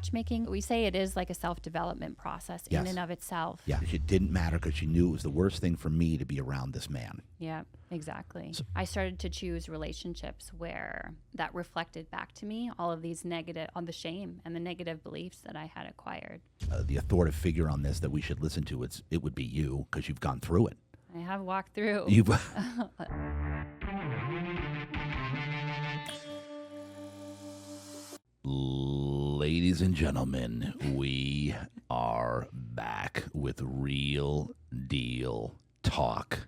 matchmaking, we say it is like a self-development process in and of itself. Yeah, it didn't matter because she knew it was the worst thing for me to be around this man. Yeah, exactly. So, I started to choose relationships where that reflected back to me all of these negative, on the shame and the negative beliefs that I had acquired. The authoritative figure on this that we should listen to, it would be you because you've gone through it. I have walked through. Ladies and gentlemen, we are back with Real Deal Talk.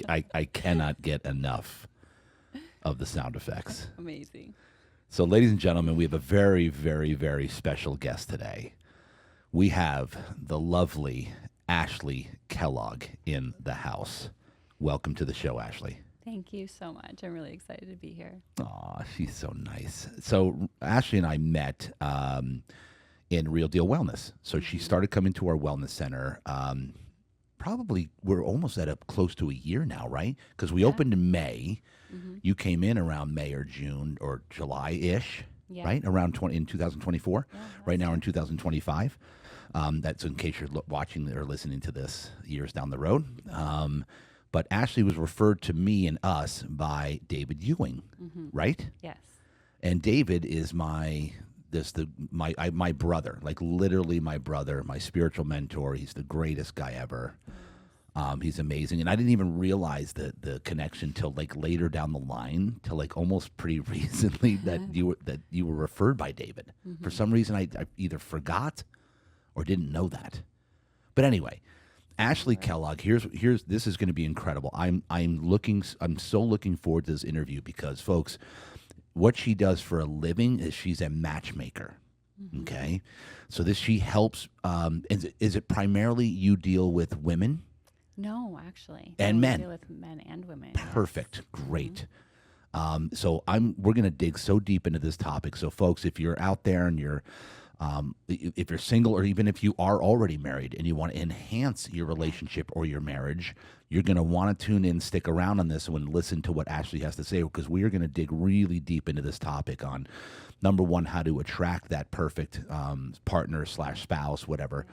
I cannot get enough of the sound effects. Amazing. So, ladies and gentlemen, we have a very, very, very special guest today. We have the lovely Ashley Kellogg in the house. Welcome to the show, Ashley. Thank you so much. I'm really excited to be here. Aw, she's so nice. So, Ashley and I met in Real Deal Wellness. So, she started coming to our wellness center. Probably we're almost at close to a year now, right? Because we opened in May. You came in around May or June or July-ish, right? Around in 2024. Right now we're in 2025. That's in case you're watching or listening to this years down the road. But Ashley was referred to me and us by David Ewing, right? Yes. And David is my brother, like literally my brother, my spiritual mentor. He's the greatest guy ever. He's amazing. And I didn't even realize the connection till like later down the line, till like almost pretty recently that you were referred by David. For some reason I either forgot or didn't know that. But anyway, Ashley Kellogg, here's this is going to be incredible. I'm so looking forward to this interview because folks, what she does for a living is she's a matchmaker. Okay. So she helps, is it primarily you deal with women? No, actually. And men. Deal with men and women. Perfect. Yes. Great. So we're going to dig so deep into this topic. So folks, if you're out there and if you're single or even if you are already married and you want to enhance your relationship or your marriage, you're going to want to tune in, stick around on this one, listen to what Ashley has to say, because we are going to dig really deep into this topic on, number one, how to attract that perfect partner / spouse, whatever.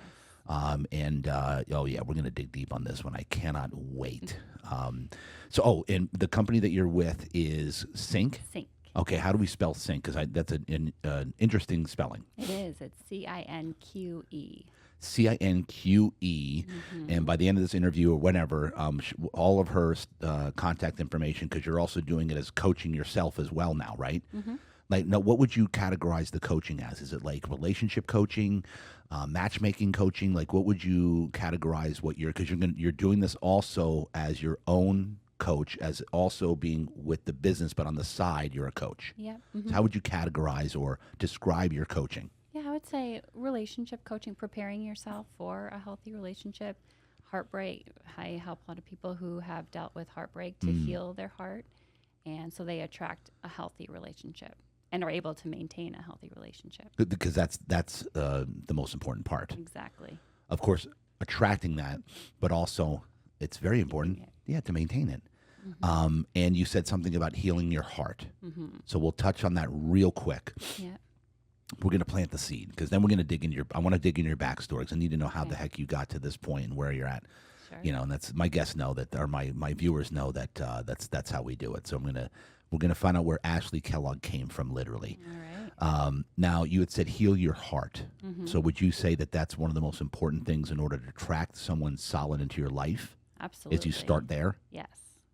And we're going to dig deep on this one. I cannot wait. And the company that you're with is Cinqe? Cinqe. Okay, how do we spell Cinqe? Because that's an interesting spelling. It is. It's Cinqe. Cinqe. And by the end of this interview or whenever, all of her contact information, because you're also doing it as coaching yourself as well now, right? Like, now, what would you categorize the coaching as? Is it like relationship coaching, matchmaking coaching? Like, what would you categorize because you're doing this also as your own coach, as also being with the business, but on the side, you're a coach. Yeah. So how would you categorize or describe your coaching? Yeah, I would say relationship coaching, preparing yourself for a healthy relationship. Heartbreak, I help a lot of people who have dealt with heartbreak to heal their heart, and so they attract a healthy relationship and are able to maintain a healthy relationship. Because that's the most important part. Exactly. Of course, attracting that, but also it's very important, to maintain it. And you said something about healing your heart. So we'll touch on that real quick. Yeah. We're going to plant the seed because then we're going to dig into I want to dig into your backstory because I need to know how the heck you got to this point and where you're at. Sure. And that's my guests know that, or my viewers know that that's how we do it. So we're gonna find out where Ashley Kellogg came from, literally. All right. Now you had said heal your heart. So would you say that that's one of the most important things in order to attract someone solid into your life? Absolutely. Is you start there? Yes,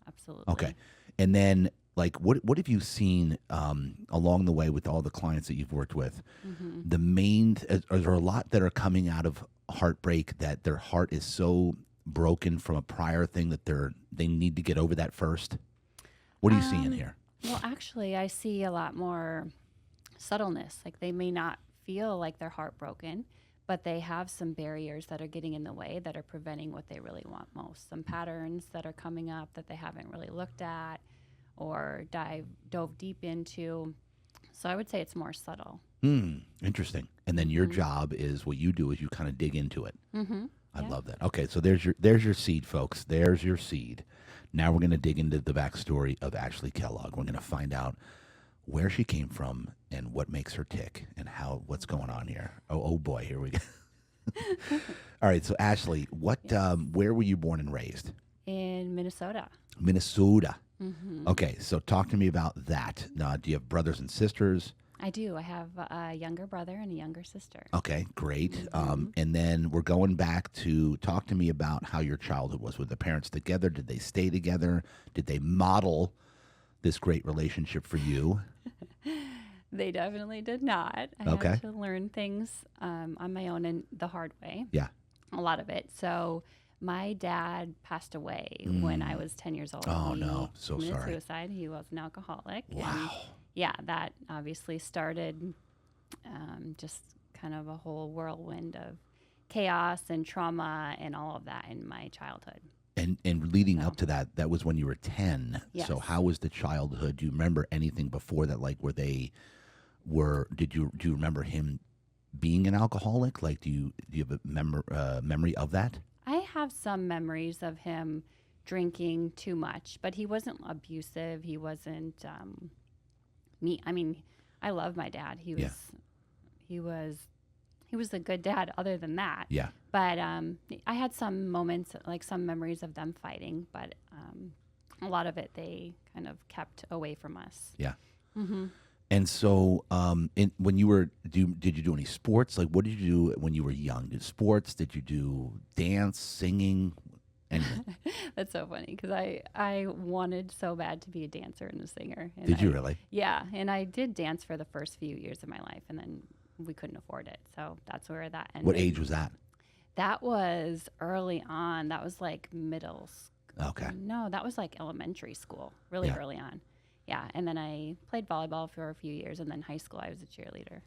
absolutely. Okay, and then like what have you seen along the way with all the clients that you've worked with? The main are there a lot that are coming out of heartbreak that their heart is so broken from a prior thing that they need to get over that first? What are you seeing here? Well, actually, I see a lot more subtleness. Like they may not feel like they're heartbroken, but they have some barriers that are getting in the way that are preventing what they really want most. Some patterns that are coming up that they haven't really looked at or dove deep into. So I would say it's more subtle. Interesting. And then your job is what you do is you kind of dig into it. I Yeah. love that. Okay, so there's your seed, folks. There's your seed. Now we're going to dig into the backstory of Ashley Kellogg. We're going to find out where she came from and what makes her tick and what's going on here. Oh boy, here we go. All right, so Ashley, where were you born and raised? In Minnesota. Minnesota. Okay, so talk to me about that. Do you have brothers and sisters? I do. I have a younger brother and a younger sister. Okay, great. And then we're going back to talk to me about how your childhood was. Were the parents together? Did they stay together? Did they model this great relationship for you? They definitely did not. I had to learn things on my own and the hard way. Yeah. A lot of it. So my dad passed away when I was 10 years old. Oh, He no. So committed sorry. suicide. He was an alcoholic. Wow. And yeah, that obviously started just kind of a whole whirlwind of chaos and trauma and all of that in my childhood. And leading up to that, that was when you were 10. Yes. So how was the childhood? Do you remember anything before that? Like, do you remember him being an alcoholic? Like, do you have a memory of that? I have some memories of him drinking too much, but he wasn't abusive. He wasn't I mean, I love my dad. He was a good dad other than that. Yeah. But I had some moments, like some memories of them fighting, but a lot of it they kind of kept away from us. Yeah. And so, when you were, did you do any sports? Like, what did you do when you were young? Did sports? Did you do dance, singing? Anything? That's so funny because I wanted so bad to be a dancer and a singer. And Did you really? Yeah, and I did dance for the first few years of my life, and then we couldn't afford it, so that's where that ended. What age was that? That was early on. That was like middle school. Okay. No, that was like elementary school, really Yeah. early on. Yeah, and then I played volleyball for a few years, and then high school I was a cheerleader.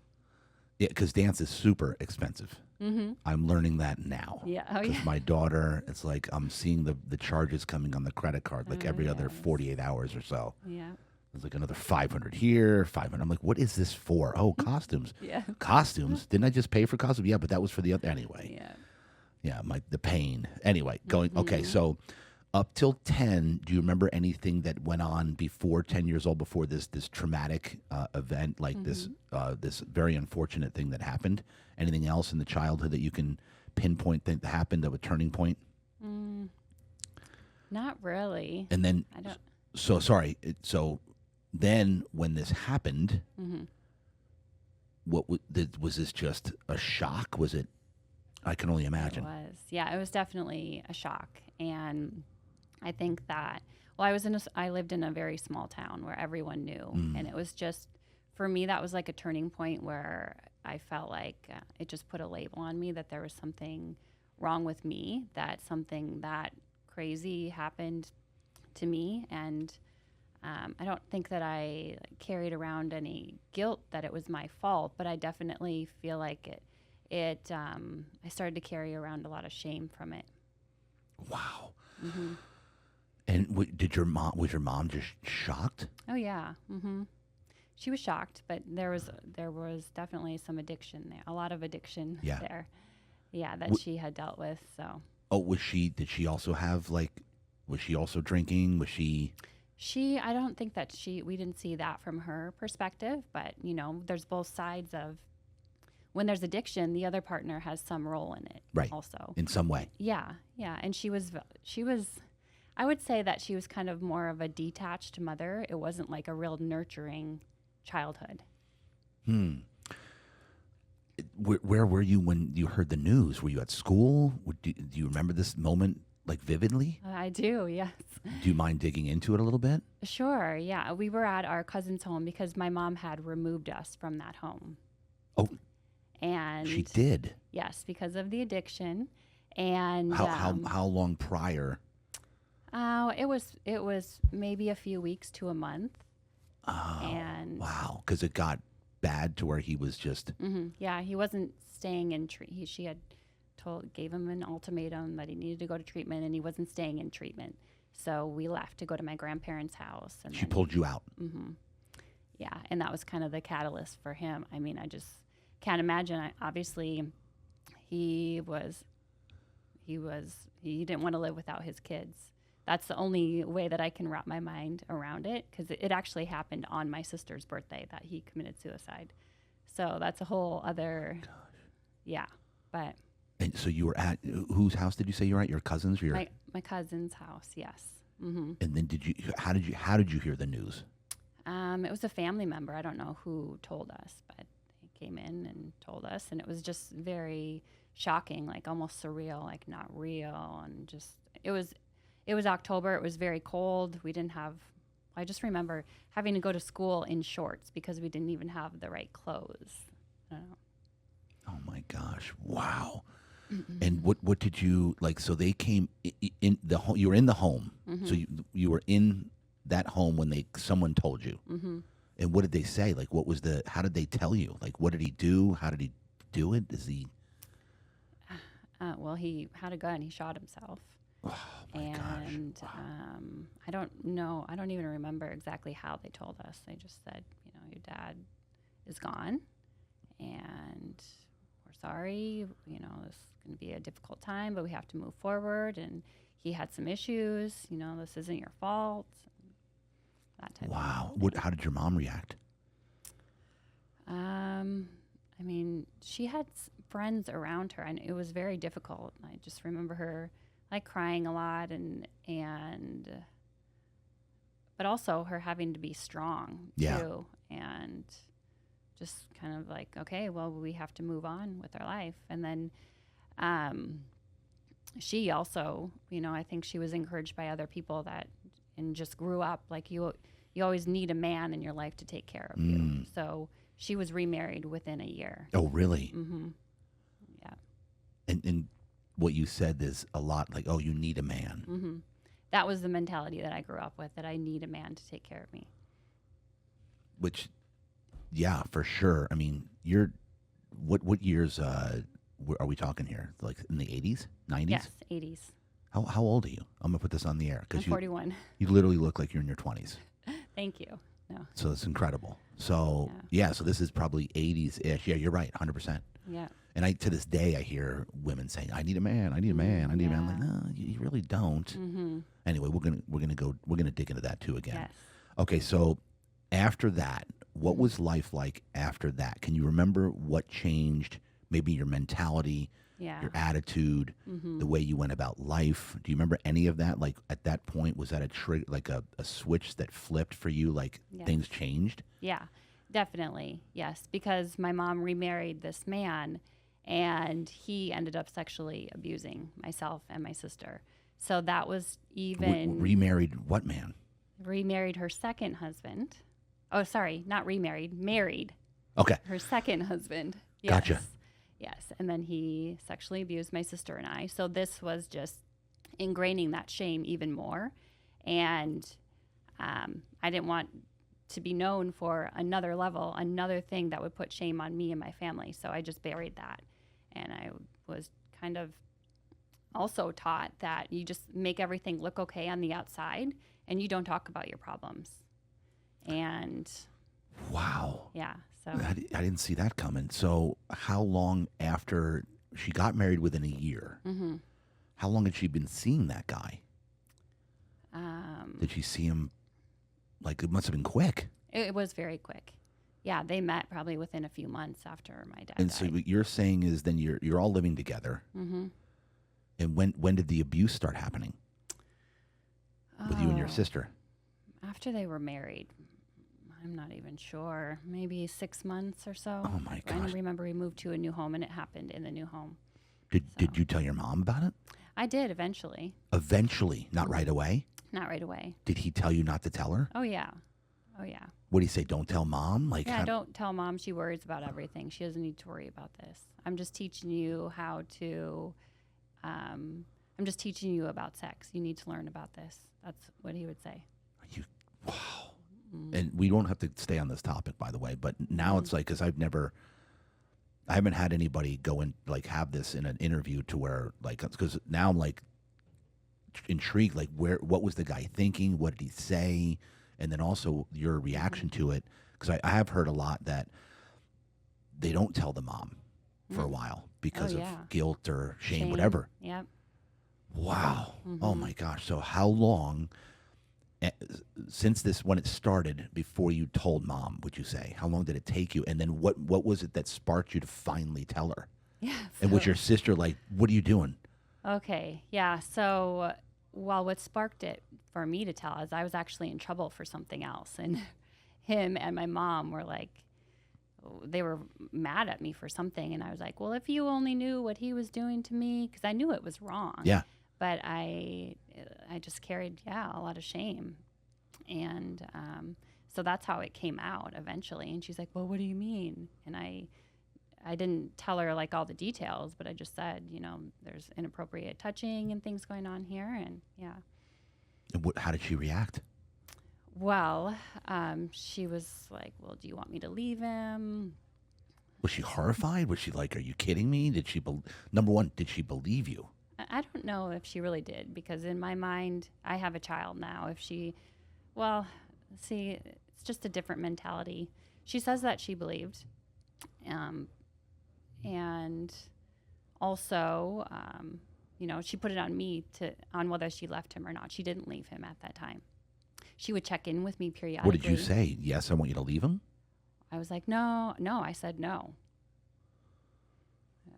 Yeah, because dance is super expensive. I'm learning that now. Yeah, oh Because yeah. my daughter, it's like I'm seeing the charges coming on the credit card like every other 48 hours or so. Yeah. It's like another 500 here, 500. I'm like, what is this for? Oh, costumes. Yeah. Costumes? Didn't I just pay for costumes? Yeah, but that was for the other. Anyway. Yeah. Yeah, the pain. Anyway, okay, so up till 10, do you remember anything that went on before 10 years old, before this traumatic event, like this very unfortunate thing that happened? Anything else in the childhood that you can pinpoint that happened of a turning point? Not really. And then, I don't. So then when this happened, was this just a shock? Was it? I can only imagine. It was. Yeah, it was definitely a shock. And I think that, well, I lived in a very small town where everyone knew. And it was just, for me, that was like a turning point where I felt like it just put a label on me that there was something wrong with me, that something that crazy happened to me. And I don't think that I carried around any guilt that it was my fault, but I definitely feel like I started to carry around a lot of shame from it. Wow. And was your mom just shocked? Oh yeah. She was shocked, but there was definitely some addiction there, a lot of addiction there. Yeah, that she had dealt with. So. Oh, did she also have was she also drinking? Was she? I don't think that we didn't see that from her perspective, but there's both sides of. When there's addiction, the other partner has some role in it, right? Also, in some way. Yeah, and she was. I would say that she was kind of more of a detached mother. It wasn't like a real nurturing childhood. Where were you when you heard the news? Were you at school? Do you remember this moment vividly? I do. Yes. Do you mind digging into it a little bit? Sure. Yeah, we were at our cousin's home because my mom had removed us from that home. Oh. And she did. Yes, because of the addiction. And how long prior? It was maybe a few weeks to a month. Oh, and wow! Because it got bad to where he was just. Yeah, he wasn't staying in treatment. She had gave him an ultimatum that he needed to go to treatment, and he wasn't staying in treatment. So we left to go to my grandparents' house. And she pulled you out. Yeah, and that was kind of the catalyst for him. I mean, I just can't imagine. Obviously, he didn't want to live without his kids. That's the only way that I can wrap my mind around it, because it actually happened on my sister's birthday that he committed suicide. So that's a whole other, yeah. But And so you were at whose house did you say you were at? Your cousin's? Or your... my cousin's house, yes. Mm-hmm. And then how did you hear the news? It was a family member. I don't know who told us, but they came in and told us, and it was just very shocking, like almost surreal, like not real, and just it was October. It was very cold. I just remember having to go to school in shorts because we didn't even have the right clothes. I don't know. Oh my gosh! Wow. Mm-mm. And what did you like? So they came in the home. You were in the home. Mm-hmm. So you were in that home when someone told you. Mm-hmm. And what did they say? Like, how did they tell you? Like, what did he do? How did he do it? Well, he had a gun. He shot himself. Oh my gosh. Wow. I don't know. I don't even remember exactly how they told us. They just said, your dad is gone, and we're sorry. This is going to be a difficult time, but we have to move forward. And he had some issues. This isn't your fault. That type. Wow. How did your mom react? I mean, she had friends around her, and it was very difficult. I just remember her like crying a lot, but also her having to be strong too, and just kind of like, okay, well, we have to move on with our life. And then she also, I think she was encouraged by other people and just grew up like you always need a man in your life to take care of you. So she was remarried within a year. Oh, really? Mm-hmm. Yeah. And what you said is a lot like, oh, you need a man. Mm-hmm. That was the mentality that I grew up with, that I need a man to take care of me. Which, yeah, for sure. I mean, what years are we talking here? Like in the 80s, 90s? Yes, 80s. How old are you? I'm going to put this on the air. I'm 41. You literally look like you're in your 20s. Thank you. No. So it's incredible. So, so this is probably 80s-ish. Yeah, you're right, 100%. Yeah. And to this day, I hear women saying, I need a man, I need a man, I need a man. I'm like, no, you really don't. Mm-hmm. Anyway, we're gonna dig into that too again. Yes. Okay, so after that, what was life like after that? Can you remember what changed? Maybe your mentality, your attitude, the way you went about life. Do you remember any of that? Like at that point, was that a trigger, like a switch that flipped for you? Like things changed? Yeah, definitely. Yes, because my mom remarried this man, and he ended up sexually abusing myself and my sister. So that was even... Remarried what man? Remarried her second husband. Oh, sorry, not remarried, married. Okay. Her second husband. Yes. Gotcha. Yes, and then he sexually abused my sister and I. So this was just ingraining that shame even more. And I didn't want to be known for another level, another thing that would put shame on me and my family. So I just buried that. And I was kind of also taught that you just make everything look okay on the outside and you don't talk about your problems. And wow. Yeah. So I didn't see that coming. So how long after she got married? Within a year? Mm-hmm. How long had she been seeing that guy? Did she see him? Like, it must have been quick. It was very quick. Yeah, they met probably within a few months after my dad and died. So what you're saying is then you're all living together. Mm-hmm. And when did the abuse start happening with you and your sister? After they were married. I'm not even sure. Maybe 6 months or so. Oh, my gosh. I remember we moved to a new home, and it happened in the new home. Did you tell your mom about it? I did eventually. Eventually? Not right away? Not right away. Did he tell you not to tell her? Oh, yeah. Oh, yeah. What do you say? Don't tell mom? Like, yeah, don't tell mom. She worries about everything. She doesn't need to worry about this. I'm just teaching you how to... I'm just teaching you about sex. You need to learn about this. That's what he would say. Wow. And we don't have to stay on this topic, by the way, but now it's like, because I haven't had anybody go and like have this in an interview to where like, because now I'm like intrigued, like what was the guy thinking? What did he say? And then also your reaction to it. Because I have heard a lot that they don't tell the mom for a while because of guilt or shame, whatever. Yep. Wow. Oh my gosh. So how long since this, when it started, before you told mom, would you say? How long did it take you? And then what was it that sparked you to finally tell her? Yeah. And was your sister like, what are you doing? Okay. Yeah. So, well, what sparked it for me to tell is I was actually in trouble for something else. And him and my mom were like, they were mad at me for something. And I was like, well, if you only knew what he was doing to me, because I knew it was wrong. Yeah. But I just carried, a lot of shame. And so that's how it came out eventually. And she's like, well, what do you mean? And I didn't tell her like all the details, but I just said, there's inappropriate touching and things going on here. And yeah. And how did she react? Well, she was like, well, do you want me to leave him? Was she horrified? Was she like, are you kidding me? Did she, number one, did she believe you? I don't know if she really did, because in my mind, I have a child now. If she, well, see, it's just a different mentality. She says that she believed. And also, she put it on me on whether she left him or not. She didn't leave him at that time. She would check in with me periodically. What did you say? Yes, I want you to leave him? I was like, no. I said no.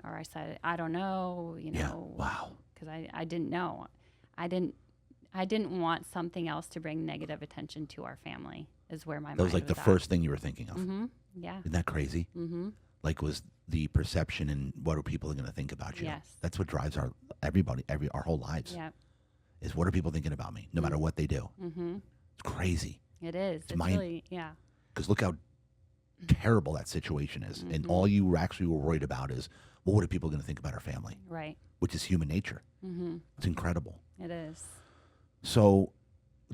Or I said, I don't know, Yeah. Wow. Because I didn't know. I didn't want something else to bring negative attention to our family, is where my mind was at. That was like the first thing you were thinking of. Mm-hmm. Yeah. Isn't that crazy? Mm-hmm. Like, was the perception and what are people going to think about you? Yes. That's what drives our whole lives. Yeah. Is what are people thinking about me, no matter what they do? Mm-hmm. It's crazy. It is. It's really, yeah. Because look how terrible that situation is. And all you were worried about is, well, what are people going to think about our family? Right. Which is human nature. Mm-hmm. It's incredible. It is. So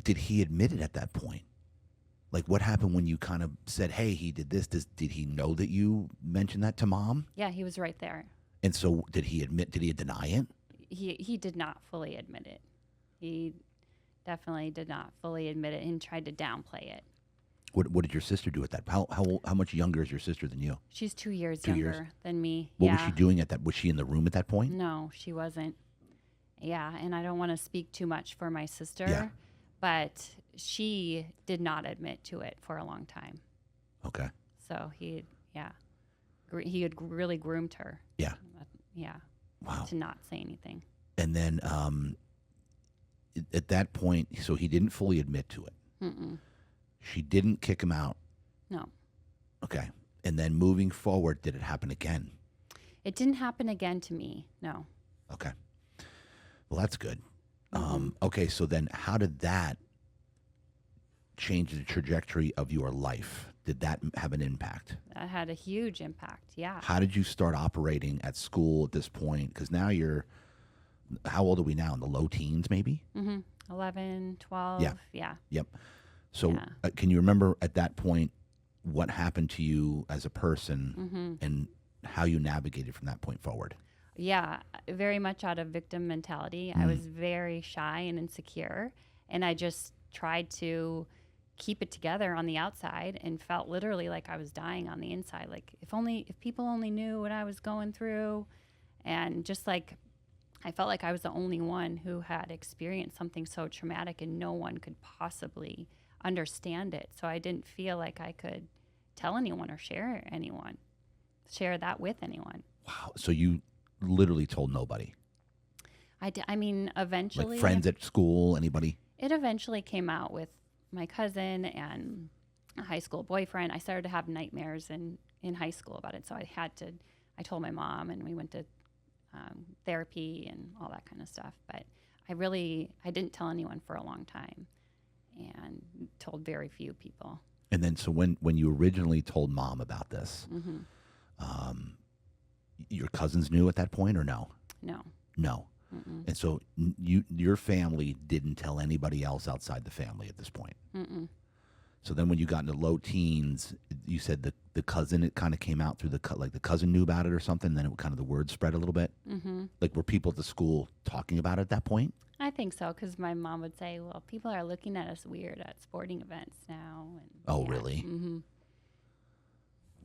did he admit it at that point? Like, what happened when you kind of said, hey, he did this? Did he know that you mentioned that to mom? Yeah, he was right there. And so did he deny it? He did not fully admit it. He definitely did not fully admit it and tried to downplay it. What did your sister do at that? How much younger is your sister than you? She's 2 years younger than me. What was she doing at that? Was she in the room at that point? No, she wasn't. Yeah, and I don't want to speak too much for my sister. Yeah. But she did not admit to it for a long time. Okay. So he had really groomed her. Yeah. Yeah. Wow. To not say anything. And then at that point, so he didn't fully admit to it. Mm-mm. She didn't kick him out. No. Okay. And then moving forward, did it happen again? It didn't happen again to me. No. Okay. Well, that's good. Mm-hmm. Okay, so then how did that change the trajectory of your life? Did that have an impact? That had a huge impact, yeah. How did you start operating at school at this point? Because now how old are we now? In the low teens, maybe? Mm-hmm. 11, 12, yeah. Yep. So can you remember at that point what happened to you as a person and how you navigated from that point forward? Yeah, very much out of victim mentality. I was very shy and insecure, and I just tried to keep it together on the outside and felt literally like I was dying on the inside. Like if people only knew what I was going through, and just like I felt like I was the only one who had experienced something so traumatic and no one could possibly understand it. So I didn't feel like I could tell anyone or share that with anyone. Wow. So you literally told nobody? I mean, eventually. Like friends at school, anybody? It eventually came out with my cousin and a high school boyfriend. I started to have nightmares in high school about it. So I told my mom, and we went to therapy and all that kind of stuff. But I didn't tell anyone for a long time and told very few people. And then so when you originally told mom about this, your cousins knew at that point or no? No. No. Mm-mm. And so your family didn't tell anybody else outside the family at this point? Mm-mm. So then when you got into low teens, you said the cousin, it kind of came out through the cousin knew about it or something, and then it kind of the word spread a little bit? Mm-hmm. Like were people at the school talking about it at that point? I think so, because my mom would say, well, people are looking at us weird at sporting events now. And, Oh, really? Mm-hmm.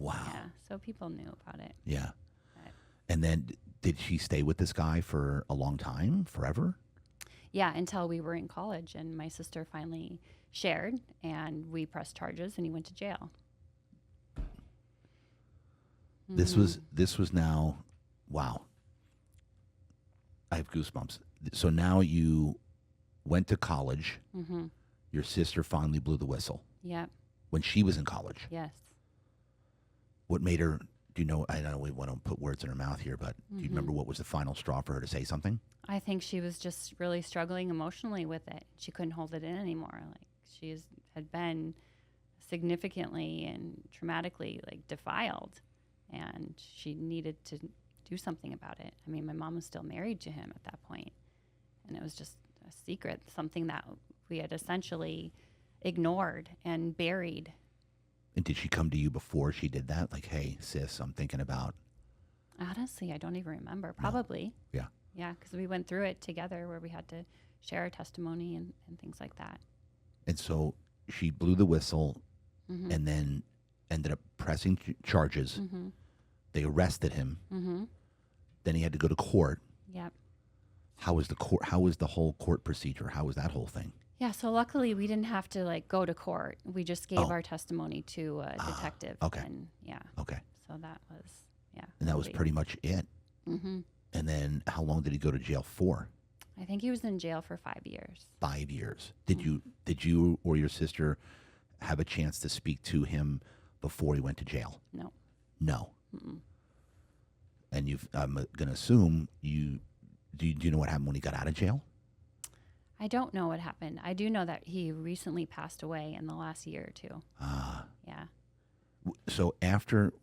Wow. Yeah, so people knew about it. Yeah. But And then did she stay with this guy for a long time, forever? yeah, until we were in college, and my sister finally shared, and we pressed charges, and he went to jail. This was now, wow. I have goosebumps. So now you went to college. Mm-hmm. Your sister finally blew the whistle Yep. when she was in college. Yes. What made her, do you know, I don't know, we want to put words in her mouth here, but do you remember what was the final straw for her to say something? I think she was just really struggling emotionally with it. She couldn't hold it in anymore. Like had been significantly and traumatically like defiled, and she needed to do something about it. I mean, my mom was still married to him at that point, and it was just a secret, something that we had essentially ignored and buried. And did she come to you before she did that? Like, hey, sis, I'm thinking about. Honestly, I don't even remember. Probably. Yeah. Yeah, because we went through it together where we had to share our testimony and things like that. And so she blew the whistle and then ended up pressing charges. They arrested him. Then he had to go to court. Yep. How was the court? How was the whole court procedure? How was that whole thing? Yeah, so luckily we didn't have to like go to court. We just gave our testimony to a detective. Okay. And yeah, Okay. so that was, yeah. And that was pretty much it. Mm-hmm. And then how long did he go to jail for? I think he was in jail for 5 years. 5 years. Did you or your sister have a chance to speak to him before he went to jail? No. No. Mm-mm. And I'm going to assume do you know what happened when he got out of jail? I don't know what happened. I do know that he recently passed away in the last year or two. Ah. Yeah. So after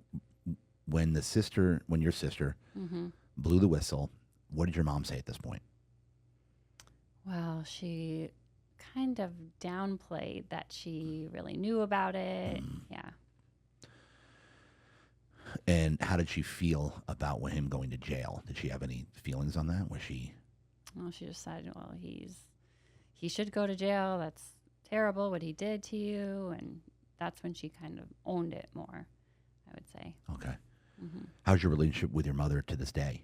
when your sister blew the whistle, what did your mom say at this point? Well, she kind of downplayed that she really knew about it. Yeah. And how did she feel about him going to jail? Did she have any feelings on that? Was she? Well, she decided, well, he should go to jail. That's terrible what he did to you. And that's when she kind of owned it more, I would say. Okay. How's your relationship with your mother to this day?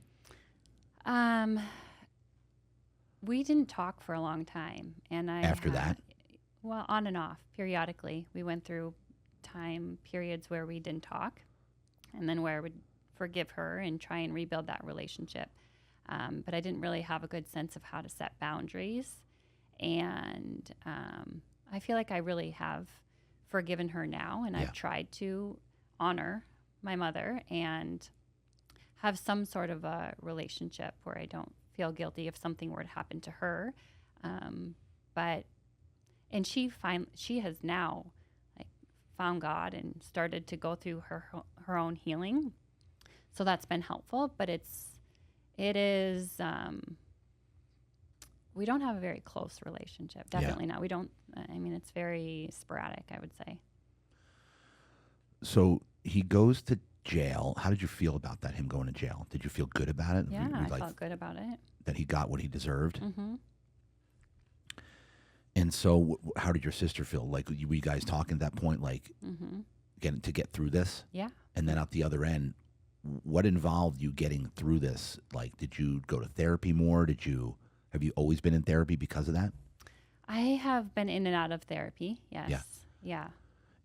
We didn't talk for a long time. And After that? Well, on and off, periodically. We went through time periods where we didn't talk, and then where I would forgive her and try and rebuild that relationship. But I didn't really have a good sense of how to set boundaries. And I feel like I really have forgiven her now, and I've tried to honor my mother and have some sort of a relationship where I don't feel guilty if something were to happen to her. And she has now like found God and started to go through her own healing. So that's been helpful, but it is we don't have a very close relationship. Definitely not. We don't, I mean, it's very sporadic, I would say. So he goes to jail. How did you feel about that, him going to jail? Did you feel good about it? Yeah, I felt good about it. That he got what he deserved? Mm-hmm. And so how did your sister feel? Like, were you guys talking at that point, like, get through this? Yeah. And then at the other end, what involved you getting through this? Like, did you go to therapy more? Have you always been in therapy because of that? I have been in and out of therapy, yes. Yeah.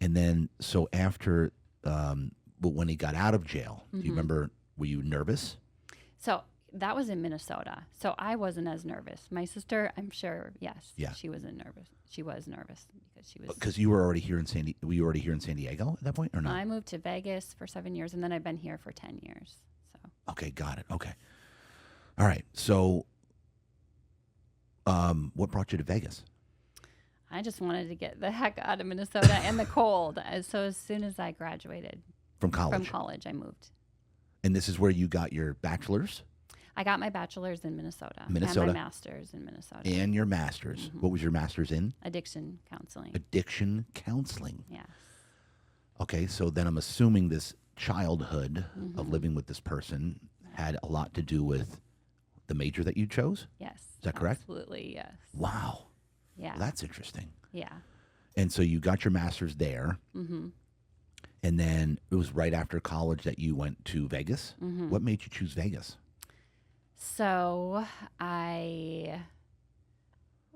And then, so after, but when he got out of jail, do you remember, were you nervous? So that was in Minnesota. So I wasn't as nervous. My sister, I'm sure, yes. Yeah. She was nervous. She was nervous because she was. Because you were already here in were you already here in San Diego at that point, or not? I moved to Vegas for 7 years, and then I've been here for 10 years. So. Okay, got it. Okay. All right. So, what brought you to Vegas? I just wanted to get the heck out of Minnesota and the cold. So as soon as I graduated From college, I moved. And this is where you got your bachelor's? I got my bachelor's in Minnesota. Minnesota. And my master's in Minnesota. And your master's. What was your master's in? Addiction counseling. Addiction counseling. Yes. Okay, so then I'm assuming this childhood of living with this person had a lot to do with the major that you chose? Yes. Is that correct? Absolutely, yes. Wow. Yeah. Well, that's interesting. Yeah. And so you got your master's there. And then it was right after college that you went to Vegas. What made you choose Vegas? So I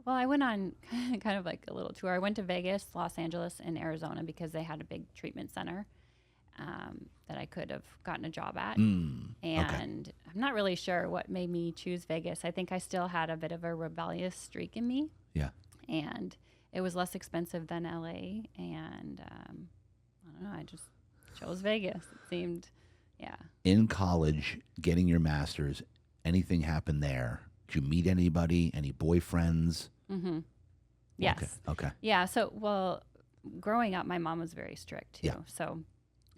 went on kind of like a little tour. I went to Vegas, Los Angeles, and Arizona because they had a big treatment center that I could have gotten a job at. And I'm not really sure what made me choose Vegas. I think I still had a bit of a rebellious streak in me. Yeah. And it was less expensive than LA. And I don't know, I just chose Vegas. It seemed, yeah. In college, getting your master's, anything happened there? Did you meet anybody? Any boyfriends? Yes. Okay. Yeah. So, well, growing up, my mom was very strict too. Yeah. So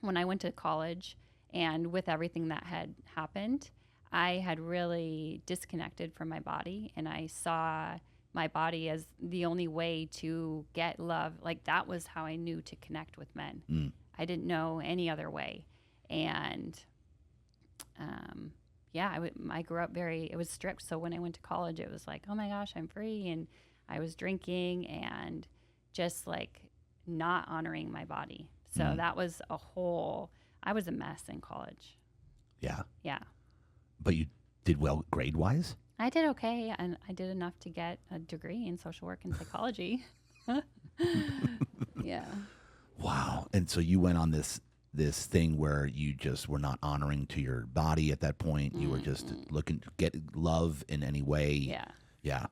when I went to college and with everything that had happened, I had really disconnected from my body, and I saw my body as the only way to get love. Like, that was how I knew to connect with men. I didn't know any other way. And, I grew up it was strict. So when I went to college, it was like, oh my gosh, I'm free. And I was drinking and just like not honoring my body. So that was I was a mess in college. Yeah. Yeah. But you did well grade-wise? I did okay. And I did enough to get a degree in social work and psychology. Yeah. Wow. And so you went on this thing where you just were not honoring to your body at that point. You were just looking to get love in any way. Yeah. Yeah.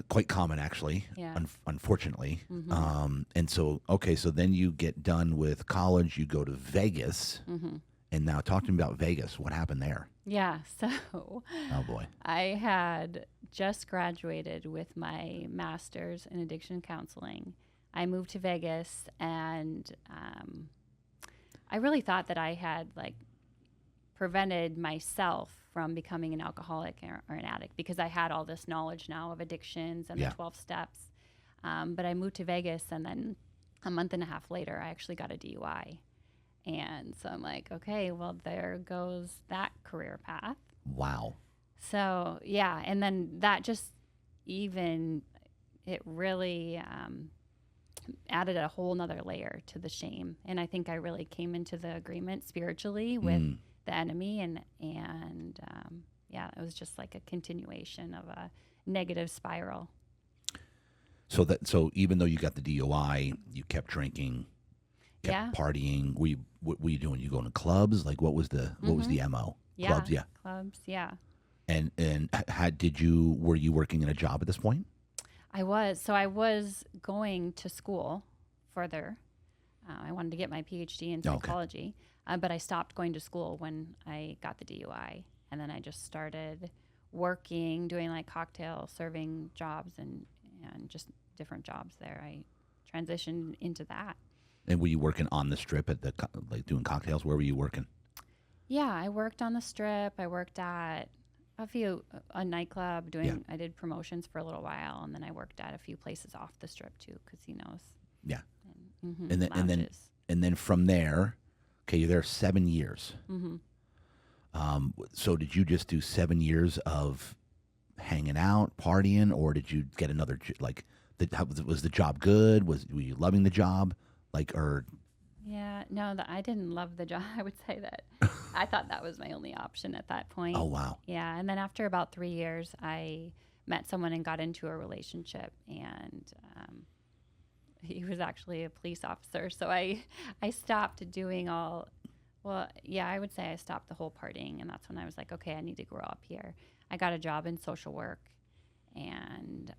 Quite common, actually. Yeah. Unfortunately. And so, okay, so then you get done with college, you go to Vegas. And now talk to me about Vegas. What happened there? Yeah. So Oh boy. I had just graduated with my master's in addiction counseling. I moved to Vegas, and I really thought that I had like prevented myself from becoming an alcoholic or an addict because I had all this knowledge now of addictions and the 12 steps. But I moved to Vegas, and then a month and a half later, I actually got a DUI. And so I'm like, okay, well, there goes that career path. Wow. So, yeah. And then that just it really added a whole nother layer to the shame. And I think I really came into the agreement spiritually with the enemy. And it was just like a continuation of a negative spiral. So even though you got the DUI, you kept drinking, kept partying. What were you doing? You going to clubs? Like, what was the MO? Yeah. Clubs, yeah. Clubs, yeah. And were you working in a job at this point? I was. So I was going to school further. I wanted to get my PhD in psychology, but I stopped going to school when I got the DUI. And then I just started working, doing like cocktail serving jobs and just different jobs there. I transitioned into that. And were you working on the strip at like doing cocktails? Where were you working? Yeah, I worked on the strip. I worked at a nightclub I did promotions for a little while, and then I worked at a few places off the strip too, casinos. Yeah. And then from there, okay, you're there 7 years. So did you just do 7 years of hanging out, partying, or did you get another was the job good? Were you loving the job? I didn't love the job. I would say that I thought that was my only option at that point. Oh, wow. Yeah. And then after about 3 years, I met someone and got into a relationship, and he was actually a police officer. So I stopped doing I would say I stopped the whole partying, and that's when I was like, okay, I need to grow up here. I got a job in social work, and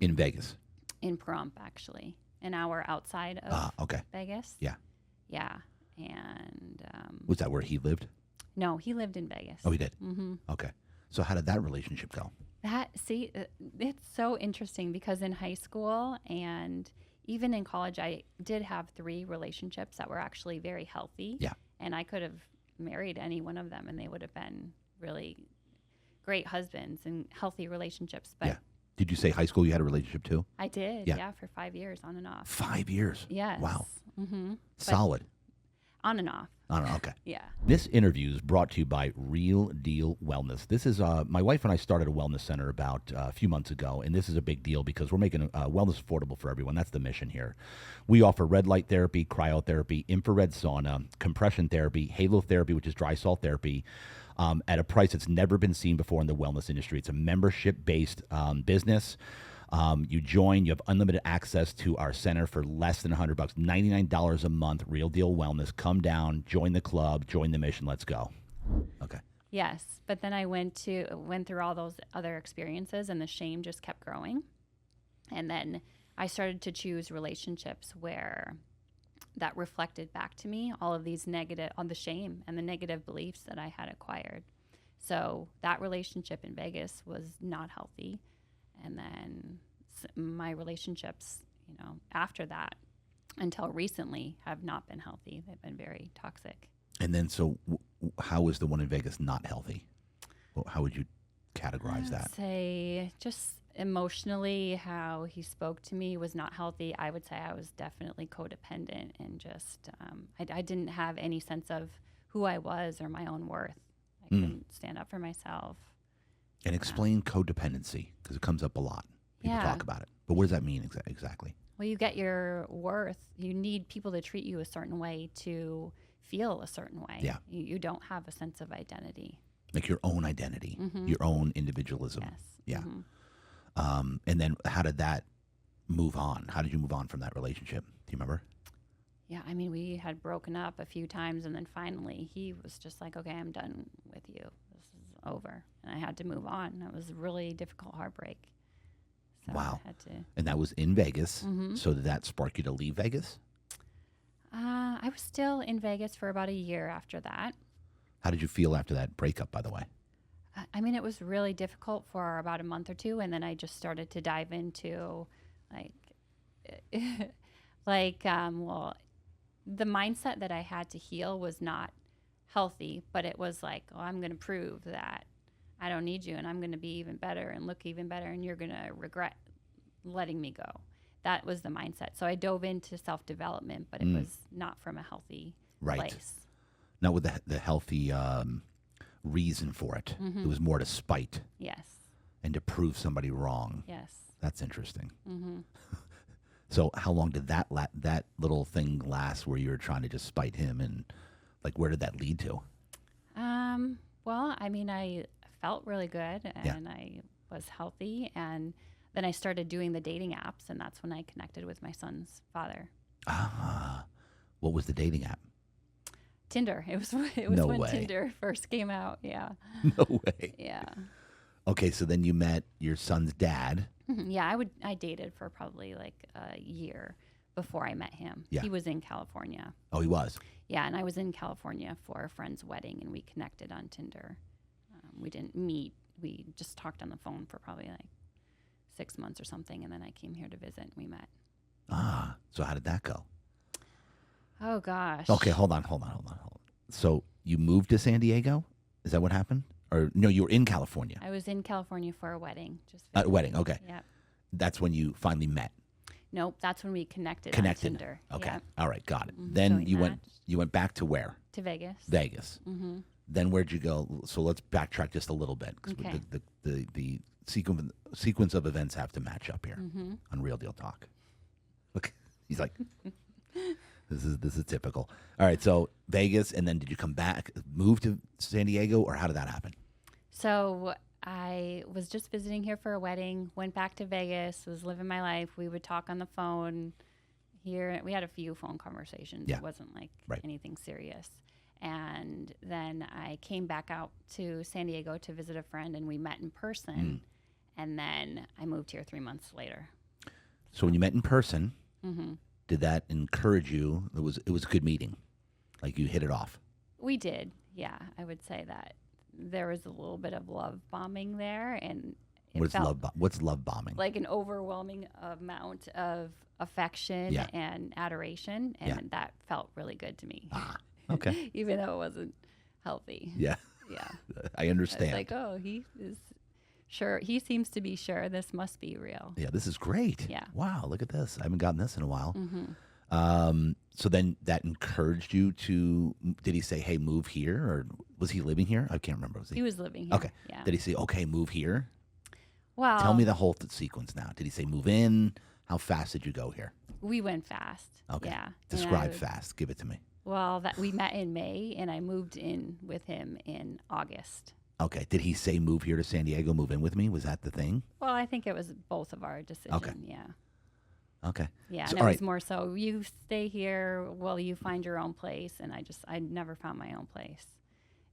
in Vegas? In Pahrump, actually. An hour outside of Vegas. Yeah. Yeah. And was that where he lived? No, he lived in Vegas. Oh, he did? Mm-hmm. Okay. So how did that relationship go? It's so interesting because in high school and even in college, I did have 3 relationships that were actually very healthy. Yeah. And I could have married any one of them, and they would have been really great husbands and healthy relationships. But Did you say high school you had a relationship too? I did, for 5 years, on and off. 5 years? Yes. Wow. Mm-hmm. Solid. On and off. I don't know. Okay. Yeah. This interview is brought to you by Real Deal Wellness. This is my wife and I started a wellness center about a few months ago, and this is a big deal because we're making wellness affordable for everyone. That's the mission here. We offer red light therapy, cryotherapy, infrared sauna, compression therapy, halo therapy, which is dry salt therapy, at a price that's never been seen before in the wellness industry. It's a membership-based business. You join, you have unlimited access to our center for less than $100, $99 a month, Real Deal Wellness. Come down, join the club, join the mission. Let's go. Okay. Yes, but then I went through all those other experiences, and the shame just kept growing. And then I started to choose relationships where that reflected back to me all of these negative, all the shame and the negative beliefs that I had acquired. So that relationship in Vegas was not healthy. And then my relationships, after that until recently have not been healthy. They've been very toxic. And then so how was the one in Vegas not healthy? Well, how would you categorize that? I'd say just emotionally how he spoke to me was not healthy. I would say I was definitely codependent and just I didn't have any sense of who I was or my own worth. I couldn't stand up for myself. And explain codependency, because it comes up a lot. People talk about it. But what does that mean exactly? Well, you get your worth. You need people to treat you a certain way to feel a certain way. Yeah. You don't have a sense of identity. Like your own identity, your own individualism. Yes. Yeah. Mm-hmm. And then how did that move on? How did you move on from that relationship? Do you remember? Yeah, I mean, we had broken up a few times, and then finally he was just like, okay, I'm done with you. This is over. And I had to move on. It was a really difficult heartbreak. So wow. I had to. And that was in Vegas. So did that spark you to leave Vegas? I was still in Vegas for about a year after that. How did you feel after that breakup, by the way? I mean, it was really difficult for about a month or two, and then I just started to dive into, well, the mindset that I had to heal was not healthy, but it was like, oh, I'm going to prove that I don't need you, and I'm going to be even better and look even better, and you're going to regret letting me go. That was the mindset. So I dove into self-development, but it was not from a healthy place. Not with the healthy reason for it. It was more to spite. Yes. And to prove somebody wrong. Yes. That's interesting. So how long did that little thing last where you were trying to just spite him, and like where did that lead to? Well, I mean, I felt really good and I was healthy, and then I started doing the dating apps, and that's when I connected with my son's father. What was the dating app? Tinder. It was No when way. Tinder first came out. Yeah. No way. Yeah. Okay, so then you met your son's dad. Yeah, I dated for probably like a year before I met him. Yeah. He was in California. Oh, he was. Yeah, and I was in California for a friend's wedding, and we connected on Tinder. We didn't meet. We just talked on the phone for probably like 6 months or something, and then I came here to visit, and we met. So how did that go? Oh, gosh. Okay, hold on. So you moved to San Diego? Is that what happened? Or no, you were in California. I was in California for a wedding. A wedding, okay. Yeah. That's when you finally met. Nope, that's when we connected on Tinder. Okay. Yep. All right, got it. So Then we you went back to where? To Vegas. Vegas. Then where'd you go? So let's backtrack just a little bit, because Okay. the sequence of events have to match up here on Real Deal Talk. Look, he's like, this is typical. All right, so Vegas, and then did you come back, move to San Diego, or how did that happen? So I was just visiting here for a wedding, went back to Vegas, was living my life. We would talk on the phone here. We had a few phone conversations. Yeah. It wasn't like Right. anything serious. And then I came back out to San Diego to visit a friend, and we met in person. And then I moved here 3 months later. So when you met in person, did that encourage you? It was a good meeting. Like you hit it off. We did. Yeah, I would say that there was a little bit of love bombing there, and it What's felt love bombing? like an overwhelming amount of affection Yeah. and adoration, and that felt really good to me. Okay. Even though it wasn't healthy. Yeah. Yeah. I understand. It's like, oh, he is sure. He seems to be sure this must be real. Yeah, this is great. Yeah. Wow, look at this. I haven't gotten this in a while. So then that encouraged you to, did he say, hey, move here? Or was he living here? I can't remember. Was He was living here. Okay. Yeah. Did he say, okay, move here? Well, Tell me the whole sequence now. Did he say move in? How fast did you go here? we went fast. Okay. Yeah. And Describe fast. Give it to me. Well, that we met in May, and I moved in with him in August. Okay. Did he say move here to San Diego, move in with me? Was that the thing? Well, I think it was both of our decision. Okay. Yeah. Okay. Yeah, So, and all it right. was more so you stay here while you find your own place, and I never found my own place,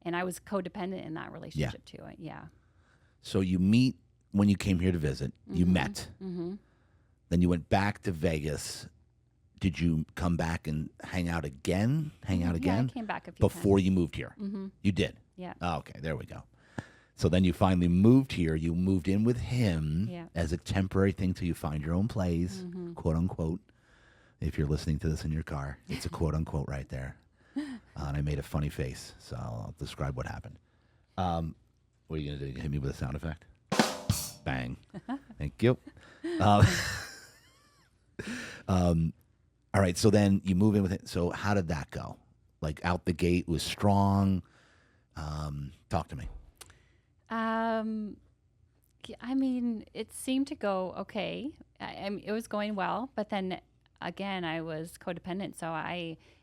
and I was codependent in that relationship too. Yeah. So you meet when you came here to visit. You met. Mm-hmm. Then you went back to Vegas. Did you come back and hang out again? Yeah, I came back a few before you moved here? Mm-hmm. You did? Yeah. Oh, okay, there we go. So then you finally moved here. You moved in with him Yeah. as a temporary thing till you find your own place, quote unquote. If you're listening to this in your car, it's a quote unquote right there. And I made a funny face, so I'll describe what happened. What are you going to do? Hit me with a sound effect? Bang. Thank you. All right, so then you move in with it. So how did that go? Like out the gate was strong. Talk to me. I mean, it seemed to go okay. I mean, it was going well, but then again, I was codependent,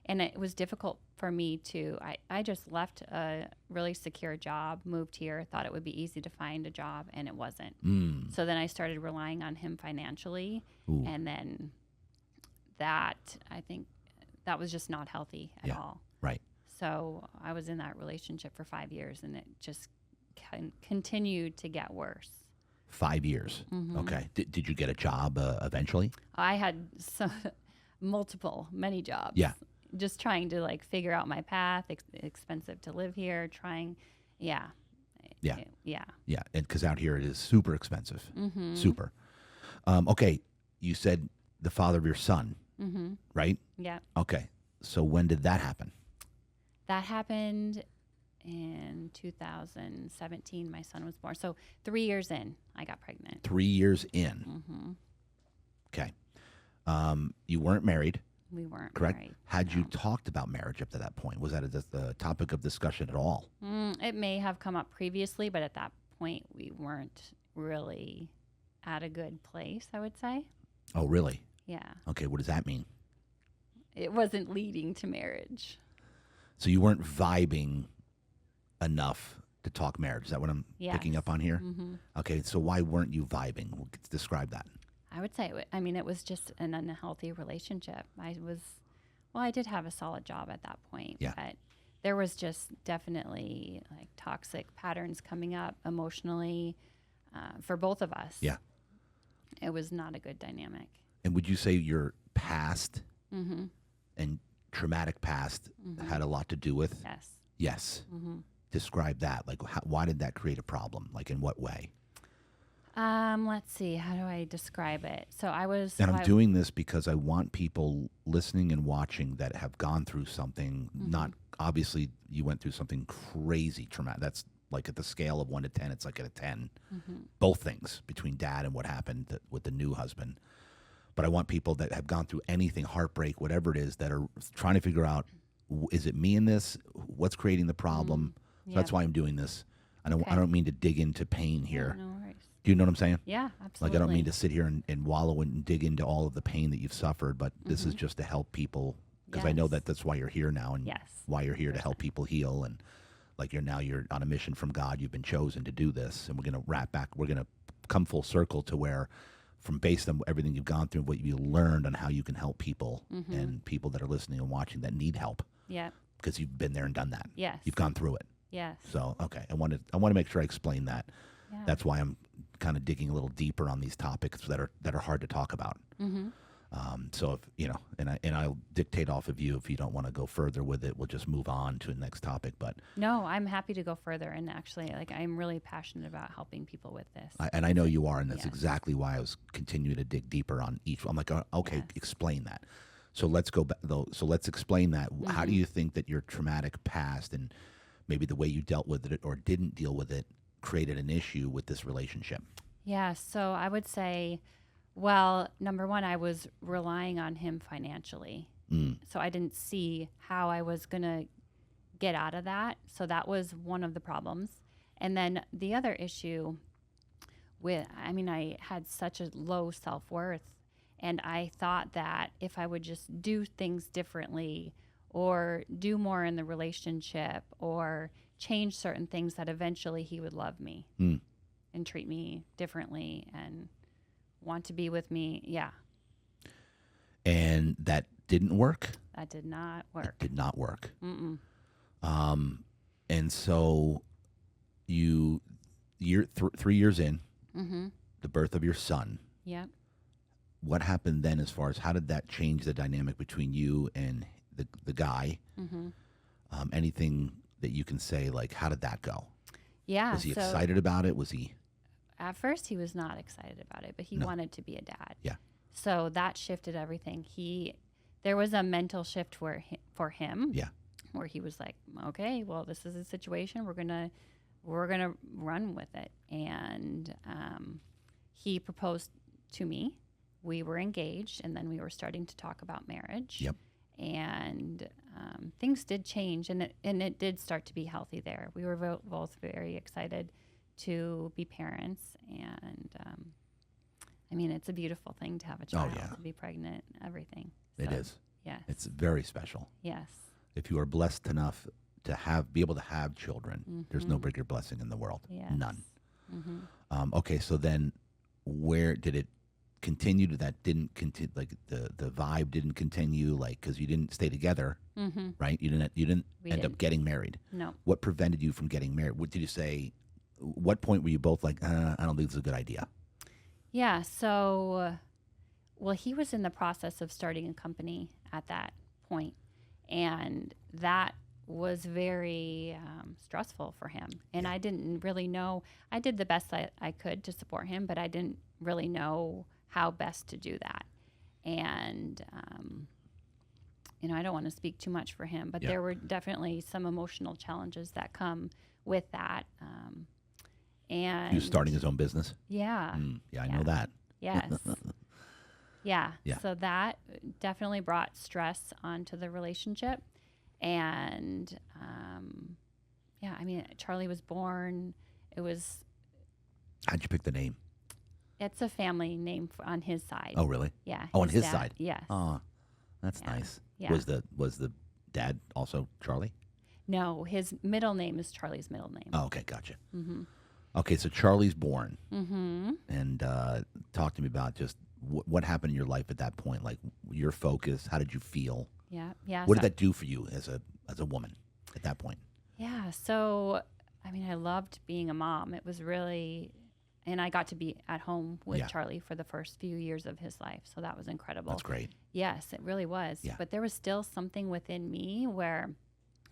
and it was difficult for me to. I just left a really secure job, moved here, thought it would be easy to find a job, and it wasn't. So then I started relying on him financially, Ooh. and then I think that was just not healthy at all. Right. So I was in that relationship for 5 years, and it just continued to get worse. 5 years. Mm-hmm. Okay. Did you get a job eventually? I had many jobs. Yeah. Just trying to figure out my path. Expensive to live here. Yeah. Yeah. Yeah. Yeah. And because out here it is super expensive. Mm-hmm. Super. Okay. You said the father of your son, Mm-hmm. right? Yeah. Okay. So when did that happen? That happened in 2017. My son was born. So 3 years in, I got pregnant. 3 years in. Mm-hmm. Okay. You weren't married, We weren't correct? married. Had you No. talked about marriage up to that point? Was that the topic of discussion at all? It may have come up previously, but at that point, we weren't really at a good place, I would say. Oh, really? Yeah. Okay. What does that mean? It wasn't leading to marriage. So you weren't vibing enough to talk marriage. Is that what I'm Yes. picking up on here? Mm-hmm. Okay. So why weren't you vibing? Describe that. I would say, it was just an unhealthy relationship. I did have a solid job at that point, Yeah. but there was just definitely toxic patterns coming up emotionally for both of us. Yeah. It was not a good dynamic. And would you say your past Mm-hmm. and traumatic past had a lot to do with? Yes. Yes. Mm-hmm. Describe that. Why did that create a problem? In what way? Let's see. How do I describe it? So And I'm doing this because I want people listening and watching that have gone through something. Not obviously, you went through something crazy traumatic. That's at the scale of 1 to 10. It's at a 10. Both things between dad and what happened with the new husband. But I want people that have gone through anything, heartbreak, whatever it is, that are trying to figure out: is it me in this? What's creating the problem? So that's why I'm doing this. I don't mean to dig into pain here. No worries. Do you know what I'm saying? Yeah, absolutely. I don't mean to sit here and wallow and dig into all of the pain that you've suffered, but this is just to help people, because I know Yes. that's why you're here now, and Yes. why you're here to help people heal, and you're on a mission from God. You've been chosen to do this, and we're going to wrap back. We're going to come full circle to where, from based on everything you've gone through, what you learned on how you can help people and people that are listening and watching that need help, Yeah. because you've been there and done that. Yes. You've gone through it. Yes. So, okay, I want to make sure I explain that. Yeah. That's why I'm kind of digging a little deeper on these topics that are hard to talk about. Mm-hmm. So if and I'll dictate off of you. If you don't want to go further with it, we'll just move on to the next topic. But No, I'm happy to go further. And actually, I'm really passionate about helping people with this. I know you are, and that's Yes. exactly why I was continuing to dig deeper on each. I'm like, okay, Yes. explain that. So let's go back though. So let's explain that. How do you think that your traumatic past and maybe the way you dealt with it or didn't deal with it created an issue with this relationship? Yeah, so I would say Well, number one, I was relying on him financially. So I didn't see how I was going to get out of that. So that was one of the problems. And then the other issue I had such a low self-worth, and I thought that if I would just do things differently or do more in the relationship or change certain things, that eventually he would love me and treat me differently and want to be with me. Yeah. And that didn't work? That did not work. It did not work. Mm-mm. And so 3 years in, the birth of your son. Yep. What happened then as far as how did that change the dynamic between you and the guy? Anything that you can say, like, how did that go? Yeah. Was he excited about it? Was he? At first, he was not excited about it, but he wanted to be a dad. Yeah. So that shifted everything. There was a mental shift for him. Yeah. Where he was like, okay, well, this is a situation. We're gonna run with it. And he proposed to me. We were engaged, and then we were starting to talk about marriage. Yep. And things did change, and it did start to be healthy there. We were both very excited to be parents, and it's a beautiful thing to have a child, to be pregnant, everything. It is. Yes. It's very special. Yes. If you are blessed enough to be able to have children, there's no bigger blessing in the world. Yes. None. Okay, so then where did it continue? That didn't continue, like the vibe didn't continue, like, because you didn't stay together, right? You didn't end up getting married. No. What prevented you from getting married? What did you say? What point were you both like, I don't think this is a good idea? Yeah. So, well, he was in the process of starting a company at that point, and that was very stressful for him. And I didn't really know. I did the best I could to support him, but I didn't really know how best to do that. And, I don't want to speak too much for him, but there were definitely some emotional challenges that come with that. And He was starting his own business? Yeah. Yeah, I know that. Yes. Yeah. Yeah. So that definitely brought stress onto the relationship. And, Charlie was born. How'd you pick the name? It's a family name on his side. Oh, really? Yeah. Oh, on his dad, side? Yes. Oh, that's nice. Yeah. Was the dad also Charlie? No, his middle name is Charlie's middle name. Oh, okay, gotcha. Okay, so Charlie's born. And talk to me about just what happened in your life at that point, like your focus. How did you feel? Yeah. What did that do for you as a woman at that point? Yeah. So, I loved being a mom. It was really, and I got to be at home with Charlie for the first few years of his life. So that was incredible. That's great. Yes, it really was. Yeah. But there was still something within me where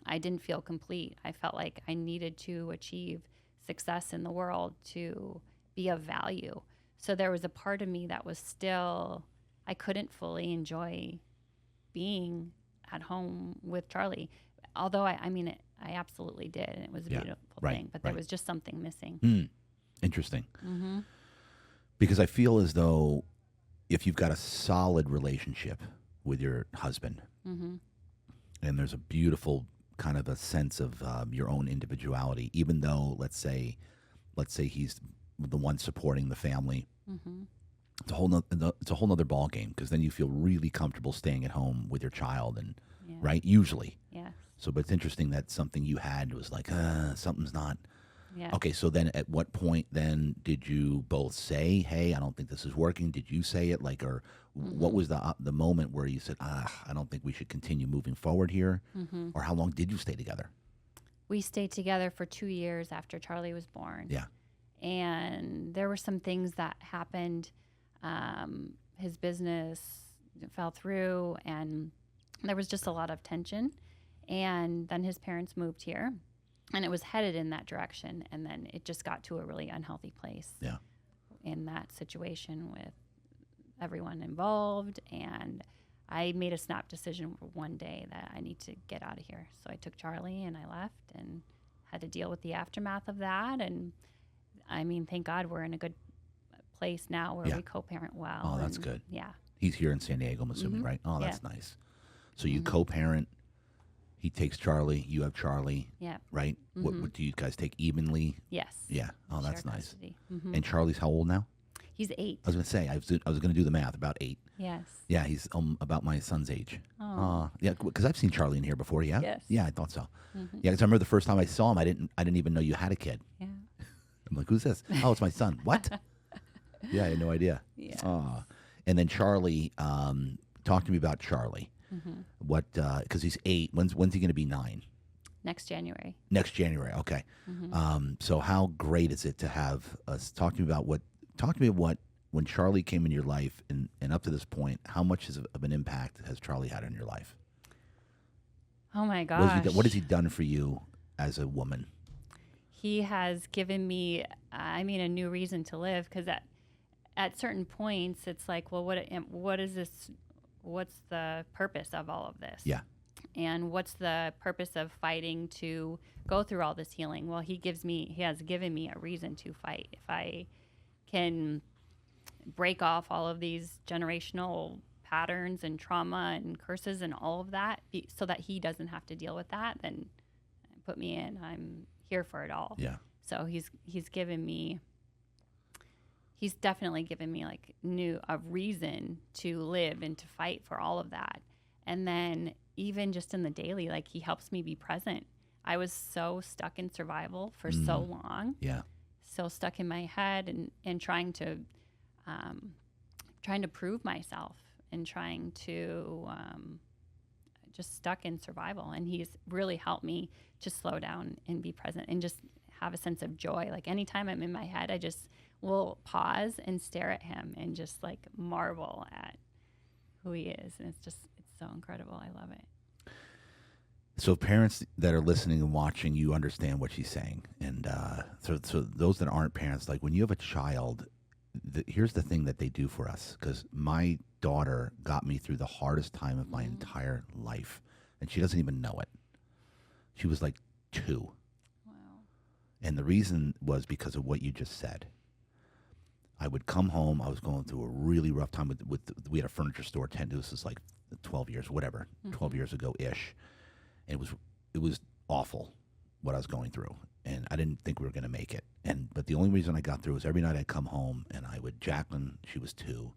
I didn't feel complete. I felt like I needed to achieve success in the world to be of value. So there was a part of me that was still, I couldn't fully enjoy being at home with Charlie. Although I absolutely did, and it was a beautiful thing. But there was just something missing. Interesting. Because I feel as though if you've got a solid relationship with your husband, and there's a beautiful kind of a sense of your own individuality, even though let's say he's the one supporting the family. It's a whole nother ball game, because then you feel really comfortable staying at home with your child, and right, usually. Yeah. So, but it's interesting that something you had was like, something's not. Yeah. Okay, so then at what point then did you both say, hey, I don't think this is working? Did you say it, like, or what was the moment where you said, I don't think we should continue moving forward here? Or how long did you stay together? We stayed together for 2 years after Charlie was born. Yeah. And there were some things that happened. His business fell through, and there was just a lot of tension. And then his parents moved here, and it was headed in that direction. And then it just got to a really unhealthy place. Yeah. In that situation with everyone involved. And I made a snap decision one day that I need to get out of here. So I took Charlie and I left and had to deal with the aftermath of that. And thank God we're in a good place now where Yeah. we co-parent well. Oh, that's and good. Yeah. He's here in San Diego, I'm assuming, right? Oh, that's Yeah. nice. So you co-parent. He takes Charlie. You have Charlie, Yeah. right? What do you guys take evenly? Yes. Yeah. Oh, that's Share nice. custody. And Charlie's how old now? He's 8. I was going to say, I was going to do the math, about 8. Yes. Yeah, he's about my son's age. Oh. Yeah, because I've seen Charlie in here before. Yeah. Yes. Yeah, I thought so. Yeah, because I remember the first time I saw him, I didn't even know you had a kid. Yeah. I'm like, who's this? Oh, it's my son. What? Yeah, I had no idea. Yeah. And then Charlie, talk to me about Charlie. What? Because he's 8. When's he going to be 9? Next January. Next January. Okay. So how great is it to have us? Talk to me about what when Charlie came in your life and up to this point, how much of an impact has Charlie had on your life? Oh my gosh. What has he done for you as a woman? He has given me, a new reason to live, because at certain points it's like, well, what is this? What's the purpose of all of this? Yeah. And what's the purpose of fighting to go through all this healing? Well, he has given me a reason to fight. If I can break off all of these generational patterns and trauma and curses and all of that, so that he doesn't have to deal with that, then put me in. I'm here for it all. Yeah. So he's definitely given me like a reason to live and to fight for all of that. And then even just in the daily, like, he helps me be present. I was so stuck in survival for so long. Yeah. So stuck in my head and trying to prove myself and trying to just stuck in survival. And he's really helped me to slow down and be present and just have a sense of joy. Like, anytime I'm in my head, I just will pause and stare at him and just like marvel at who he is. And it's so incredible. I love it. So parents that are listening and watching, you understand what she's saying. And so those that aren't parents, like, when you have a child, here's the thing that they do for us. Because my daughter got me through the hardest time of my entire life. And she doesn't even know it. She was like 2. Wow. And the reason was because of what you just said. I would come home. I was going through a really rough time we had a furniture store. This was like 12 years, whatever, 12 years ago-ish. And it was awful what I was going through. And I didn't think we were going to make it. But the only reason I got through was every night I'd come home and Jacqueline, she was 2,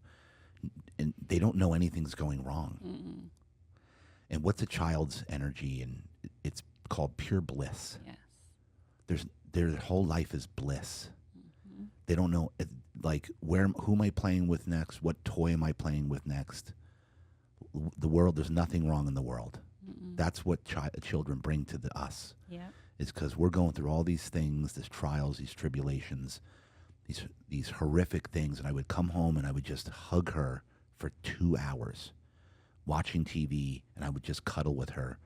and they don't know anything's going wrong. Mm-mm. And what's a child's energy? And it's called pure bliss. Yes. Their whole life is bliss. They don't know, like, who am I playing with next? What toy am I playing with next? The world, there's nothing wrong in the world. That's what children bring to us. Yeah. Is because we're going through all these things, these trials, these tribulations, these horrific things. And I would come home and I would just hug her for 2 hours, watching TV, and I would just cuddle with her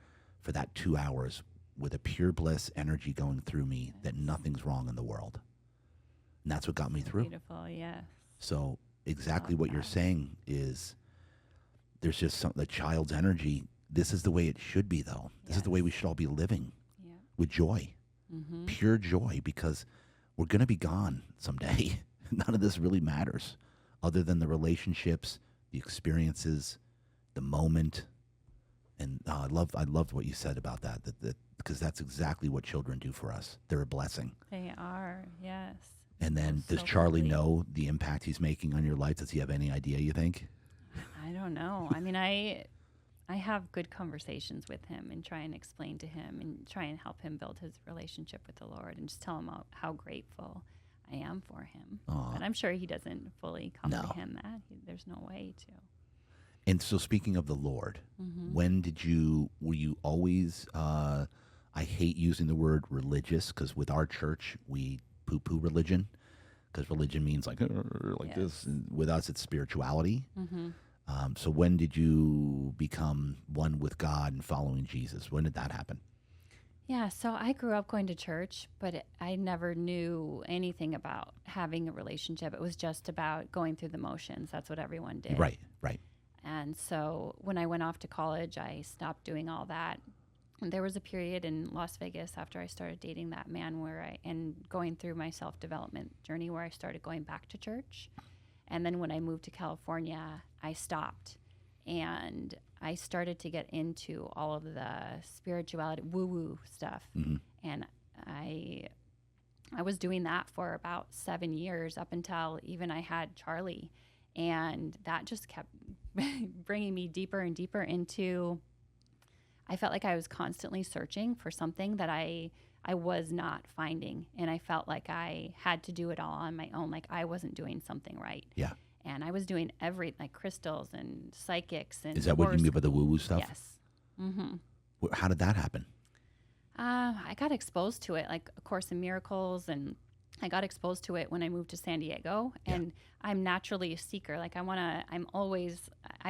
for that 2 hours with a pure bliss energy going through me that nothing's wrong in the world. And that's what got me through. Beautiful, yes. So exactly what you're saying is there's just the child's energy. This is the way it should be, though. This is the way we should all be living, with joy, pure joy, because we're going to be gone someday. None of this really matters other than the relationships, the experiences, the moment. And I loved what you said about that because that's exactly what children do for us. They're a blessing. They are, yes. And then does Charlie know the impact he's making on your life? Does he have any idea, you think? I don't know. I have good conversations with him and try and explain to him and try and help him build his relationship with the Lord and just tell him how grateful I am for him. But I'm sure he doesn't fully comprehend that. There's no way to. And so speaking of the Lord, when were you always, I hate using the word religious because with our church, we poo-poo religion because religion means like this. And with us, it's spirituality. So when did you become one with God and following Jesus? When did that happen? Yeah, so I grew up going to church, but I never knew anything about having a relationship. It was just about going through the motions. That's what everyone did. Right. And so when I went off to college, I stopped doing all that there was a period in Las Vegas after I started dating that man and going through my self-development journey where I started going back to church. And then when I moved to California, I stopped and I started to get into all of the spirituality, woo-woo stuff. Mm-hmm. And I was doing that for about 7 years up until even I had Charlie. And that just kept bringing me deeper and deeper into, I felt like I was constantly searching for something that I was not finding. And I felt like I had to do it all on my own. Like I wasn't doing something right. Yeah. And I was doing like crystals and psychics. And is that what you mean by the woo-woo stuff? Yes. Mm-hmm. How did that happen? I got exposed to it, like A Course in Miracles, and I got exposed to it when I moved to San Diego. And I'm naturally a seeker. Like I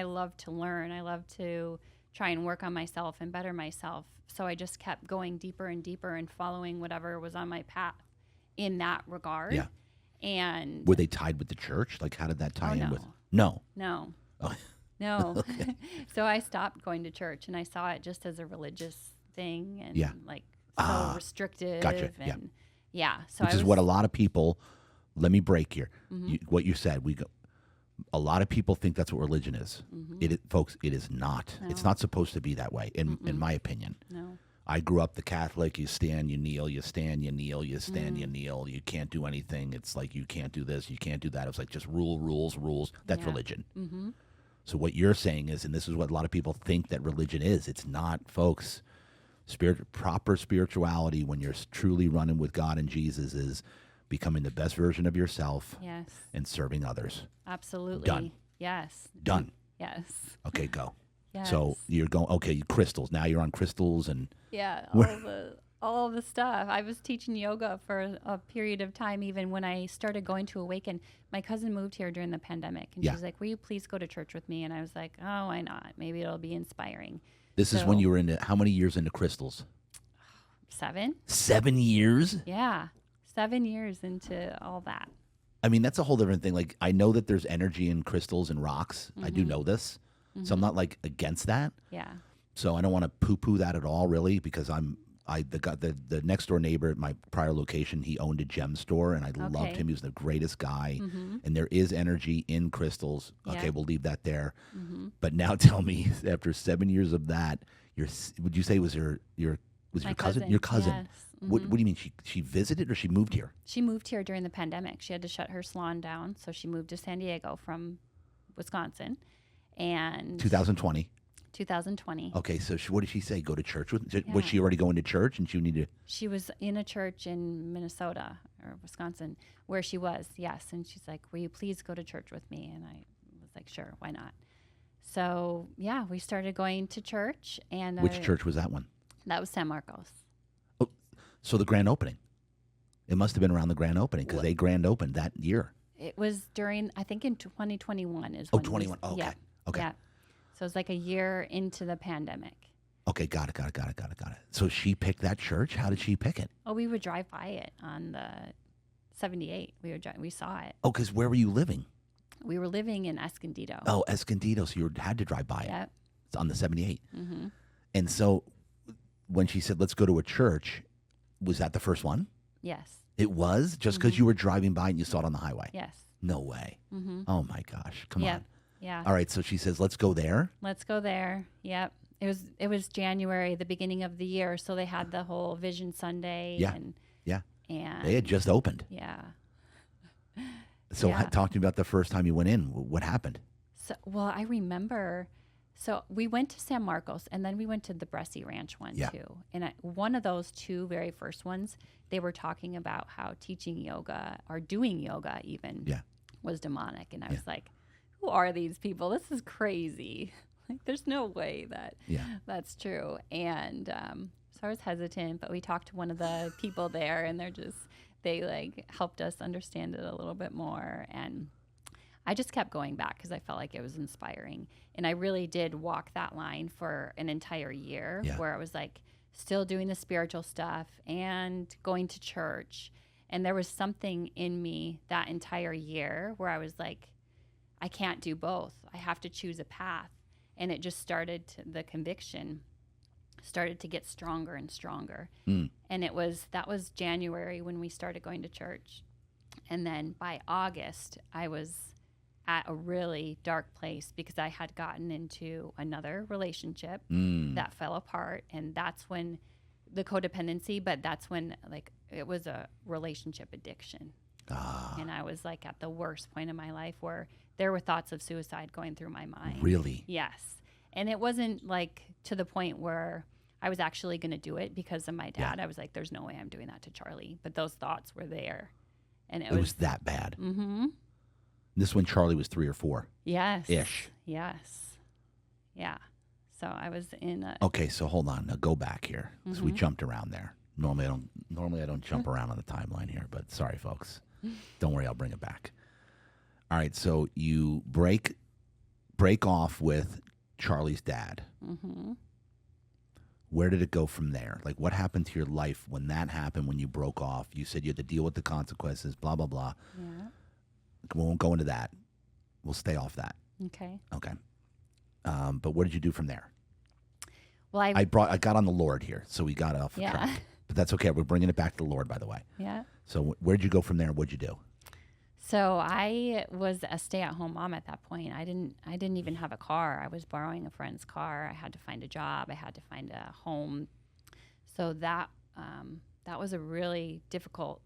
love to learn. I love to try and work on myself and better myself. So I just kept going deeper and deeper and following whatever was on my path in that regard. Yeah. And were they tied with the church? Like, how did that tie in no. with? No. No. Oh. No. So I stopped going to church and I saw it just as a religious thing and like so restrictive. Gotcha. And so which is what a lot of people, let me break here. Mm-hmm. What you said, a lot of people think that's what religion is. Mm-hmm. Folks, it is not. No. It's not supposed to be that way, in my opinion. No. I grew up the Catholic. You stand, you kneel. You stand, you kneel. You stand, you kneel. You can't do anything. It's like you can't do this. You can't do that. It was like just rules. That's religion. Mm-hmm. So what you're saying is, and this is what a lot of people think that religion is, it's not, folks. Proper spirituality, when you're truly running with God and Jesus, is becoming the best version of yourself. Yes. And serving others. Absolutely. Done. Yes. Done. Yes. Okay, go. Yes. So you're going, okay, crystals. Now you're on crystals and... Yeah, all the stuff. I was teaching yoga for a period of time, even when I started going to Awaken. My cousin moved here during the pandemic, and she was like, will you please go to church with me? And I was like, oh, why not? Maybe it'll be inspiring. This is when you were into, how many years into crystals? 7. 7 years? Yeah, 7 years into all that. I mean, that's a whole different thing. Like, I know that there's energy in crystals and rocks. I do know this. So I'm not like against that. Yeah. So I don't want to poo-poo that at all, really, because the next door neighbor at my prior location, he owned a gem store, and I loved him. He was the greatest guy. And there is energy in crystals. Okay, we'll leave that there. But now tell me, after 7 years of that, would you say was your cousin? Your cousin. Yes. What do you mean? She visited or she moved here? She moved here during the pandemic. She had to shut her salon down, so she moved to San Diego from Wisconsin. And 2020. 2020. Okay, so what did she say? Go to church with? Was she already going to church, and she needed? She was in a church in Minnesota or Wisconsin where she was. Yes, and she's like, "Will you please go to church with me?" And I was like, "Sure, why not?" So we started going to church. And which church was that one? That was San Marcos. Oh, so the grand opening. It must have been around the grand opening because they grand opened that year. It was during, I think, in 2021 is. Oh, 21. Okay. Yeah. Okay. Yeah. So it's like a year into the pandemic. Okay, got it. So she picked that church. How did she pick it? Oh, we would drive by it on the 78. We saw it. Oh, because where were you living? We were living in Escondido. Oh, Escondido. So you had to drive by Yep. it. It's on the 78. Mm-hmm. And so when she said, let's go to a church, was that the first one? Yes. It was? Just because you were driving by and you saw it on the highway? Yes. No way. Mm-hmm. Oh, my gosh. Come on. Yeah. All right. So she says, let's go there. Let's go there. Yep. It was January, the beginning of the year. So they had the whole Vision Sunday. Yeah. And they had just opened. Yeah. So talk to me about the first time you went in. What happened? So, well, I remember. So we went to San Marcos, and then we went to the Bresci Ranch one too. And one of those two very first ones, they were talking about how teaching yoga or doing yoga even was demonic. And I was like, who are these people? This is crazy. Like, there's no way that that's true. And so I was hesitant, but we talked to one of the people there, and they like helped us understand it a little bit more. And I just kept going back because I felt like it was inspiring. And I really did walk that line for an entire year where I was like still doing the spiritual stuff and going to church. And there was something in me that entire year where I was like, I can't do both. I have to choose a path. And it just started the conviction started to get stronger and stronger. Mm. And that was January when we started going to church. And then by August, I was at a really dark place because I had gotten into another relationship that fell apart. And that's when the codependency, but that's when like it was a relationship addiction. And I was like at the worst point in my life where there were thoughts of suicide going through my mind. Really? Yes. And it wasn't like to the point where I was actually going to do it because of my dad. I was like, there's no way I'm doing that to Charlie. But those thoughts were there. And it was that bad. Mm-hmm. This when Charlie was 3 or 4. Yes. Ish. Yes. Yeah. So I was in a... Okay, so hold on. Now go back here. Because we jumped around there. Normally I don't jump around on the timeline here, but sorry, folks. Don't worry, I'll bring it back. All right, so you break off with Charlie's dad. Mm-hmm. Where did it go from there? Like, what happened to your life when that happened, when you broke off? You said you had to deal with the consequences, blah, blah, blah. Yeah. We won't go into that. We'll stay off that. Okay. Okay. But what did you do from there? Well, I got on the Lord here, so we got off track. But that's okay. We're bringing it back to the Lord, by the way. Yeah. So where'd you go from there? What'd you do? So I was a stay-at-home mom at that point. I didn't even have a car. I was borrowing a friend's car. I had to find a job. I had to find a home. So that was a really difficult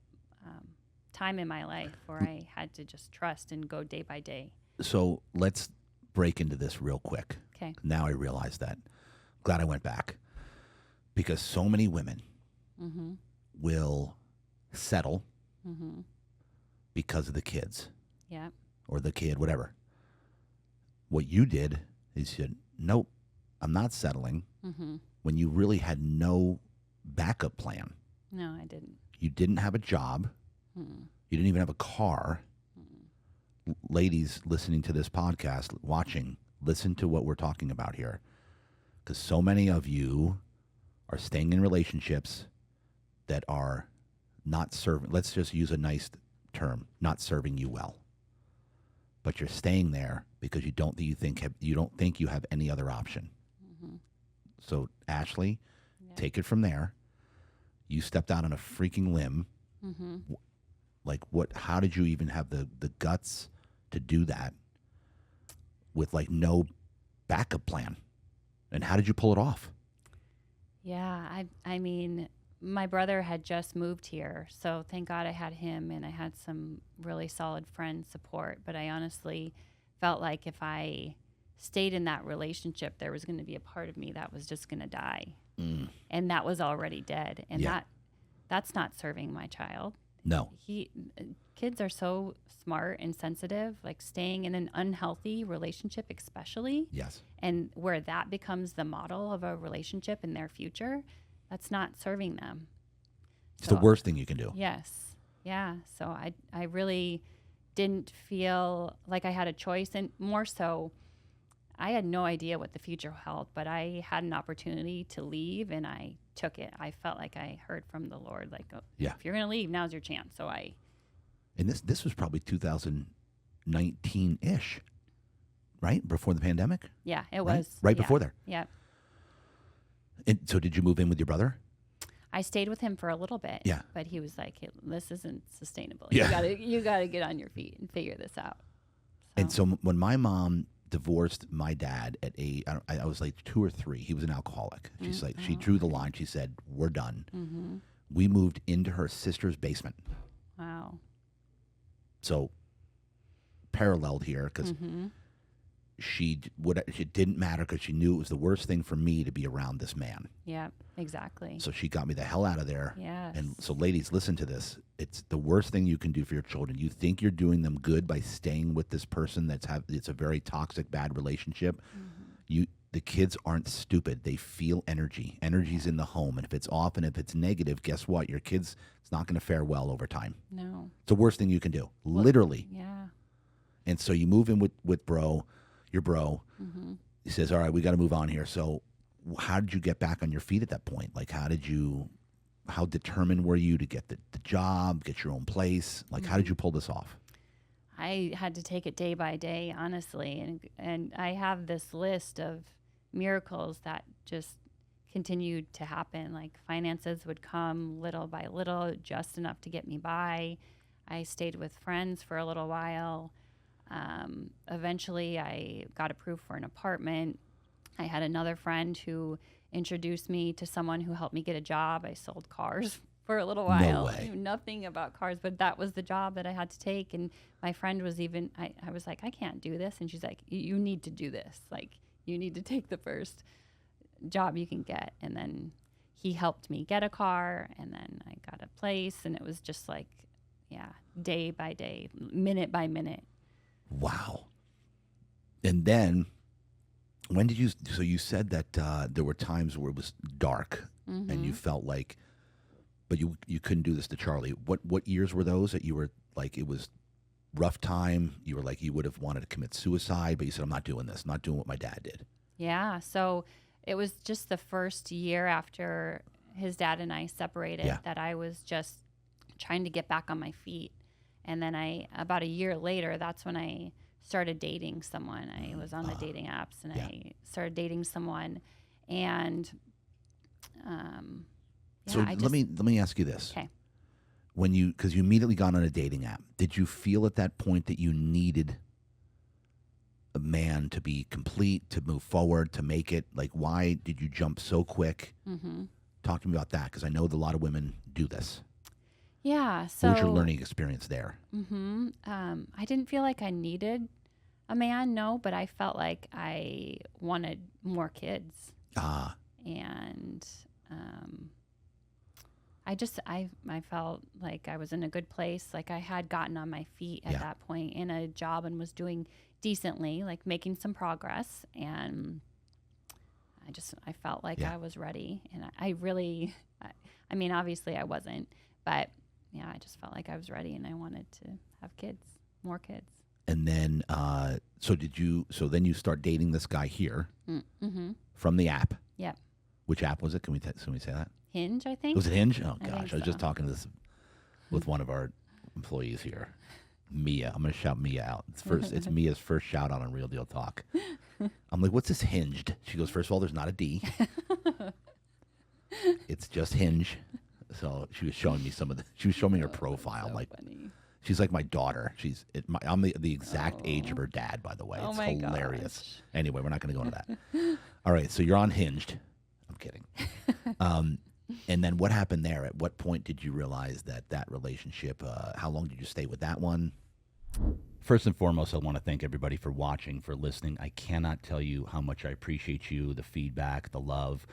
time in my life where I had to just trust and go day by day. So let's break into this real quick. Okay. Now I realize that. Glad I went back. Because so many women will settle because of the kids. Yeah. Or the kid, whatever. What you did is you said, nope, I'm not settling. When you really had no backup plan. No, I didn't. You didn't have a job. You didn't even have a car. Ladies listening to this podcast, watching, listen to what we're talking about here. Because so many of you are staying in relationships that are not serving, let's just use a nice term, not serving you well. But you're staying there because you don't think you have any other option. So Ashley, take it from there. You stepped out on a freaking limb. Like how did you even have the guts to do that with like no backup plan? And how did you pull it off? Yeah, I mean, my brother had just moved here, so thank God I had him, and I had some really solid friend support. But I honestly felt like if I stayed in that relationship, there was going to be a part of me that was just going to die, and that was already dead. And that's not serving my child. No. Kids are so smart and sensitive, like staying in an unhealthy relationship especially. Yes. And where that becomes the model of a relationship in their future, that's not serving them. It's the worst thing you can do. Yes. Yeah. So I really didn't feel like I had a choice, and more so, I had no idea what the future held, but I had an opportunity to leave, and I took it. I felt like I heard from the Lord, like, oh, if you're going to leave, now's your chance. So And this was probably 2019-ish, right? Before the pandemic? Yeah, it was. Right before there. Yeah. And so did you move in with your brother? I stayed with him for a little bit. Yeah. But he was like, this isn't sustainable. Yeah. You gotta get on your feet and figure this out. And so when my mom divorced my dad at I was like 2 or 3. He was an alcoholic. She's like, she drew the line. She said, we're done. We moved into her sister's basement. Wow. So paralleled here because it didn't matter because she knew it was the worst thing for me to be around this man. Yeah, exactly. So she got me the hell out of there. Yes. And so ladies, listen to this. It's the worst thing you can do for your children. You think you're doing them good by staying with this person it's a very toxic, bad relationship. The kids aren't stupid. They feel energy. Energy's in the home. And if it's off and if it's negative, guess what? Your kids, it's not going to fare well over time. No. It's the worst thing you can do. Literally. Yeah. And so you move in with your bro. He says, all right, we got to move on here. So how did you get back on your feet at that point? Like, how determined were you to get the job, get your own place? Like, how did you pull this off? I had to take it day by day, honestly. And I have this list of miracles that just continued to happen. Like finances would come little by little, just enough to get me by. I stayed with friends for a little while. Eventually, I got approved for an apartment. I had another friend who introduced me to someone who helped me get a job. I sold cars for a little while. way. I knew nothing about cars, but that was the job that I had to take. And my friend was even, I was like, I can't do this. And she's like, you need to do this. Like, you need to take the first job you can get. And then he helped me get a car, and then I got a place, and it was just like, yeah, day by day, minute by minute. Wow. And then when did you, so you said that there were times where it was dark and you felt like, but you couldn't do this to Charlie. What years were those that you were like, it was rough time? You were like, you would have wanted to commit suicide, but you said, I'm not doing this, not doing what my dad did. Yeah. So it was just the first year after his dad and I separated that I was just trying to get back on my feet. And then about a year later, that's when I started dating someone. I was on the dating apps, and I started dating someone. And so let me ask you this. Okay. Because you immediately got on a dating app, did you feel at that point that you needed a man to be complete, to move forward, to make it? Like, why did you jump so quick? Talk to me about that, because I know that a lot of women do this. Yeah. So what was your learning experience there? I didn't feel like I needed a man, no, but I felt like I wanted more kids. And I felt like I was in a good place. Like I had gotten on my feet at that point in a job and was doing decently, like making some progress. And I felt like I was ready. And I mean, obviously I wasn't, but yeah, I just felt like I was ready, and I wanted to have kids, more kids. And then, so then you start dating this guy here from the app. Yep. Which app was it? Can we say that? Hinge, I think. Was it Hinge? Oh I gosh, I was just talking to this with one of our employees here, Mia. I'm going to shout Mia out. It's Mia's first shout out on Real Deal Talk. I'm like, what's this Hinged? She goes, first of all, there's not a D. It's just Hinge. So she was showing me she was showing me her profile. So like, funny. she's like my daughter. I'm the exact age of her dad, by the way. It's hilarious. Gosh. Anyway, we're not going to go into that. All right, so you're on Hinged. I'm kidding. And then what happened there? At what point did you realize that relationship, how long did you stay with that one? First and foremost, I want to thank everybody for watching, for listening. I cannot tell you how much I appreciate you, the feedback, the love.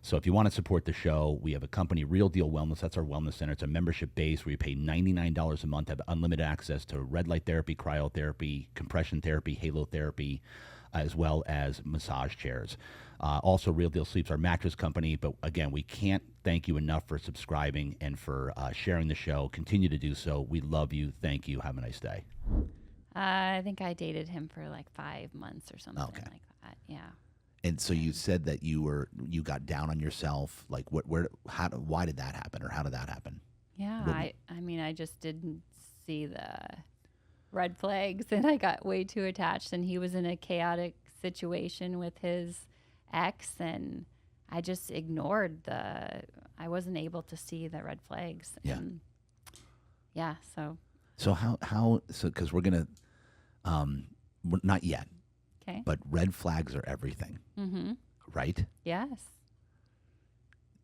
So if you want to support the show, we have a company, Real Deal Wellness. That's our wellness center. It's a membership base where you pay $99 a month, have unlimited access to red light therapy, cryotherapy, compression therapy, halo therapy, as well as massage chairs. Also, Real Deal Sleep's our mattress company. But again, we can't thank you enough for subscribing and for sharing the show. Continue to do so. We love you. Thank you. Have a nice day. I think I dated him for like 5 months or something like that. Yeah. And so you said that you got down on yourself. Like why did that happen, or how did that happen? Yeah, I mean, I just didn't see the red flags, and I got way too attached. And he was in a chaotic situation with his ex, and I just ignored I wasn't able to see the red flags. Yeah. And yeah. So how because we're gonna not yet. Okay. But red flags are everything, right? Yes.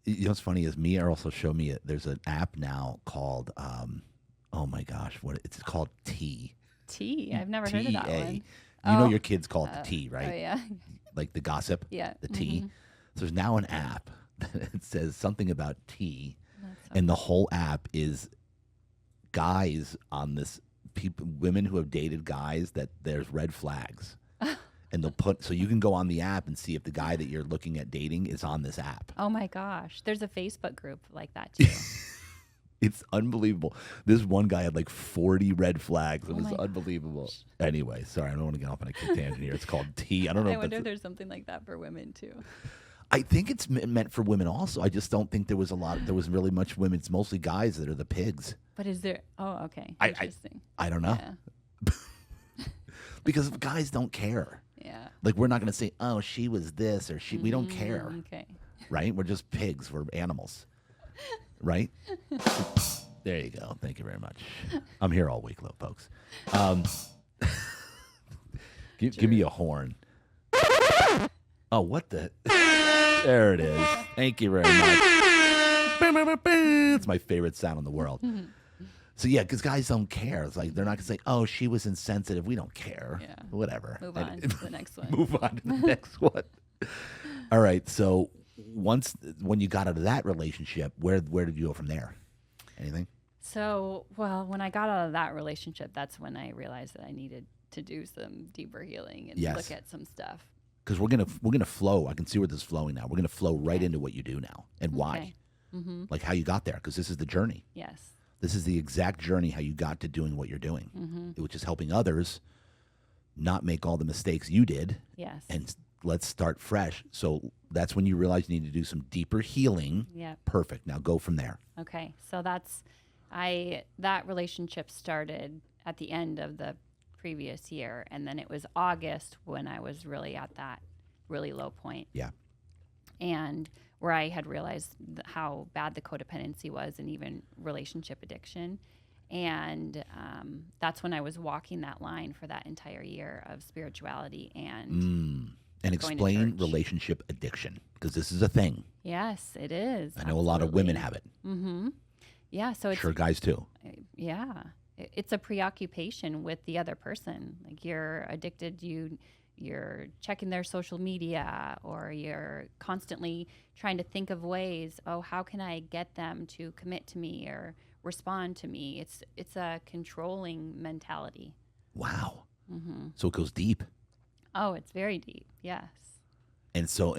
You know what's funny is Mia also showed me there's an app now called, oh my gosh, it's called T. T. I've never heard of that one. You know your kids call it the T, right? Oh, yeah. Like the gossip? Yeah. The T. So there's now an app that says something about T, So and the whole app is guys on this, women who have dated guys that there's red flags. And they'll so you can go on the app and see if the guy that you're looking at dating is on this app. Oh my gosh. There's a Facebook group like that too. It's unbelievable. This one guy had like 40 red flags. It was my unbelievable. gosh. Anyway, sorry, I don't want to get off on a tangent here. It's called T. I don't know. I wonder if there's something like that for women too. I think it's meant for women also. I just don't think there was really much women. It's mostly guys that are the pigs. But is there? Oh, okay. Interesting. I don't know. Yeah. Because guys don't care. Yeah. Like, we're not going to say, oh, she was this or she. We don't care. Okay. right? We're just pigs. We're animals, right? There you go. Thank you very much. I'm here all week, folks. Give me a horn. Oh, what the? There it is. Thank you very much. It's my favorite sound in the world. So, yeah, because guys don't care. It's like they're not going to say, oh, she was insensitive. We don't care. Yeah. Whatever. Move on to the next one. Move on to the next one. All right. So, when you got out of that relationship, where did you go from there? Anything? So, well, when I got out of that relationship, that's when I realized that I needed to do some deeper healing and Yes. look at some stuff. Because we're gonna flow. I can see where this is flowing now. We're gonna flow right into what you do now and why, Okay. Mm-hmm. like how you got there. Because this is the journey. Yes. This is the exact journey how you got to doing what you're doing, which is helping others not make all the mistakes you did. Yes. And let's start fresh. So that's when you realize you need to do some deeper healing. Yep. Perfect. Now go from there. Okay. So that relationship started at the end of the previous year, and then it was August when I was really at that really low point. Yeah. And where I had realized how bad the codependency was and even relationship addiction. And that's when I was walking that line for that entire year of spirituality and And going to explain church. relationship addiction, because this is a thing. Yes, it is. I know a lot of women have it. Mm-hmm. Yeah. So it's Sure, guys too. yeah, it's a preoccupation with the other person. Like you're addicted, you're checking their social media, or you're constantly trying to think of ways, oh, how can I get them to commit to me or respond to me? It's a controlling mentality. Wow. So it goes deep. Oh, it's very deep. Yes. And so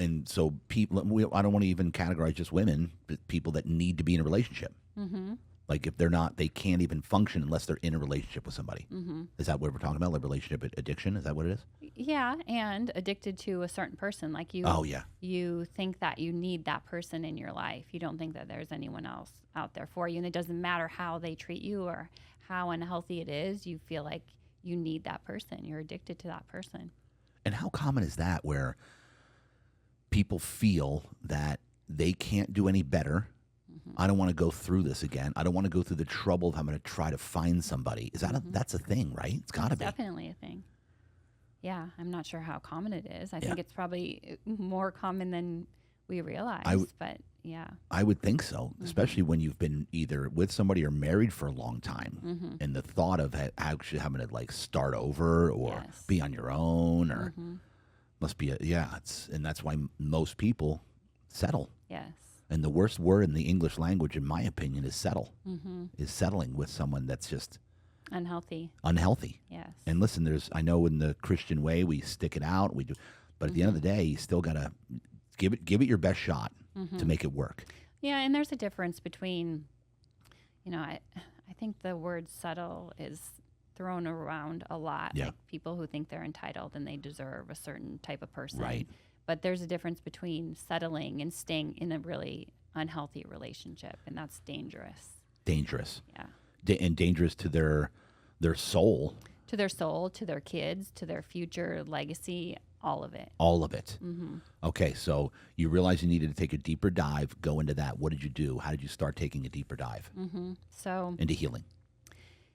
people, I don't want to even categorize just women, but people that need to be in a relationship. Like if they're not, they can't even function unless they're in a relationship with somebody. Is that what we're talking about? Like relationship addiction? Is that what it is? Yeah, and addicted to a certain person. Like you. Oh, yeah. You think that you need that person in your life. You don't think that there's anyone else out there for you, and it doesn't matter how they treat you or how unhealthy it is. You feel like you need that person. You're addicted to that person. And how common is that where people feel that they can't do any better? I don't want to go through this again. I don't want to go through the trouble of having to try to find somebody. Is that that's a thing, right? It's got to be. Definitely a thing. Yeah, I'm not sure how common it is. I think it's probably more common than we realize. But yeah, I would think so, especially when you've been either with somebody or married for a long time, and the thought of actually having to like start over or be on your own or must be and that's why most people settle. Yes. And the worst word in the English language, in my opinion, is settle. Is settling with someone that's just unhealthy. Yes. And listen, I know in the Christian way we stick it out, we do, but at the end of the day, you still gotta give it your best shot to make it work. Yeah, and there's a difference between, I think the word settle is thrown around a lot. Yeah. Like people who think they're entitled and they deserve a certain type of person. Right. But there's a difference between settling and staying in a really unhealthy relationship, and that's dangerous. Dangerous. Yeah. And dangerous to their soul. To their soul, to their kids, to their future legacy, all of it. All of it. Okay, so you realized you needed to take a deeper dive, go into that. What did you do? How did you start taking a deeper dive So into healing?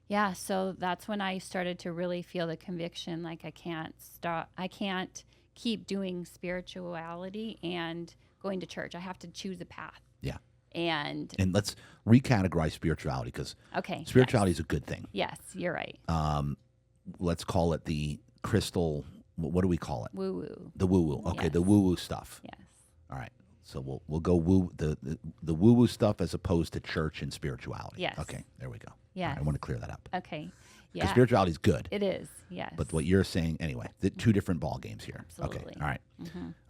Yeah, so that's when I started to really feel the conviction, like I can't keep doing spirituality and going to church. I have to choose a path. Yeah. And let's recategorize spirituality, because spirituality is a good thing. Yes, you're right. Let's call it the crystal. What do we call it? Woo woo. The woo woo. Okay, the woo woo stuff. Yes. All right. So we'll go woo the woo woo stuff as opposed to church and spirituality. Yes. Okay. There we go. Yes. Right, I want to clear that up. Okay. Because Yeah. spirituality is good. It is. Yes. But what you're saying, anyway, the two different ball games here. Absolutely. Okay. All right.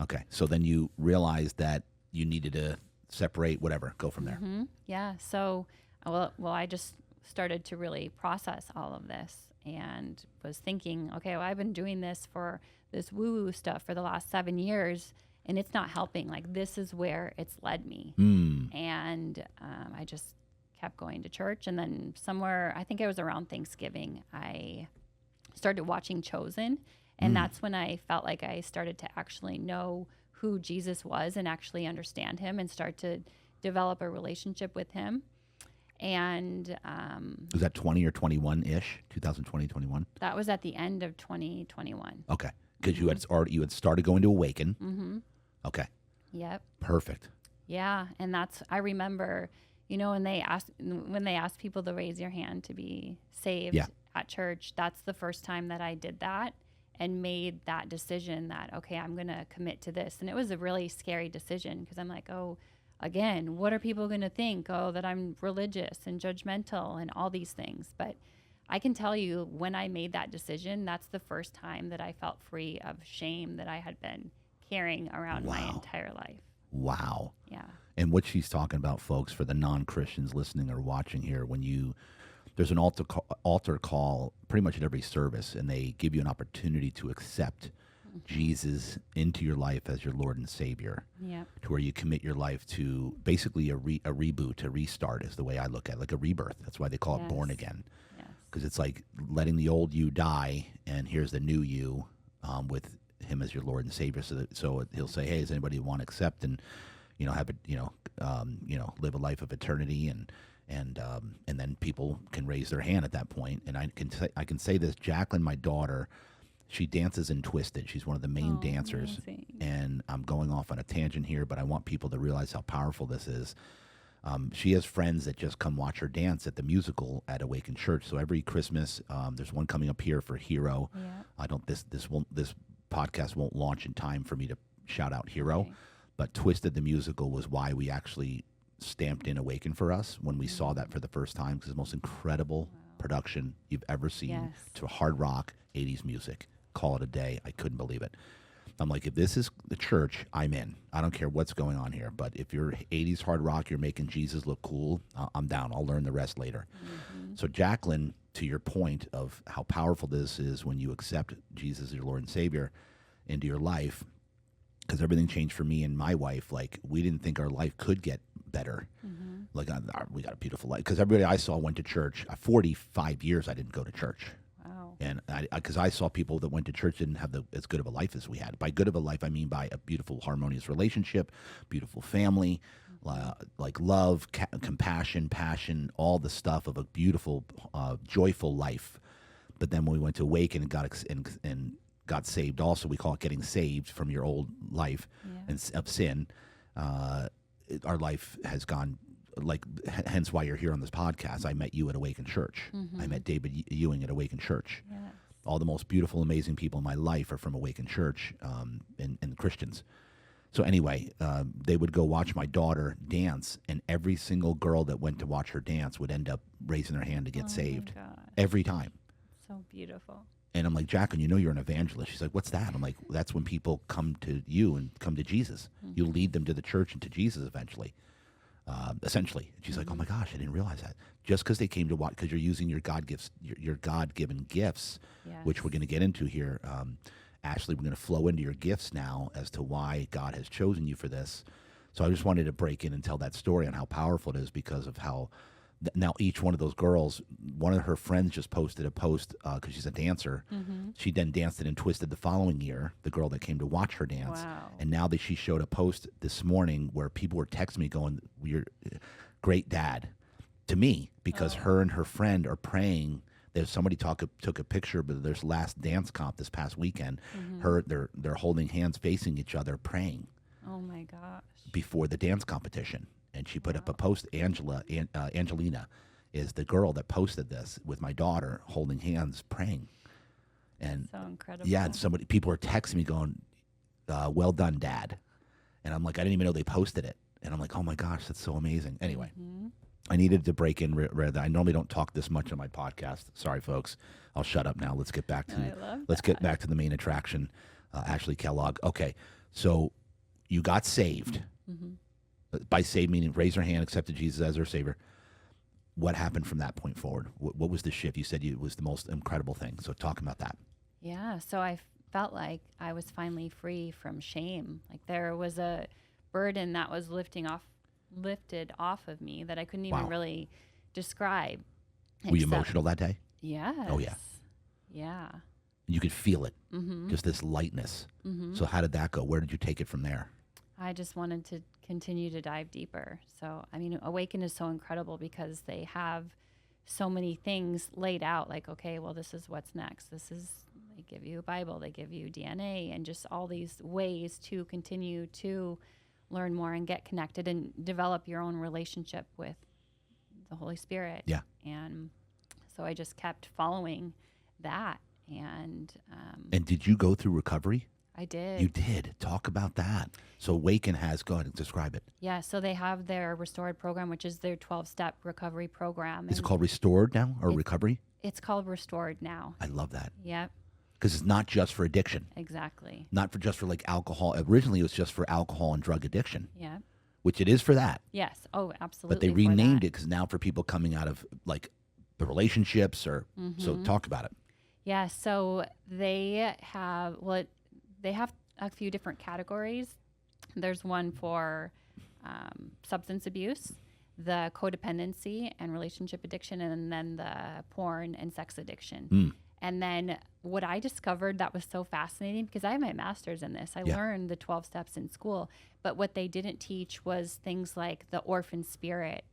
Okay. So then you realized that you needed to separate, whatever. Go from there. Yeah. So, well, I just started to really process all of this and was thinking, okay, well, I've been doing this woo-woo stuff for the last 7 years, and it's not helping. Like, this is where it's led me. And I just kept going to church. And then somewhere, I think it was around Thanksgiving, I started watching Chosen. And that's when I felt like I started to actually know who Jesus was and actually understand him and start to develop a relationship with him. And Was that 20 or 21-ish, 2020, 21? that was at the end of 2021. Okay. Because you had started going to Awaken. Mm-hmm. Okay. Yep. Perfect. Yeah, and I remember, when they asked people to raise your hand to be saved at church, that's the first time that I did that and made that decision that, okay, I'm going to commit to this. And it was a really scary decision because I'm like, oh, again, what are people going to think? Oh, that I'm religious and judgmental and all these things. But I can tell you when I made that decision, that's the first time that I felt free of shame that I had been carrying around my entire life. Wow. Yeah. And what she's talking about, folks, for the non-Christians listening or watching here, there's an altar call pretty much at every service, and they give you an opportunity to accept Jesus into your life as your Lord and Savior. Yeah. To where you commit your life to basically a reboot, a restart is the way I look at it, like a rebirth. That's why they call it born again. Because it's like letting the old you die, and here's the new you with him as your Lord and Savior. So he'll say, "Hey, does anybody want to accept and have it, live a life of eternity?" And then people can raise their hand at that point. And I can say this: Jacqueline, my daughter, she dances in Twisted. She's one of the main dancers. Amazing. And I'm going off on a tangent here, but I want people to realize how powerful this is. She has friends that just come watch her dance at the musical at Awaken Church. So every Christmas, there's one coming up here for Hero. Yeah. This podcast won't launch in time for me to shout out Hero, Okay. but Twisted the musical was why we actually stamped in Awaken for us when we saw that for the first time, because it's the most incredible production you've ever seen to hard rock 80s music. Call it a day. I couldn't believe it. I'm like, if this is the church, I'm in. I don't care what's going on here. But if you're 80s hard rock, you're making Jesus look cool, I'm down. I'll learn the rest later. Mm-hmm. So Jacqueline, to your point of how powerful this is when you accept Jesus as your Lord and Savior into your life, because everything changed for me and my wife. Like, we didn't think our life could get better. Mm-hmm. Like, we got a beautiful life. Because everybody I saw went to church. 45 years I didn't go to church. And because I saw people that went to church didn't have as good of a life as we had. By good of a life, I mean by a beautiful, harmonious relationship, beautiful family, like love, compassion, passion, all the stuff of a beautiful, joyful life. But then when we went to Awaken and got saved, also we call it getting saved from your old life and of sin. Our life has gone. Like, hence why you're here on this podcast. I met you at Awaken Church. Mm-hmm. I met David Ewing at Awaken Church. Yes. All the most beautiful, amazing people in my life are from Awaken Church and Christians. So anyway, they would go watch my daughter dance, and every single girl that went to watch her dance would end up raising their hand to get saved. Every time. So beautiful. And I'm like, Jacqueline, you're an evangelist. She's like, what's that? I'm like, that's when people come to you and come to Jesus. Mm-hmm. You lead them to the church and to Jesus eventually. Essentially. And she's like, oh my gosh, I didn't realize that. Just because they came to watch, because you're using your your God-given gifts, which we're going to get into here. Ashley, we're going to flow into your gifts now as to why God has chosen you for this. So I just wanted to break in and tell that story on how powerful it is, because of how now each one of those girls, one of her friends just posted a post because she's a dancer. Mm-hmm. She then danced it and Twisted the following year, the girl that came to watch her dance. Wow. And now that she showed a post this morning where people were texting me going, "You're great dad," to me, because her and her friend are praying. There's somebody took a picture of their last dance comp this past weekend. Mm-hmm. They're holding hands facing each other praying. Oh my gosh. Before the dance competition. And she put up a post. Angelina is the girl that posted this with my daughter holding hands praying. And so incredible. Yeah, and people are texting me going, well done, Dad. And I'm like, I didn't even know they posted it. And I'm like, oh my gosh, that's so amazing. Anyway, I needed to break in rather. I normally don't talk this much on my podcast. Sorry, folks. I'll shut up now. Let's get back to the main attraction. Ashley Kellogg. Okay, so you got saved. Mm-hmm. By saved meaning raise your hand, accepted Jesus as their Savior. What happened from that point forward? What was the shift? You said it was the most incredible thing. So talk about that. Yeah. So I felt like I was finally free from shame. Like there was a burden that was lifted off of me that I couldn't even really describe. Were you emotional that day? Yes. Oh yeah. Yeah. You could feel it, just this lightness. So how did that go? Where did you take it from there? I just wanted to continue to dive deeper. So, I mean, Awaken is so incredible because they have so many things laid out, like, okay, well, this is what's next. They give you a Bible, they give you DNA, and just all these ways to continue to learn more and get connected and develop your own relationship with the Holy Spirit. Yeah. And so I just kept following that. And did you go through recovery? I did. You did. Talk about that. So Awaken has, go ahead and describe it. Yeah, so they have their Restored program, which is their 12-step recovery program. Is it called Restored now, or recovery? It's called Restored now. I love that. Yep, Because it's not just for addiction. exactly. Not for just for like alcohol. Originally, it was just for alcohol and drug addiction, Yeah. which it is for that. Yes. Oh, absolutely. But they for renamed that. it because now for people coming out of like the relationships or so talk about it. Yeah. So they have they have a few different categories. There's one for substance abuse, the codependency and relationship addiction, and then the porn and sex addiction. And then what I discovered that was so fascinating, because I have my master's in this, I learned the 12 steps in school, but what they didn't teach was things like the orphan spirit,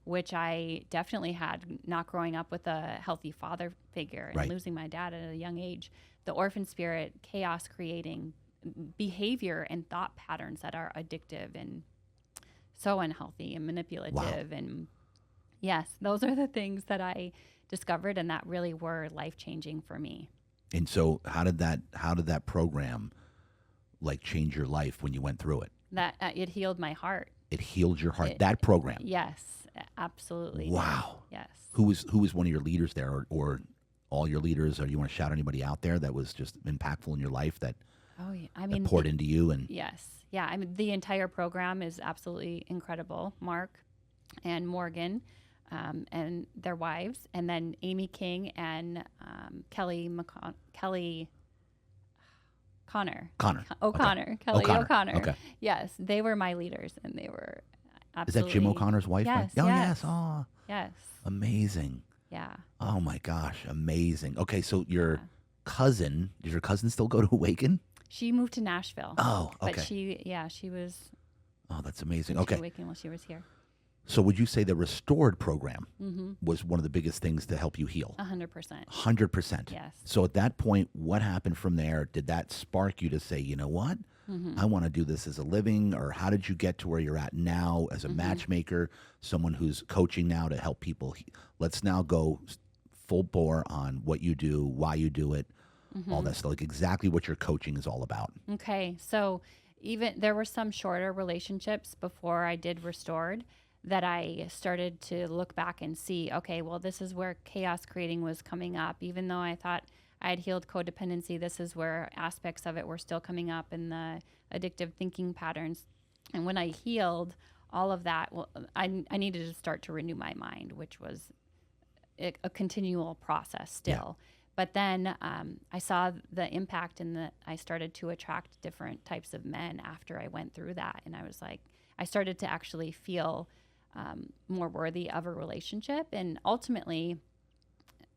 which I definitely had, not growing up with a healthy father figure and losing my dad at a young age. The orphan spirit, chaos creating behavior and thought patterns that are addictive and so unhealthy and manipulative. Wow. And yes, those are the things that I discovered, and that really were life-changing for me. And so how did that program like change your life when you went through it? That it healed my heart. It healed your heart. That program. Yes, absolutely. Wow. Yes. Who was one of your leaders there, or all your leaders? Or you want to shout anybody out there that was just impactful in your life that Oh yeah. I mean, that poured into you? And yes. Yeah. I mean, the entire program is absolutely incredible. Mark and Morgan, and their wives, and then Amy King and Kelly O'Connor. Kelly O'Connor. Okay. Yes, they were my leaders, and they were Is absolutely. that Jim O'Connor's wife? Yes. Oh yes. yes. Oh, Yes. amazing. Yeah. Oh my gosh, amazing. Okay, so your cousin, does your cousin still go to Awaken? She moved to Nashville. Oh, okay. But she was Oh, that's amazing. to Okay. Awaken while she was here. So would you say the Restored program was one of the biggest things to help you heal? 100%. 100%. Yes. So at that point, what happened from there? Did that spark you to say, you know what? I want to do this as a living? Or how did you get to where you're at now as a matchmaker, someone who's coaching now to help people? Let's now go full bore on what you do, why you do it, all that stuff, like exactly what your coaching is all about. Okay. So even there were some shorter relationships before I did Restored that I started to look back and see, okay, well, this is where chaos creating was coming up. Even though I thought I had healed codependency, this is where aspects of it were still coming up in the addictive thinking patterns. And when I healed all of that, well, I needed to start to renew my mind, which was a continual process still. Yeah. But then I saw the impact in that I started to attract different types of men after I went through that. And I was like, I started to actually feel more worthy of a relationship. And ultimately,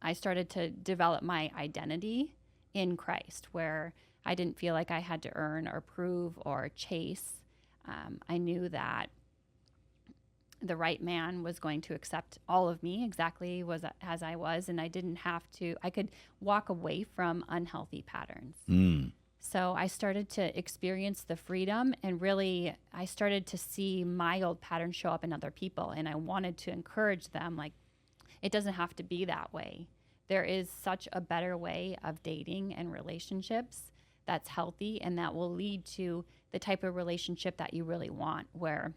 I started to develop my identity in Christ, where I didn't feel like I had to earn or prove or chase. I knew that the right man was going to accept all of me exactly as I was, and I didn't have to. I could walk away from unhealthy patterns. So I started to experience the freedom, and really I started to see my old patterns show up in other people, and I wanted to encourage them, like, it doesn't have to be that way. There is such a better way of dating and relationships that's healthy, and that will lead to the type of relationship that you really want, where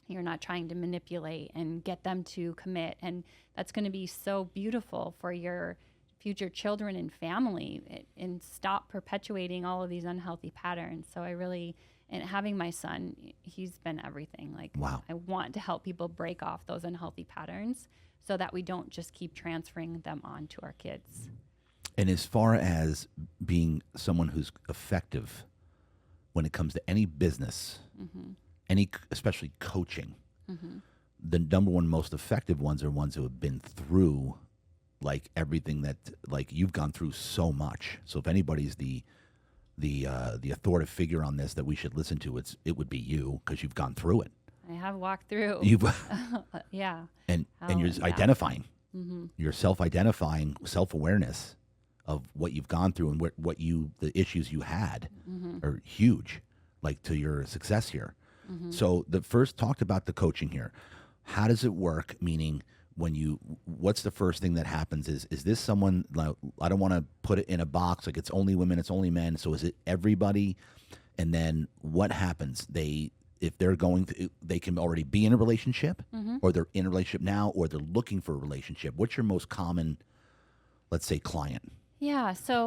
you're not trying to manipulate and get them to commit. And that's going to be so beautiful for your future children and family, and stop perpetuating all of these unhealthy patterns. So and having my son, he's been everything. Like, Wow. I want to help people break off those unhealthy patterns so that we don't just keep transferring them on to our kids. And as far as being someone who's effective when it comes to any business, especially coaching, the number one most effective ones are ones who have been through like everything that like you've gone through so much. So if anybody's the authoritative figure on this that we should listen to, it would be you, because you've gone through it. I have walked through. You've yeah. and you're yeah. identifying. Mm-hmm. You're self-identifying, self-awareness of what you've gone through and the issues you had are huge, like to your success here. So the first talked about the coaching here. How does it work? Meaning, what's the first thing that happens? Is this someone, like, I don't want to put it in a box, like it's only women, it's only men. So is it everybody? And then what happens? If they're they can already be in a relationship, or they're in a relationship now, or they're looking for a relationship. What's your most common, let's say, client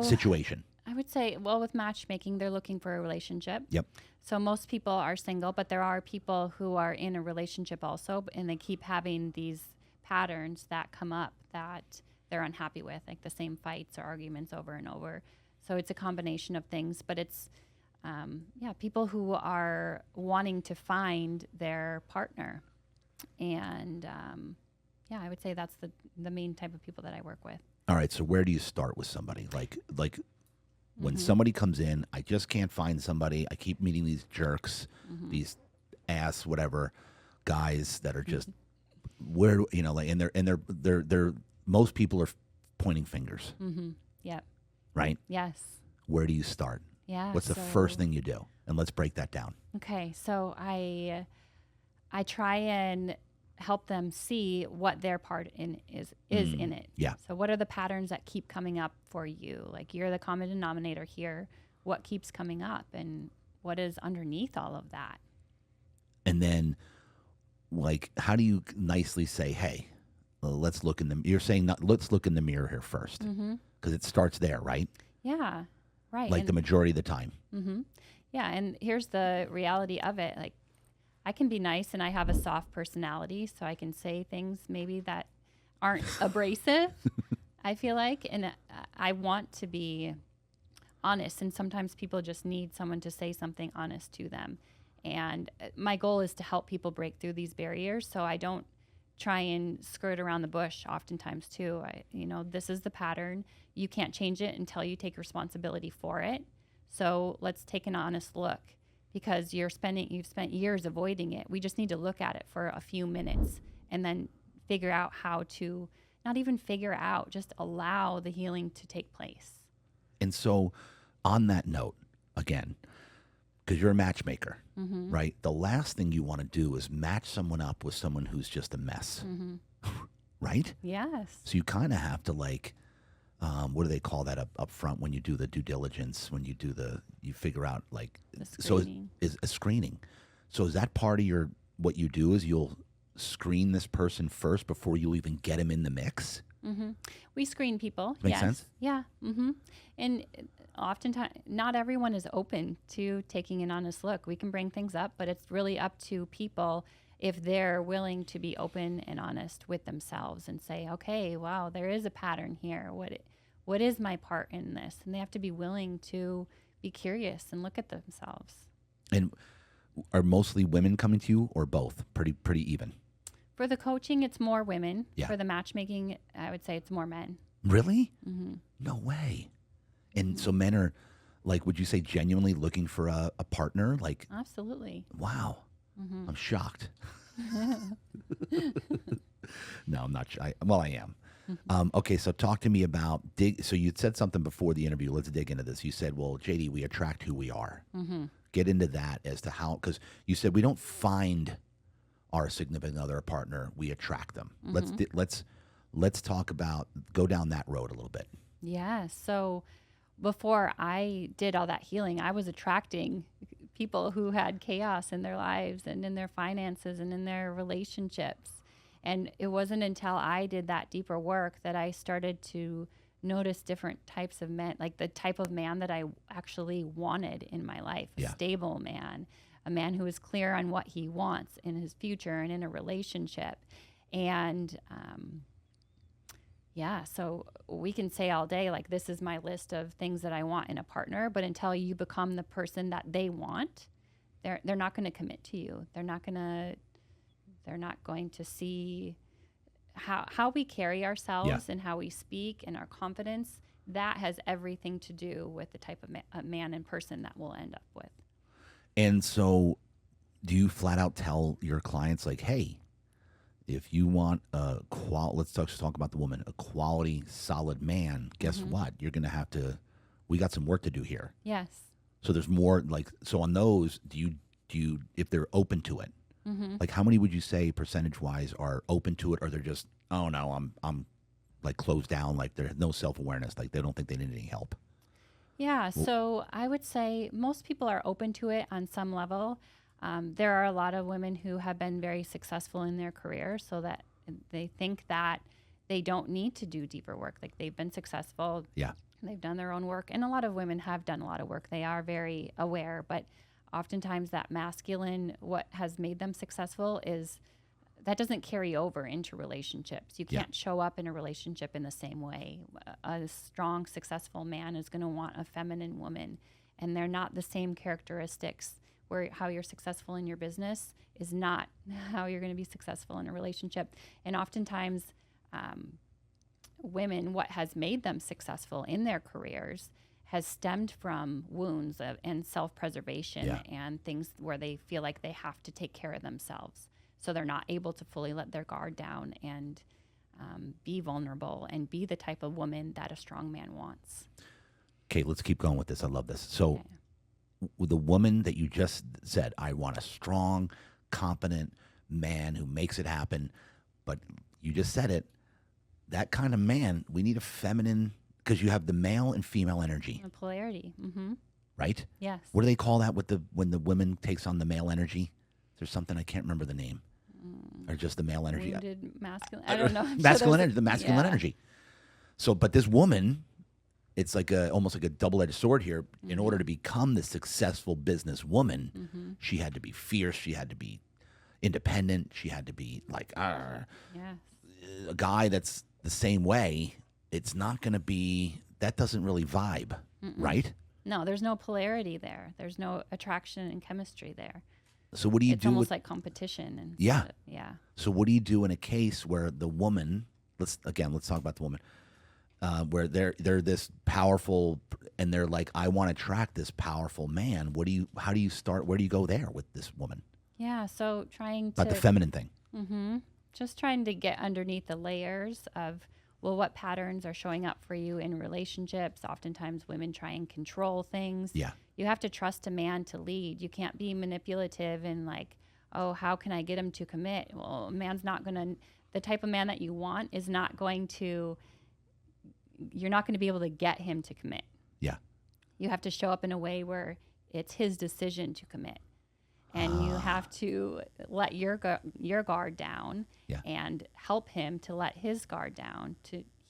situation? I would say, well, with matchmaking, they're looking for a relationship. Yep. So most people are single, but there are people who are in a relationship also, and they keep having these patterns that come up that they're unhappy with, like the same fights or arguments over and over. So it's a combination of things, but it's, people who are wanting to find their partner. And, I would say that's the main type of people that I work with. All right. So where do you start with somebody? Like when somebody comes in, I just can't find somebody. I keep meeting these jerks, these ass whatever guys that are just and they're most people are pointing fingers. Yep. Right? Yes. Where do you start? Yeah. What's the first thing you do? And let's break that down. Okay. So I try and help them see what their part is in it. Yeah. So what are the patterns that keep coming up for you? Like, you're the common denominator here. What keeps coming up, and what is underneath all of that? And then, like, how do you nicely say, hey, let's look in the, you're saying, let's look in the mirror here first, because it starts there, right? Yeah. Right. Like the majority of the time. Yeah. And here's the reality of it. Like, I can be nice, and I have a soft personality, so I can say things maybe that aren't abrasive, I feel like. And I want to be honest, and sometimes people just need someone to say something honest to them. And my goal is to help people break through these barriers, so I don't try and skirt around the bush oftentimes too. This is the pattern. You can't change it until you take responsibility for it. So let's take an honest look, because you've spent years avoiding it. We just need to look at it for a few minutes and then figure out how to, not even figure out, just allow the healing to take place. And so on that note, again, because you're a matchmaker, right? The last thing you want to do is match someone up with someone who's just a mess, right? Yes. So you kind of have to, like, what do they call that up front when you do the due diligence, when you figure out, like, so is a screening. So is that part of what you do is you'll screen this person first before you even get him in the mix? We screen people. Makes sense? Yeah. And oftentimes, not everyone is open to taking an honest look. We can bring things up, but it's really up to people if they're willing to be open and honest with themselves and say, okay, wow, there is a pattern here. What is my part in this? And they have to be willing to be curious and look at themselves. And are mostly women coming to you, or both? Pretty even? For the coaching, it's more women. Yeah. For the matchmaking, I would say it's more men. Really? No way. And so men are, like, would you say genuinely looking for a partner? Like, absolutely. Wow. I'm shocked. No, I'm not. I am. Okay, so talk to me about so you said something before the interview. Let's dig into this. You said, well, JD, we attract who we are. Get into that as to how, because you said we don't find our significant other or partner, we attract them. Let's talk about, go down that road a little bit. Yeah. So before I did all that healing, I was attracting people who had chaos in their lives and in their finances and in their relationships. And it wasn't until I did that deeper work that I started to notice different types of men, like the type of man that I actually wanted in my life, a stable man, a man who is clear on what he wants in his future and in a relationship. And so we can say all day, like, this is my list of things that I want in a partner, but until you become the person that they want, they're not going to commit to you. They're not going to see how we carry ourselves and how we speak and our confidence, that has everything to do with the type of man and person that we'll end up with. And so do you flat out tell your clients like, hey, if you want let's talk about the woman, a quality, solid man, guess what? You're going to have to, we got some work to do here. Yes. So there's more like, so on those, do you, if they're open to it, like how many would you say percentage wise are open to it, or they're just, oh no, I'm like closed down, like there's no self-awareness, like they don't think they need any help? Yeah. So I would say most people are open to it on some level. There are a lot of women who have been very successful in their career, so that they think that they don't need to do deeper work. Like they've been successful. Yeah. They've done their own work. And a lot of women have done a lot of work. They are very aware, but oftentimes that masculine, what has made them successful is that doesn't carry over into relationships. You can't show up in a relationship in the same way. A strong, successful man is going to want a feminine woman, and they're not the same characteristics. Where how you're successful in your business is not how you're going to be successful in a relationship. And oftentimes, women, what has made them successful in their careers has stemmed from wounds and self-preservation and things where they feel like they have to take care of themselves. So they're not able to fully let their guard down and be vulnerable and be the type of woman that a strong man wants. Okay, let's keep going with this. I love this. So with the woman that you just said, I want a strong, competent man who makes it happen. But you just said it, that kind of man, we need a feminine, because you have the male and female energy. The polarity. Right? Yes. What do they call that when the woman takes on the male energy? There's something, I can't remember the name. Or just the male energy. Wounded masculine. I don't know. Masculine energy, the masculine energy. So, but this woman, it's like almost like a double-edged sword here. In order to become the successful businesswoman, she had to be fierce. She had to be independent. She had to be like, a guy that's the same way. It's not going to be, that doesn't really vibe, right? No, there's no polarity there. There's no attraction and chemistry there. So what do you it's do? It's almost like competition. And yeah. So what do you do in a case where the woman, let's talk about the woman, where they're this powerful and they're like, I want to attract this powerful man. How do you start? Where do you go there with this woman? Yeah. So trying about the feminine thing. Just trying to get underneath the layers of, well, what patterns are showing up for you in relationships? Oftentimes women try and control things. Yeah. You have to trust a man to lead. You can't be manipulative and like, oh, how can I get him to commit? Well, a man's not going to, the type of man that you want is not going to, you're not going to be able to get him to commit. Yeah. You have to show up in a way where it's his decision to commit. And you have to let your guard down and help him to let his guard down.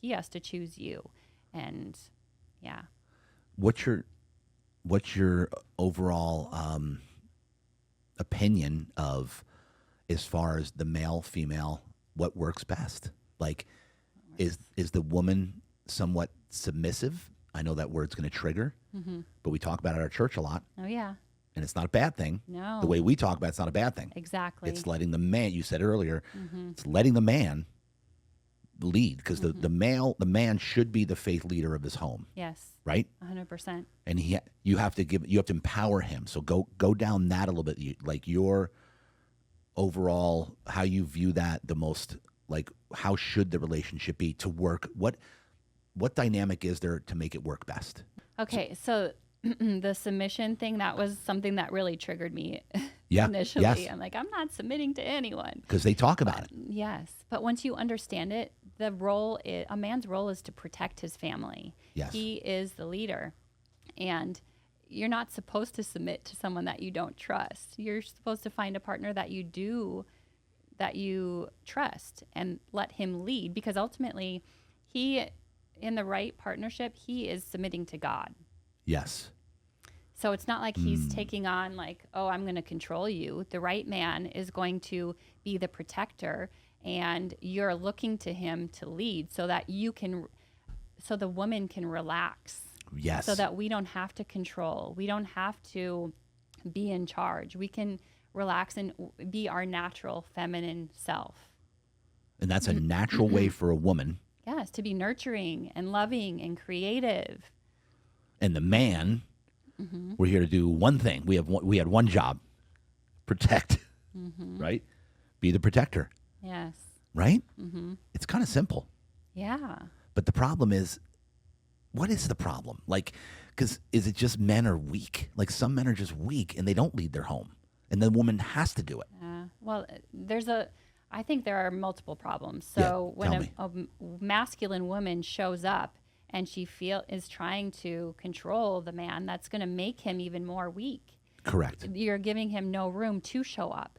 He has to choose you. And what's your overall opinion of, as far as the male, female, what works best? Like, is the woman somewhat submissive? I know that word's going to trigger, but we talk about it at our church a lot. Oh, yeah. And it's not a bad thing. No. The way we talk about it's not a bad thing. Exactly. It's letting the man, you said you it's letting the man lead, because the man should be the faith leader of his home. Yes. Right? 100%. And you have to empower him. So go down that a little bit, like your overall, how you view that, the most, like, how should the relationship be to work? What dynamic is there to make it work best? Okay, so the submission thing, that was something that really triggered me initially. Yes. I'm like, I'm not submitting to anyone. Because they talk about it. Yes. But once you understand it, a man's role is to protect his family. Yes. He is the leader. And you're not supposed to submit to someone that you don't trust. You're supposed to find a partner that you trust and let him lead, because ultimately in the right partnership, he is submitting to God. Yes. So it's not like he's taking on like, oh, I'm going to control you. The right man is going to be the protector, and you're looking to him to lead so that so the woman can relax. Yes. So that we don't have to control. We don't have to be in charge. We can relax and be our natural feminine self. And that's a natural way for a woman. Yes, to be nurturing and loving and creative. And the man, we're here to do one thing. We had one job: protect. Right? Be the protector. Yes. Right? It's kind of simple. Yeah. But the problem is, what is the problem? Like, because is it just men are weak? Like, some men are just weak and they don't lead their home, and the woman has to do it. Well, I think there are multiple problems. So when a masculine woman shows up and she is trying to control the man, that's going to make him even more weak. Correct. You're giving him no room to show up.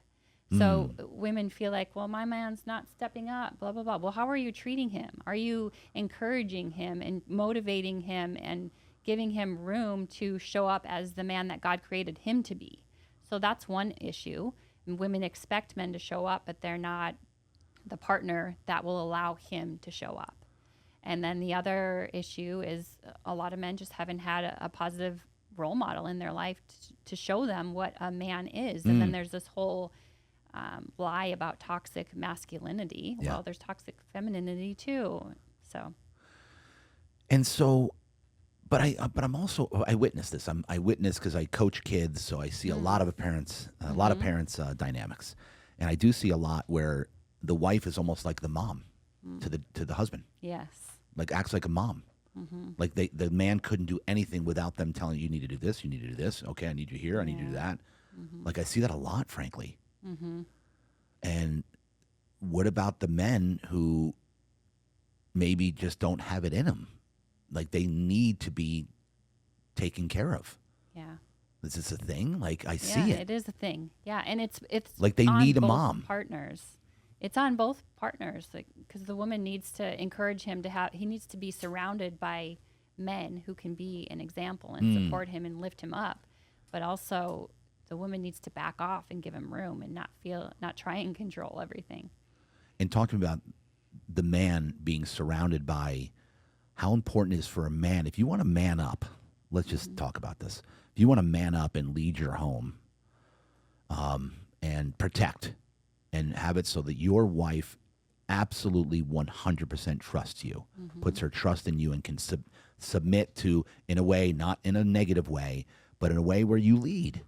So women feel like, well, my man's not stepping up, blah, blah, blah. Well, how are you treating him? Are you encouraging him and motivating him and giving him room to show up as the man that God created him to be? So that's one issue. And women expect men to show up, but they're not the partner that will allow him to show up. And then the other issue is a lot of men just haven't had a positive role model in their life to show them what a man is. And then there's this whole lie about toxic masculinity. Yeah. Well, there's toxic femininity too. So. And so, but I'm also, I witness this. I witness because I coach kids, so I see a lot of parents, dynamics, and I do see a lot where the wife is almost like the mom to the husband. Yes. Like acts like a mom. Like the man couldn't do anything without them telling you need to do this, you need to do this. Okay, I need you here, I need you to do that. Like I see that a lot, frankly. And what about the men who maybe just don't have it in them? Like they need to be taken care of. Yeah. Is this a thing? Like I see it. It is a thing. Yeah, and it's like they on need a both mom. Partners. It's on both partners, because the woman needs to encourage him he needs to be surrounded by men who can be an example and support him and lift him up. But also the woman needs to back off and give him room and not try and control everything. And talk to me about the man being surrounded by how important it is for a man. If you want to man up, let's just talk about this. If you want to man up and lead your home and protect and have it so that your wife absolutely 100% trusts you, puts her trust in you and can submit to, in a way, not in a negative way, but in a way where you lead.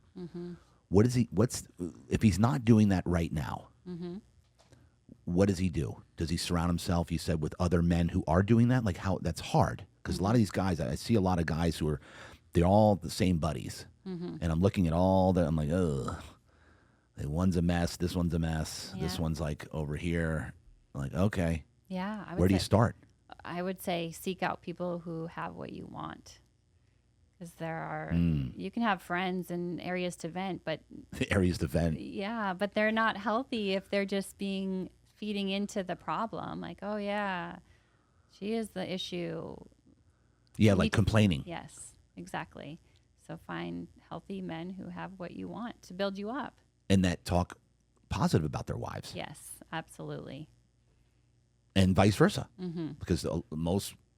If he's not doing that right now, what does he do? Does he surround himself, you said, with other men who are doing that? Like how that's hard, because a lot of these guys, I see a lot of guys who they're all the same buddies, and I'm looking at all that, I'm like, ugh, one's a mess, this one's a mess, this one's like over here. I'm like, okay, yeah. Where do you start? I would say seek out people who have what you want. Because there are, you can have friends and areas to vent, but areas to vent. Yeah, but they're not healthy if they're just feeding into the problem. Like, oh yeah, she is the issue. Yeah, like complaining. Yes, exactly. So find healthy men who have what you want to build you up. And that talk positive about their wives. Yes, absolutely. And vice versa. Because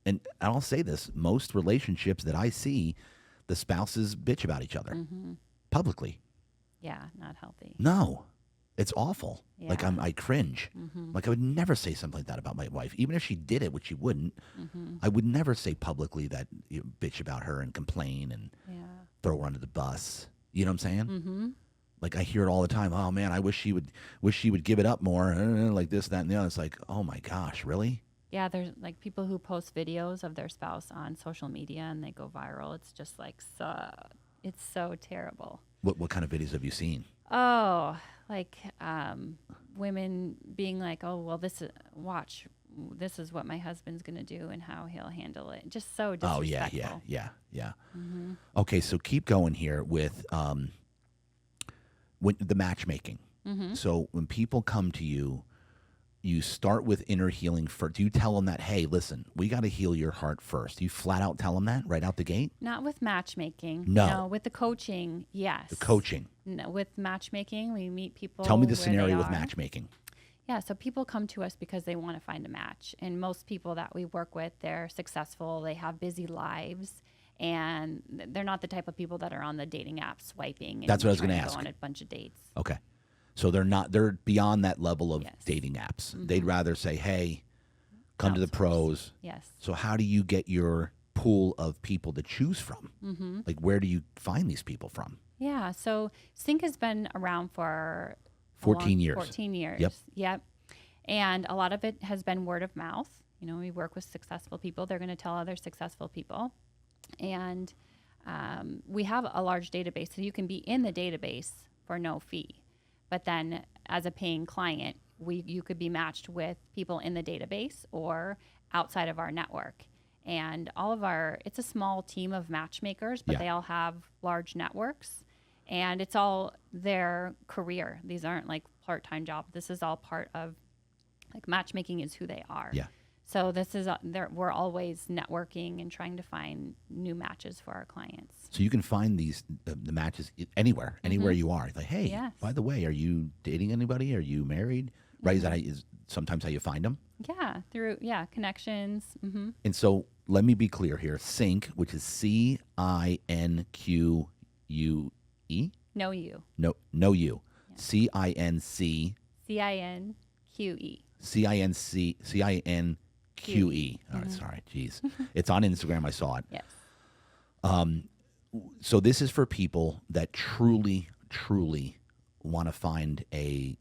and I'll say this, most relationships that I see, the spouses bitch about each other publicly. Yeah, not healthy. No, it's awful. Yeah. Like I cringe. Like I would never say something like that about my wife, even if she did it, which she wouldn't. I would never say publicly that bitch about her and complain and throw her under the bus. You know what I'm saying? Like I hear it all the time. Oh man, I wish she would give it up more. Like this, that, and the other. It's like, oh my gosh, really? Yeah, there's like people who post videos of their spouse on social media and they go viral. It's just like it's so terrible. What kind of videos have you seen? Oh, like women being like, oh well, this is what my husband's gonna do and how he'll handle it. Just so disrespectful. Oh yeah. Okay, so keep going here with the matchmaking. So when people come to you, you start with inner healing first. Do you tell them that, hey, listen, we got to heal your heart first? Do you flat out tell them that right out the gate? Not with matchmaking. No. With the coaching, yes. The coaching. No, with matchmaking, we meet people. Tell me the where scenario they with are. matchmaking. Yeah, so people come to us because they want to find a match. And most people that we work with, they're successful, they have busy lives, and they're not the type of people that are on the dating app swiping and That's what I was going to trying ask. go on a bunch of dates. Okay. So they're beyond that level of Yes. dating apps. They'd rather say, hey, come to the Outsource. pros. Yes. So how do you get your pool of people to choose from? Like, where do you find these people from? Yeah. So Cinqe has been around for 14 years. 14 years. Yep. Yep. And a lot of it has been word of mouth. You know, we work with successful people. They're going to tell other successful people. And we have a large database. So you can be in the database for no fee. But then as a paying client, you could be matched with people in the database or outside of our network. And it's a small team of matchmakers, but Yeah. they all have large networks. And it's all their career. These aren't like part-time jobs. This is all part of, like, matchmaking is who they are. Yeah. So this is we're always networking and trying to find new matches for our clients. So you can find these the matches anywhere you are. It's like, hey, Yes. by the way, are you dating anybody? Are you married? Right? Is sometimes how you find them? Yeah, through connections. Mm-hmm. And so let me be clear here. Cinqe, which is Cinque. Know you. No you. Cinc. CINQE. Cinque. All right, sorry. Jeez. It's on Instagram. I saw it. Yes. So this is for people that truly want to find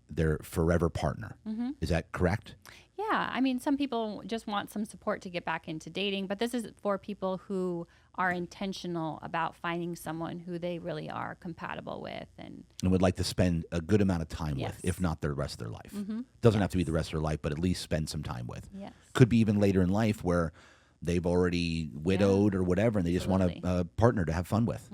their forever partner. Is that correct? Yeah, I mean, some people just want some support to get back into dating, but this is for people who are intentional about finding someone who they really are compatible with. And would like to spend a good amount of time Yes. with, if not the rest of their life. Doesn't have to be the rest of their life, but at least spend some time with. yes. Could be even later in life where they've already widowed or whatever, and they just want a partner to have fun with,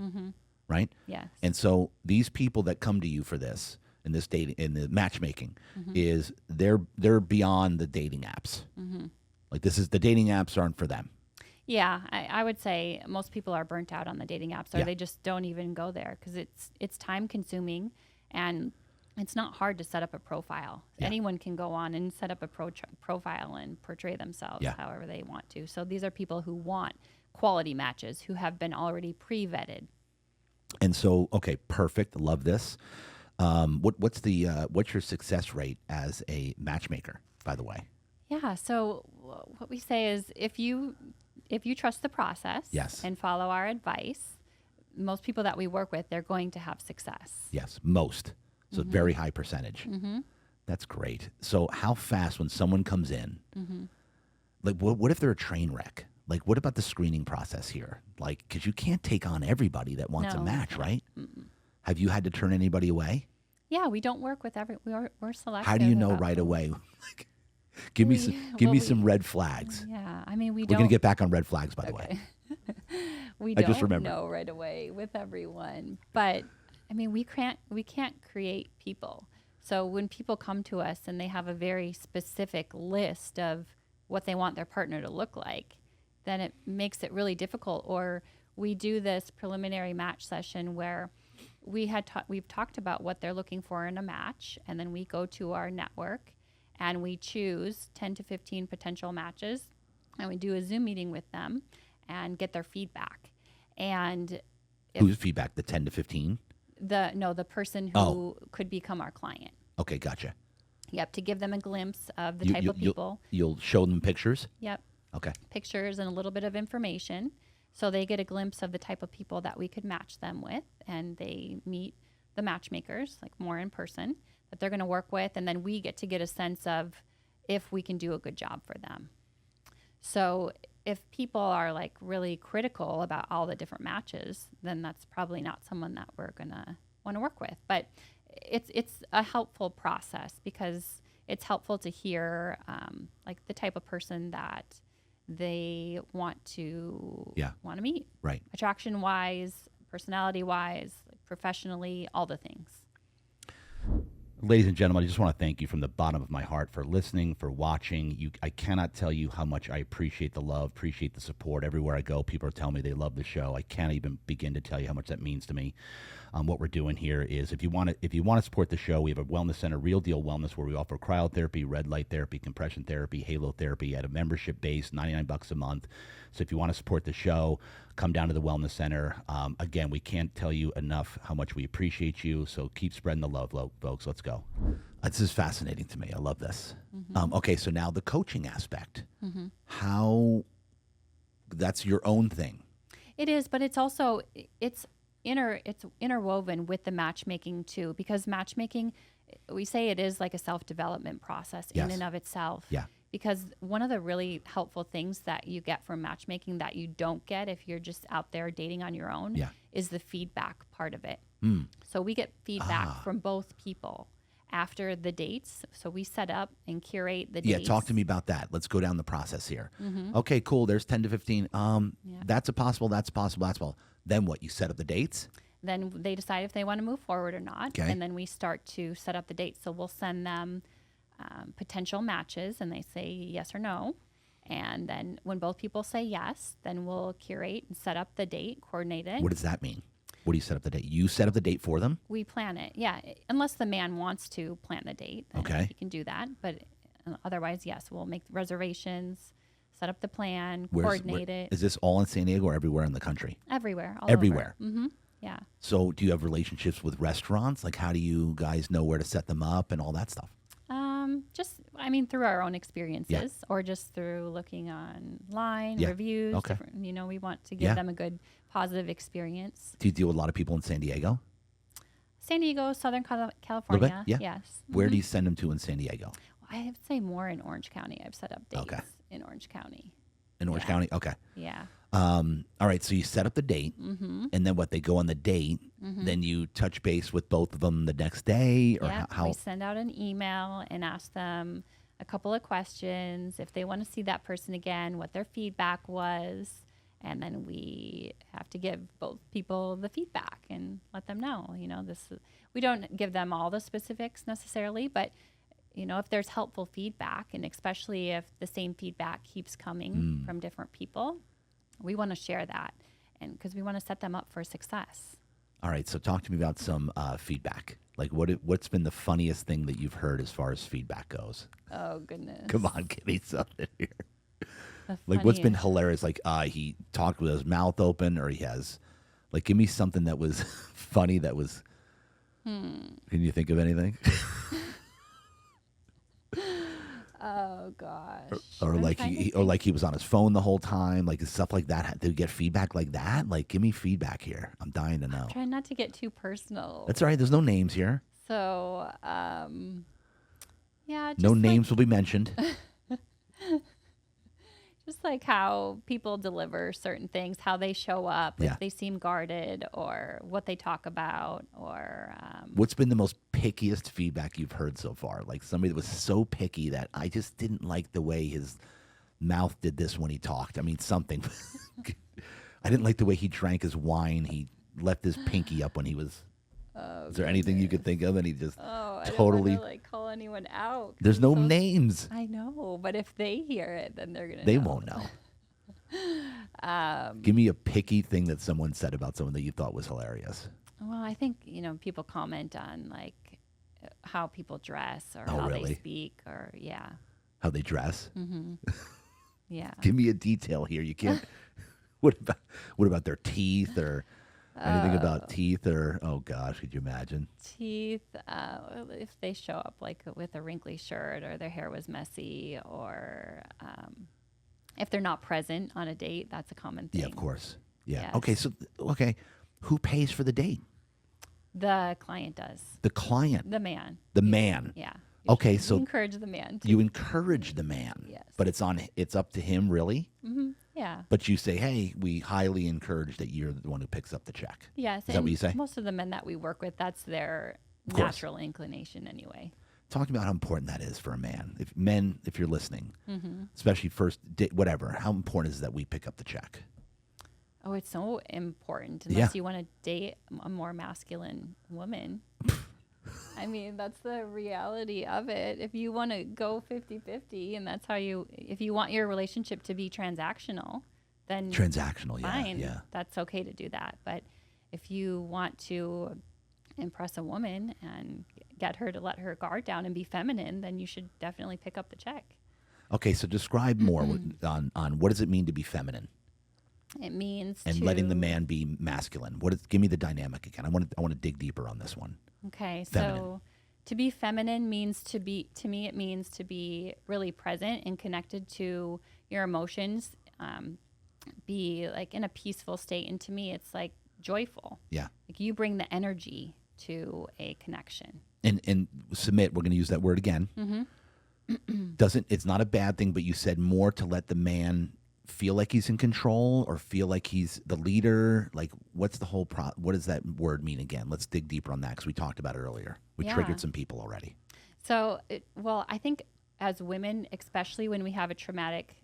right? Yes. And so these people that come to you for this, in this dating, in the matchmaking, is they're beyond the dating apps. Like, the dating apps aren't for them. Yeah, I would say most people are burnt out on the dating apps, or Yeah. they just don't even go there because it's time consuming, and it's not hard to set up a profile. Yeah. Anyone can go on and set up a profile and portray themselves Yeah. however they want to. So these are people who want quality matches, who have been already pre-vetted. And so, okay, perfect. Love this. What's your success rate as a matchmaker, by the way? Yeah. So what we say is, if you trust the process, Yes. and follow our advice, most people that we work with, they're going to have success. Yes, most. So very high percentage. That's great. So how fast, when someone comes in, like, what if they're a train wreck? Like, what about the screening process here? Like, because you can't take on everybody that wants a No. match, right? Have you had to turn anybody away? Yeah, we don't work with we're selective. How do you know about right who- away? Like, give me some red flags. Yeah, I mean, we We're don't. gonna get back on red flags, by the way. We I don't just remembered. know right away with everyone, but I mean, we can't create people. So when people come to us and they have a very specific list of what they want their partner to look like, then it makes it really difficult. Or we do this preliminary match session where we've talked about what they're looking for in a match, and then we go to our network and we choose 10 to 15 potential matches, and we do a Zoom meeting with them and get their feedback. And Whose feedback? The 10 to 15? the person who could become our client. Okay, gotcha. Yep, to give them a glimpse of the type of people. You'll show them pictures? Yep, Okay. pictures and a little bit of information, so they get a glimpse of the type of people that we could match them with, and they meet the matchmakers, like, more in person, that they're going to work with, and then we get to get a sense of if we can do a good job for them. So if people are, like, really critical about all the different matches, then that's probably not someone that we're going to want to work with. But it's a helpful process, because it's helpful to hear like the type of person that they want to meet. Right. Attraction wise, personality wise, professionally, all the things. Ladies and gentlemen, I just want to thank you from the bottom of my heart for listening, for watching. I cannot tell you how much I appreciate the love, appreciate the support. Everywhere I go, people are telling me they love the show. I can't even begin to tell you how much that means to me. What we're doing here is, if you want to support the show, we have a wellness center, Real Deal Wellness, where we offer cryotherapy, red light therapy, compression therapy, halo therapy at a membership base, $99 a month. So if you want to support the show, come down to the wellness center. Again, we can't tell you enough how much we appreciate you. So keep spreading the love, folks. Let's go. go. This is fascinating to me. I love this. Okay, so now the coaching aspect. How that's your own thing. It is, but it's also it's interwoven with the matchmaking too, because matchmaking, we say it is like a self-development process in and of itself. Yeah. Because one of the really helpful things that you get from matchmaking that you don't get if you're just out there dating on your own is the feedback part of it. So we get feedback from both people after the dates. So we set up and curate the dates. Yeah, talk to me about that. Let's go down the process here. Okay, cool. There's 10 to 15. That's a possible, that's possible, that's possible. Then what? You set up the dates? Then they decide if they want to move forward or not. Okay. And then we start to set up the dates. So we'll send them potential matches and they say yes or no. And then when both people say yes, then we'll curate and set up the date, coordinate it. What does that mean? What do you set up the date? You set up the date for them? We plan it, yeah. Unless the man wants to plan the date, then he can do that. But otherwise, yes, we'll make reservations, set up the plan, coordinate it. Is this all in San Diego or everywhere in the country? Everywhere. Everywhere. Yeah. So do you have relationships with restaurants? Like how do you guys know where to set them up and all that stuff? Through our own experiences or just through looking online, reviews. Okay. We want to give them a good positive experience. Do you deal with a lot of people in San Diego? San Diego, Southern California. Yeah. Yes. Where do you send them to in San Diego? I would say more in Orange County. I've set up dates in Orange County. In Orange County? Okay. Yeah. All right. So you set up the date and then what, they go on the date, then you touch base with both of them the next day or how? We send out an email and ask them a couple of questions. If they want to see that person again, what their feedback was. And then we have to give both people the feedback and let them know, we don't give them all the specifics necessarily, but if there's helpful feedback and especially if the same feedback keeps coming from different people, we want to share that and because we want to set them up for success. All right. So talk to me about some feedback. Like what's been the funniest thing that you've heard as far as feedback goes? Oh, goodness. Come on, give me something here. Like what's been hilarious? Like he talked with his mouth open or he has, like, give me something that was funny that was, can you think of anything? Oh gosh. Or like he was on his phone the whole time, like stuff like that. Do you get feedback like that? Like, give me feedback here. I'm dying to know. Try not to get too personal. That's all right. There's no names here. So, just no names will be mentioned. Just like how people deliver certain things, how they show up, if they seem guarded, or what they talk about, or what's been the most pickiest feedback you've heard so far? Like somebody that was so picky that I just didn't like the way his mouth did this when he talked. I mean, something. I didn't like the way he drank his wine. He left his pinky up when he was. Is there anything you could think of? And he just totally I don't want to call anyone out. There's no names. I know, but if they hear it, then they're gonna. They won't know. Give me a picky thing that someone said about someone that you thought was hilarious. Well, I think people comment on like how people dress or how they speak or how they dress. Yeah. Give me a detail here. You can't. What about their teeth or? Anything about teeth or, oh gosh, could you imagine? Teeth, if they show up like with a wrinkly shirt or their hair was messy or if they're not present on a date, that's a common thing. Yeah, of course. Yeah. Yes. Okay, who pays for the date? The client does. The client? The man. The man? Yeah. Okay, so you encourage the man. You encourage the man. Yes. But it's up to him, really? Mm-hmm. Yeah. But you say, hey, we highly encourage that you're the one who picks up the check. Yes. Is that what you say? Most of the men that we work with, that's their natural inclination anyway. Talk about how important that is for a man. If you're listening, especially first date, whatever, how important is it that we pick up the check? Oh, it's so important unless you want to date a more masculine woman. I mean, that's the reality of it. If you want to go 50-50 and that's how if you want your relationship to be transactional, then fine. Yeah. That's okay to do that. But if you want to impress a woman and get her to let her guard down and be feminine, then you should definitely pick up the check. Okay, so describe more on what does it mean to be feminine? It means letting the man be masculine. Give me the dynamic again. I want to dig deeper on this one. Okay, feminine. So To be feminine means to me, it means to be really present and connected to your emotions, be like in a peaceful state. And to me, it's like joyful. Yeah. Like you bring the energy to a connection. And submit, we're going to use that word again. It's not a bad thing, but you said more to let the man feel like he's in control or feel like he's the leader. Like, what's the whole what does that word mean again? Let's dig deeper on that because we talked about it earlier. We triggered some people already. So, I think as women, especially when we have a traumatic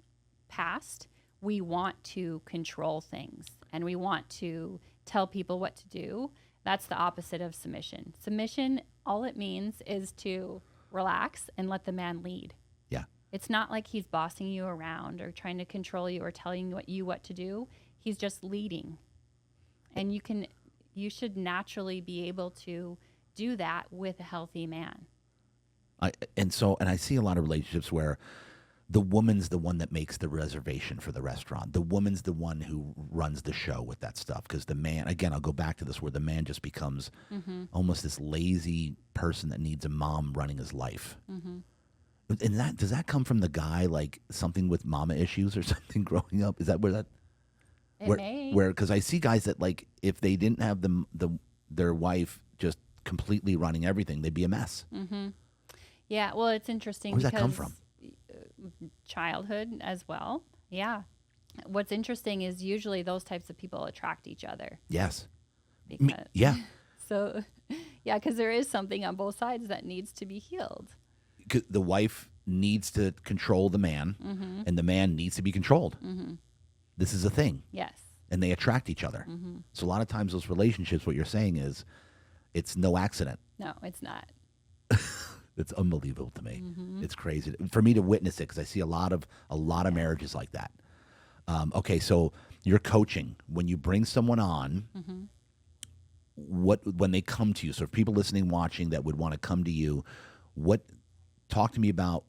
past, we want to control things and we want to tell people what to do. That's the opposite of submission. Submission, all it means is to relax and let the man lead. Yeah. It's not like he's bossing you around or trying to control you or telling you what to do. He's just leading. And you should naturally be able to do that with a healthy man. And I see a lot of relationships where the woman's the one that makes the reservation for the restaurant. The woman's the one who runs the show with that stuff. Because the man, again, I'll go back to this where the man just becomes almost this lazy person that needs a mom running his life. And does that come from the guy, like something with mama issues or something growing up? Is that where that? Where because I see guys that like if they didn't have their wife just completely running everything, they'd be a mess. Yeah, well, it's interesting. Where does that come from? Childhood as well. Yeah. What's interesting is usually those types of people attract each other. Yes. Because, yeah. So, yeah, because there is something on both sides that needs to be healed. The wife needs to control the man, and the man needs to be controlled. This is a thing. Yes. And they attract each other. So a lot of times those relationships, what you're saying is, it's no accident. No, it's not. It's unbelievable to me. It's crazy for me to witness it because I see a lot of marriages like that. Okay, so you're coaching when you bring someone on. When they come to you? So, if people listening, watching that would want to come to you, talk to me about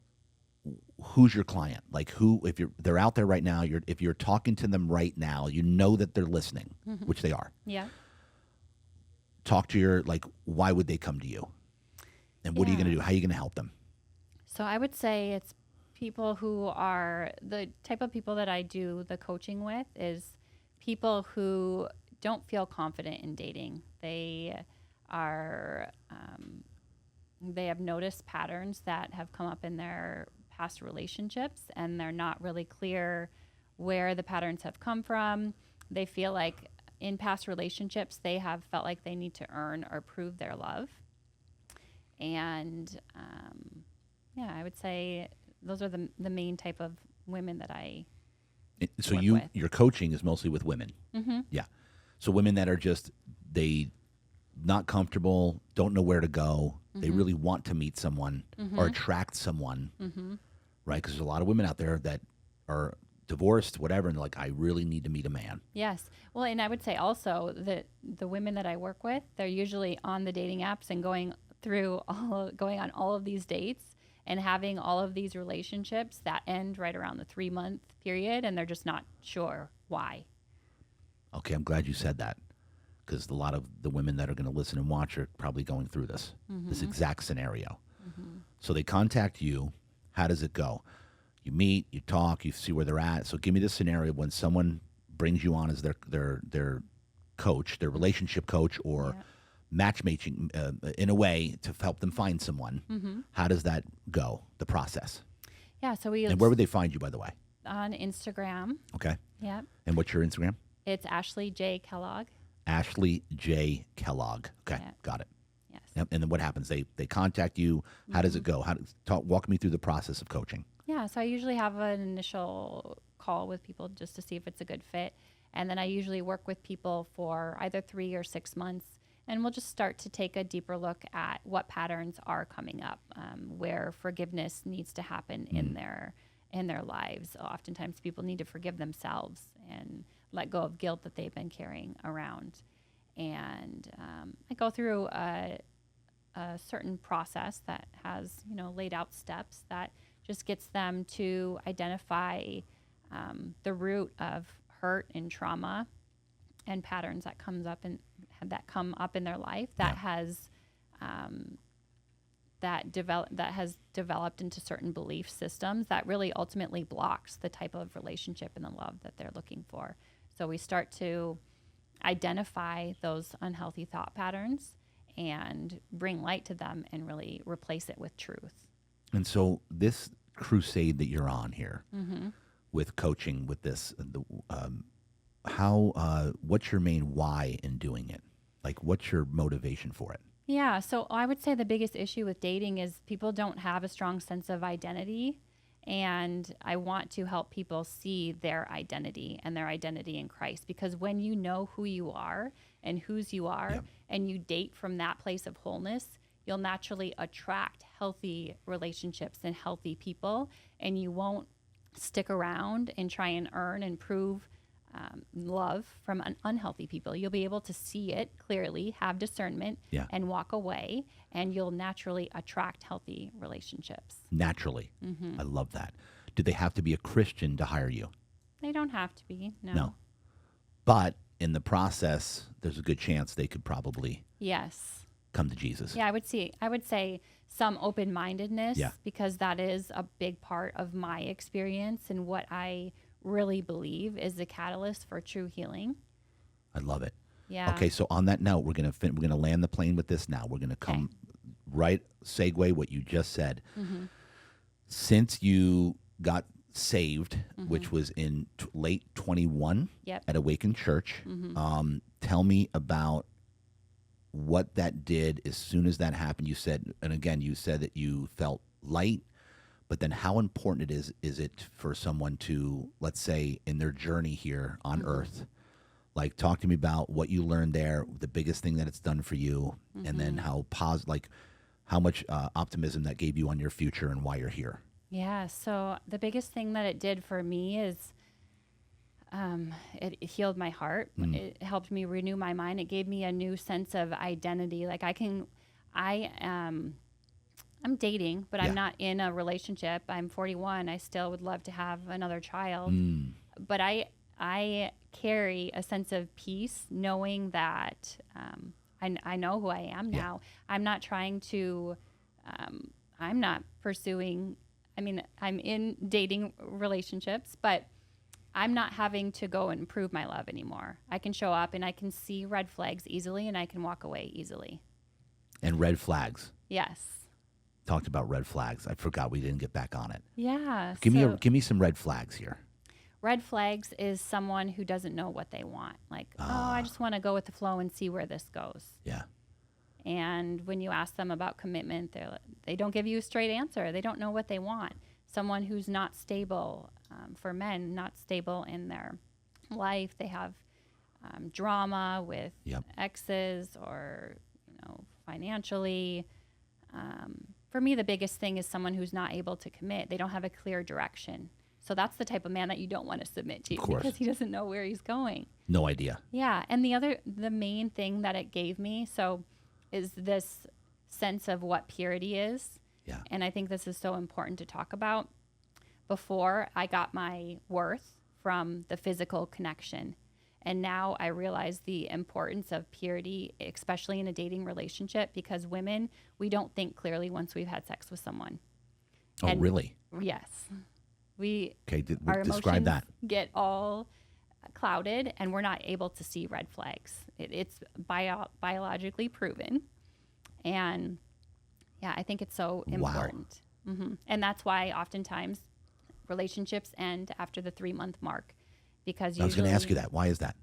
who's your client? Like they're out there right now. If you're talking to them right now, you know that they're listening, which they are. Yeah. Talk to why would they come to you? And what are you going to do? How are you going to help them? So I would say it's people who are the type of people that I do the coaching with is people who don't feel confident in dating. They are, they have noticed patterns that have come up in their past relationships and they're not really clear where the patterns have come from. They feel like in past relationships, they have felt like they need to earn or prove their love. And I would say those are the main type of women that I work with. Your coaching is mostly with women. Yeah. So women that are just not comfortable, don't know where to go. They really want to meet someone or attract someone, right? Because there's a lot of women out there that are divorced, whatever, and they're like, I really need to meet a man. Yes. Well, and I would say also that the women that I work with, they're usually on the dating apps and going on all of these dates and having all of these relationships that end right around the 3-month period, and they're just not sure why. Okay, I'm glad you said that because a lot of the women that are going to listen and watch are probably going through this exact scenario. So they contact you. How does it go? You meet, you talk, you see where they're at. So give me the scenario when someone brings you on as their coach, their relationship coach, or matchmaking in a way to help them find someone. How does that go, the process? Yeah, so and where would they find you, by the way? On Instagram. Okay. Yeah. And what's your Instagram? It's Ashley J. Kellogg. Ashley J. Kellogg. Okay, got it. Yes. And then what happens? They contact you. How does it go? Walk me through the process of coaching. Yeah, so I usually have an initial call with people just to see if it's a good fit. And then I usually work with people for either 3 or 6 months. And we'll just start to take a deeper look at what patterns are coming up, where forgiveness needs to happen in their lives. Oftentimes people need to forgive themselves and let go of guilt that they've been carrying around. And I go through a certain process that has, laid out steps that just gets them to identify the root of hurt and trauma and patterns that come up in their life that has that has developed into certain belief systems that really ultimately blocks the type of relationship and the love that they're looking for. So we start to identify those unhealthy thought patterns and bring light to them and really replace it with truth. And so this crusade that you're on here with coaching with this, what's your main why in doing it? Like, what's your motivation for it? Yeah, so I would say the biggest issue with dating is people don't have a strong sense of identity. And I want to help people see their identity and their identity in Christ. Because when you know who you are and whose you are, Yep. and you date from that place of wholeness, you'll naturally attract healthy relationships and healthy people. And you won't stick around and try and earn and prove love from unhealthy people. You'll be able to see it clearly, have discernment, Yeah. and walk away, and you'll naturally attract healthy relationships. Naturally. I love that. Do they have to be a Christian to hire you? They don't have to be, no. No. But in the process, there's a good chance they could probably Yes. come to Jesus. Yeah, I would say some open-mindedness, Yeah. because that is a big part of my experience and what I really believe is the catalyst for true healing. I love it. Yeah. Okay, so on that note, we're gonna land the plane with this now. We're gonna come right segue what you just said. Since you got saved, which was in late 21 Yep. at Awaken Church, tell me about what that did as soon as that happened. You said, and again, you said that you felt light, but then how important is it for someone to, let's say, in their journey here on earth, like talk to me about what you learned there, the biggest thing that it's done for you, and then how much optimism that gave you on your future and why you're here. Yeah, so the biggest thing that it did for me is it healed my heart. It helped me renew my mind. It gave me a new sense of identity. Like I'm dating, but Yeah. I'm not in a relationship. I'm 41. I still would love to have another child. But I carry a sense of peace knowing that I know who I am now. I'm not trying to, I'm not pursuing, I'm in dating relationships, but I'm not having to go and prove my love anymore. I can show up and I can see red flags easily and I can walk away easily. And red flags. Yes. Talked about red flags. I forgot we didn't get back on it. Yeah. Give me some red flags here. Red flags is someone who doesn't know what they want. Like, I just want to go with the flow and see where this goes. Yeah. And when you ask them about commitment, they don't give you a straight answer. They don't know what they want. Someone who's not stable, for men, not stable in their life. They have drama with exes or, financially. For me, the biggest thing is someone who's not able to commit. They don't have a clear direction. So that's the type of man that you don't want to submit to because he doesn't know where he's going. No idea. Yeah. And the main thing that it gave me, is this sense of what purity is. Yeah. And I think this is so important to talk about. Before, I got my worth from the physical connection. And now I realize the importance of purity, especially in a dating relationship, because women, we don't think clearly once we've had sex with someone. Oh, And really? Yes. Describe Our emotions that. get all clouded and we're not able to see red flags. It's biologically proven. And yeah, I think it's so important. And that's why oftentimes relationships end after the 3-month mark. Because I was going to ask you that. Why is that?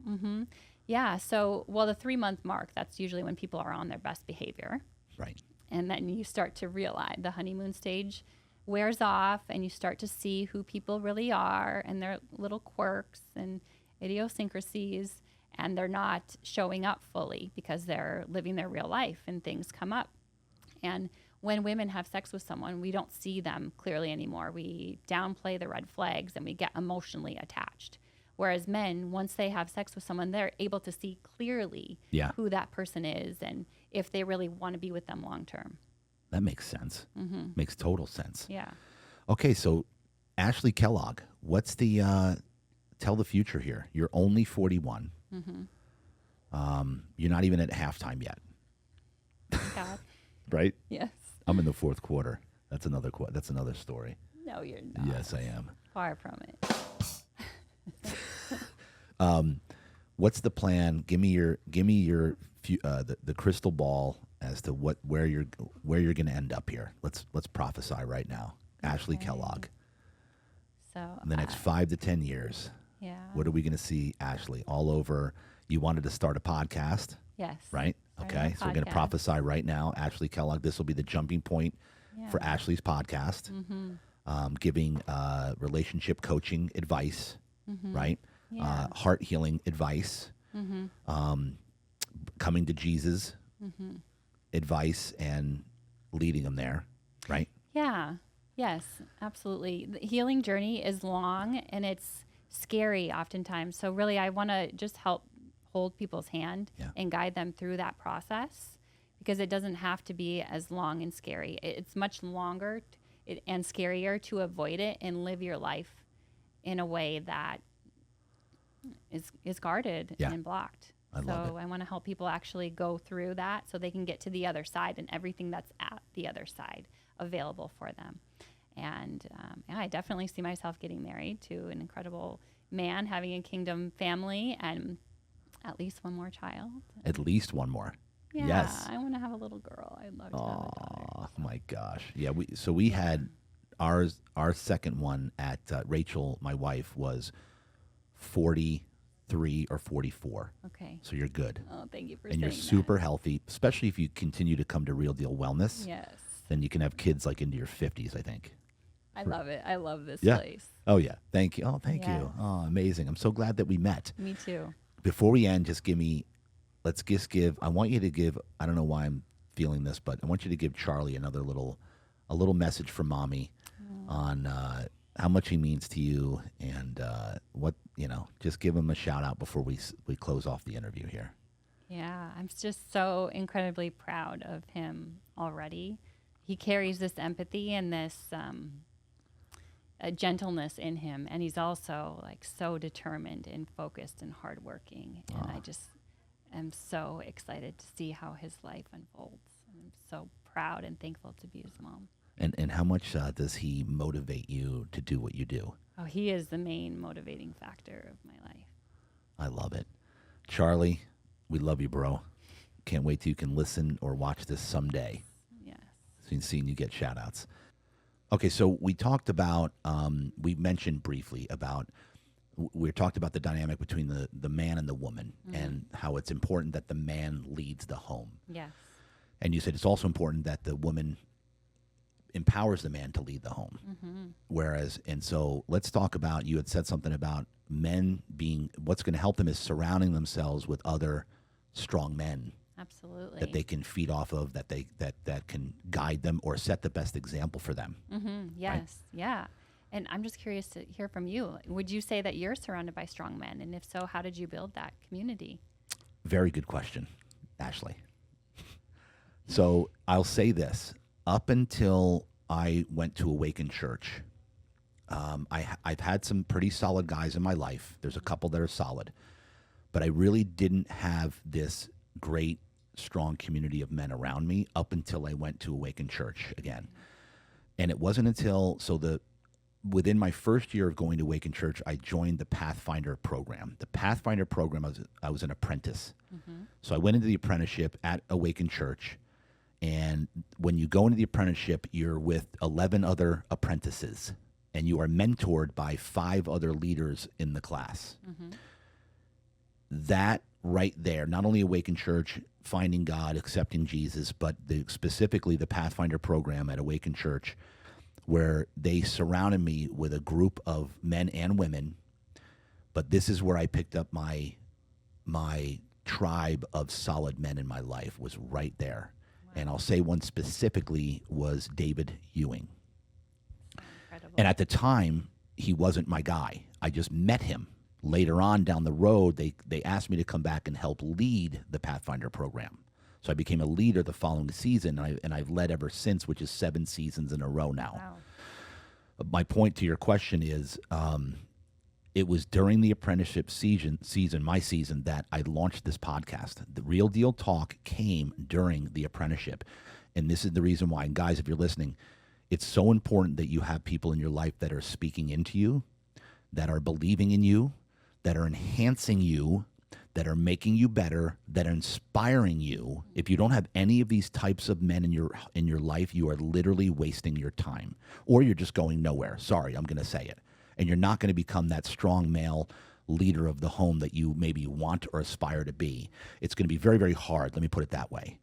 Yeah. So, the 3-month mark, that's usually when people are on their best behavior. Right. And then you start to realize the honeymoon stage wears off and you start to see who people really are and their little quirks and idiosyncrasies, and they're not showing up fully because they're living their real life and things come up. And when women have sex with someone, we don't see them clearly anymore. We downplay the red flags and we get emotionally attached. Whereas men, once they have sex with someone, they're able to see clearly who that person is and if they really want to be with them long term. That makes sense. Makes total sense. Yeah. Okay, so Ashley Kellogg, what's the tell the future here? You're only 41. You're not even at halftime yet. God. Right? Yes. I'm in the fourth quarter. That's another that's another story. No, you're not. Yes, I am. Far from it. What's the plan? Give me your the crystal ball as to where you're going to end up here. Let's prophesy right now. Ashley Kellogg. So In the next 5 to 10 years, yeah. what are we going to see, Ashley? All over. You wanted to start a podcast, Yes. right? Starting Okay, a so we're going to podcast. prophesy right now. Ashley Kellogg. This will be the jumping point for Yeah. Ashley's podcast. Giving relationship coaching advice, right? Yeah. Heart healing advice, coming to Jesus advice and leading them there, right? Yeah. Yes, absolutely. The healing journey is long and it's scary oftentimes. So really, I want to just help hold people's hand Yeah. and guide them through that process, because it doesn't have to be as long and scary. It's much longer and scarier to avoid it and live your life in a way that is guarded Yeah. and blocked. I love it. I want to help people actually go through that so they can get to the other side and everything that's at the other side available for them. And yeah, I definitely see myself getting married to an incredible man, having a kingdom family, and at least one more child. At least one more. Yeah, Yes. I want to have a little girl. I'd love to have a daughter. Oh my gosh. Yeah. We had our second one at Rachel, my wife, was 43 or 44. Okay. So you're good. Oh, thank you for And you're saying super healthy, especially if you continue to come to Real Deal Wellness. that. Yes. Then you can have kids like into your 50s, I think. I love it. I love this Yeah. place. Oh, yeah. Thank you. Oh, thank Yes. you. Oh, amazing. I'm so glad that we met. Me too. Before we end, let's just give, I want you to give, I don't know why I'm feeling this, but I want you to give Charlie a little message from mommy on how much he means to you and just give him a shout out before we close off the interview here. Yeah, I'm just so incredibly proud of him already. He carries this empathy and this a gentleness in him, and he's also like so determined and focused and hardworking. And I just am so excited to see how his life unfolds. I'm so proud and thankful to be his mom. And how much does he motivate you to do what you do? Oh, he is the main motivating factor of my life. I love it. Charlie, we love you, bro. Can't wait till you can listen or watch this someday. Yes. Seeing you get shout outs. Okay, so we talked about, we mentioned briefly about, we talked about the dynamic between the man and the woman and how it's important that the man leads the home. Yes. And you said it's also important that the woman empowers the man to lead the home. So let's talk about, you had said something about men being, what's going to help them is surrounding themselves with other strong men Absolutely. that they can feed off of, that can guide them or set the best example for them. Yes. Yeah. And I'm just curious to hear from you. Would you say that you're surrounded by strong men? And if so, how did you build that community? Very good question, Ashley. So I'll say this. Up until I went to Awaken Church, I've had some pretty solid guys in my life. There's a couple that are solid. But I really didn't have this great, strong community of men around me up until I went to Awaken Church again. And it wasn't until, within my first year of going to Awaken Church, I joined the Pathfinder program. The Pathfinder program, I was an apprentice. So I went into the apprenticeship at Awaken Church. And when you go into the apprenticeship, you're with 11 other apprentices, and you are mentored by 5 other leaders in the class. That right there, not only Awaken Church, finding God, accepting Jesus, but specifically the Pathfinder program at Awaken Church, where they surrounded me with a group of men and women. But this is where I picked up my tribe of solid men in my life, was right there. And I'll say one specifically was David Ewing. Incredible. And at the time, he wasn't my guy. I just met him. Later on down the road, they asked me to come back and help lead the Pathfinder program. So I became a leader the following season, and I've led ever since, which is 7 seasons in a row now. Wow. My point to your question is, it was during the apprenticeship my season, that I launched this podcast. The Real Deal Talk came during the apprenticeship. And this is the reason why. And guys, if you're listening, it's so important that you have people in your life that are speaking into you, that are believing in you, that are enhancing you, that are making you better, that are inspiring you. If you don't have any of these types of men in your life, you are literally wasting your time, or you're just going nowhere. Sorry, I'm going to say it. And you're not going to become that strong male leader of the home that you maybe want or aspire to be. It's going to be very, very hard. Let me put it that way.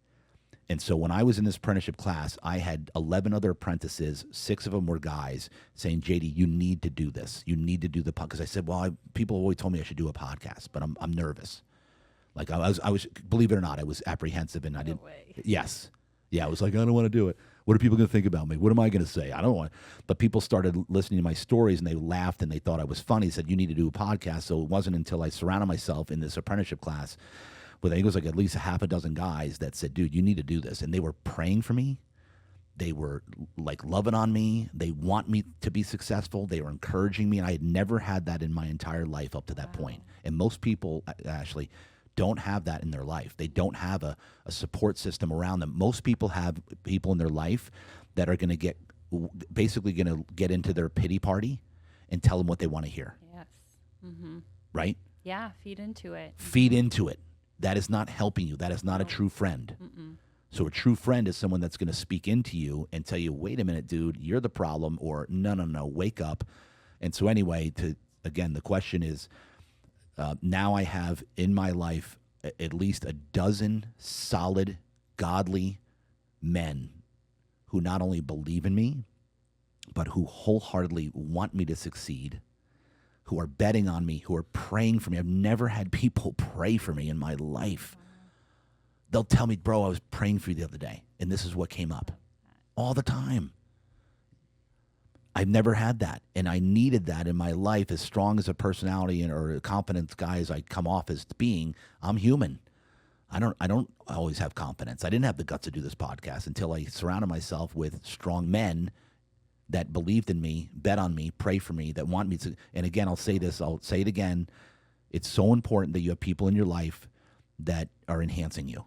And so when I was in this apprenticeship class, I had 11 other apprentices. 6 of them were guys saying, JD, you need to do this. You need to do the podcast. Because I said, well, people always told me I should do a podcast, but I'm nervous. Like I was, believe it or not, I was apprehensive and I didn't. way. Yes. Yeah. I was like, I don't want to do it. What are people going to think about me? What am I going to say? I don't want. But people started listening to my stories and they laughed and they thought I was funny. They said, you need to do a podcast. So it wasn't until I surrounded myself in this apprenticeship class with, I think it was like at least a half a dozen guys that said, dude, you need to do this. And they were praying for me. They were like loving on me. They want me to be successful. They were encouraging me. And I had never had that in my entire life up to that point. And most people, Ashley, don't have that in their life. They don't have a support system around them. Most people have people in their life that are going to basically going to get into their pity party and tell them what they want to hear. Yes. Mm-hmm. Right? Yeah, feed into it. Feed into it. That is not helping you. That is not a true friend. Mm-mm. So a true friend is someone that's going to speak into you and tell you, wait a minute, dude, you're the problem, or no, wake up. And so anyway, again, the question is, now I have in my life at least a dozen solid, godly men who not only believe in me, but who wholeheartedly want me to succeed, who are betting on me, who are praying for me. I've never had people pray for me in my life. They'll tell me, bro, I was praying for you the other day, and this is what came up. All the time. I've never had that, and I needed that in my life. As strong as a personality or a confident guy as I come off as being, I'm human. I don't always have confidence. I didn't have the guts to do this podcast until I surrounded myself with strong men that believed in me, bet on me, pray for me, that want me to. And again, I'll say this, I'll say it again. It's so important that you have people in your life that are enhancing you.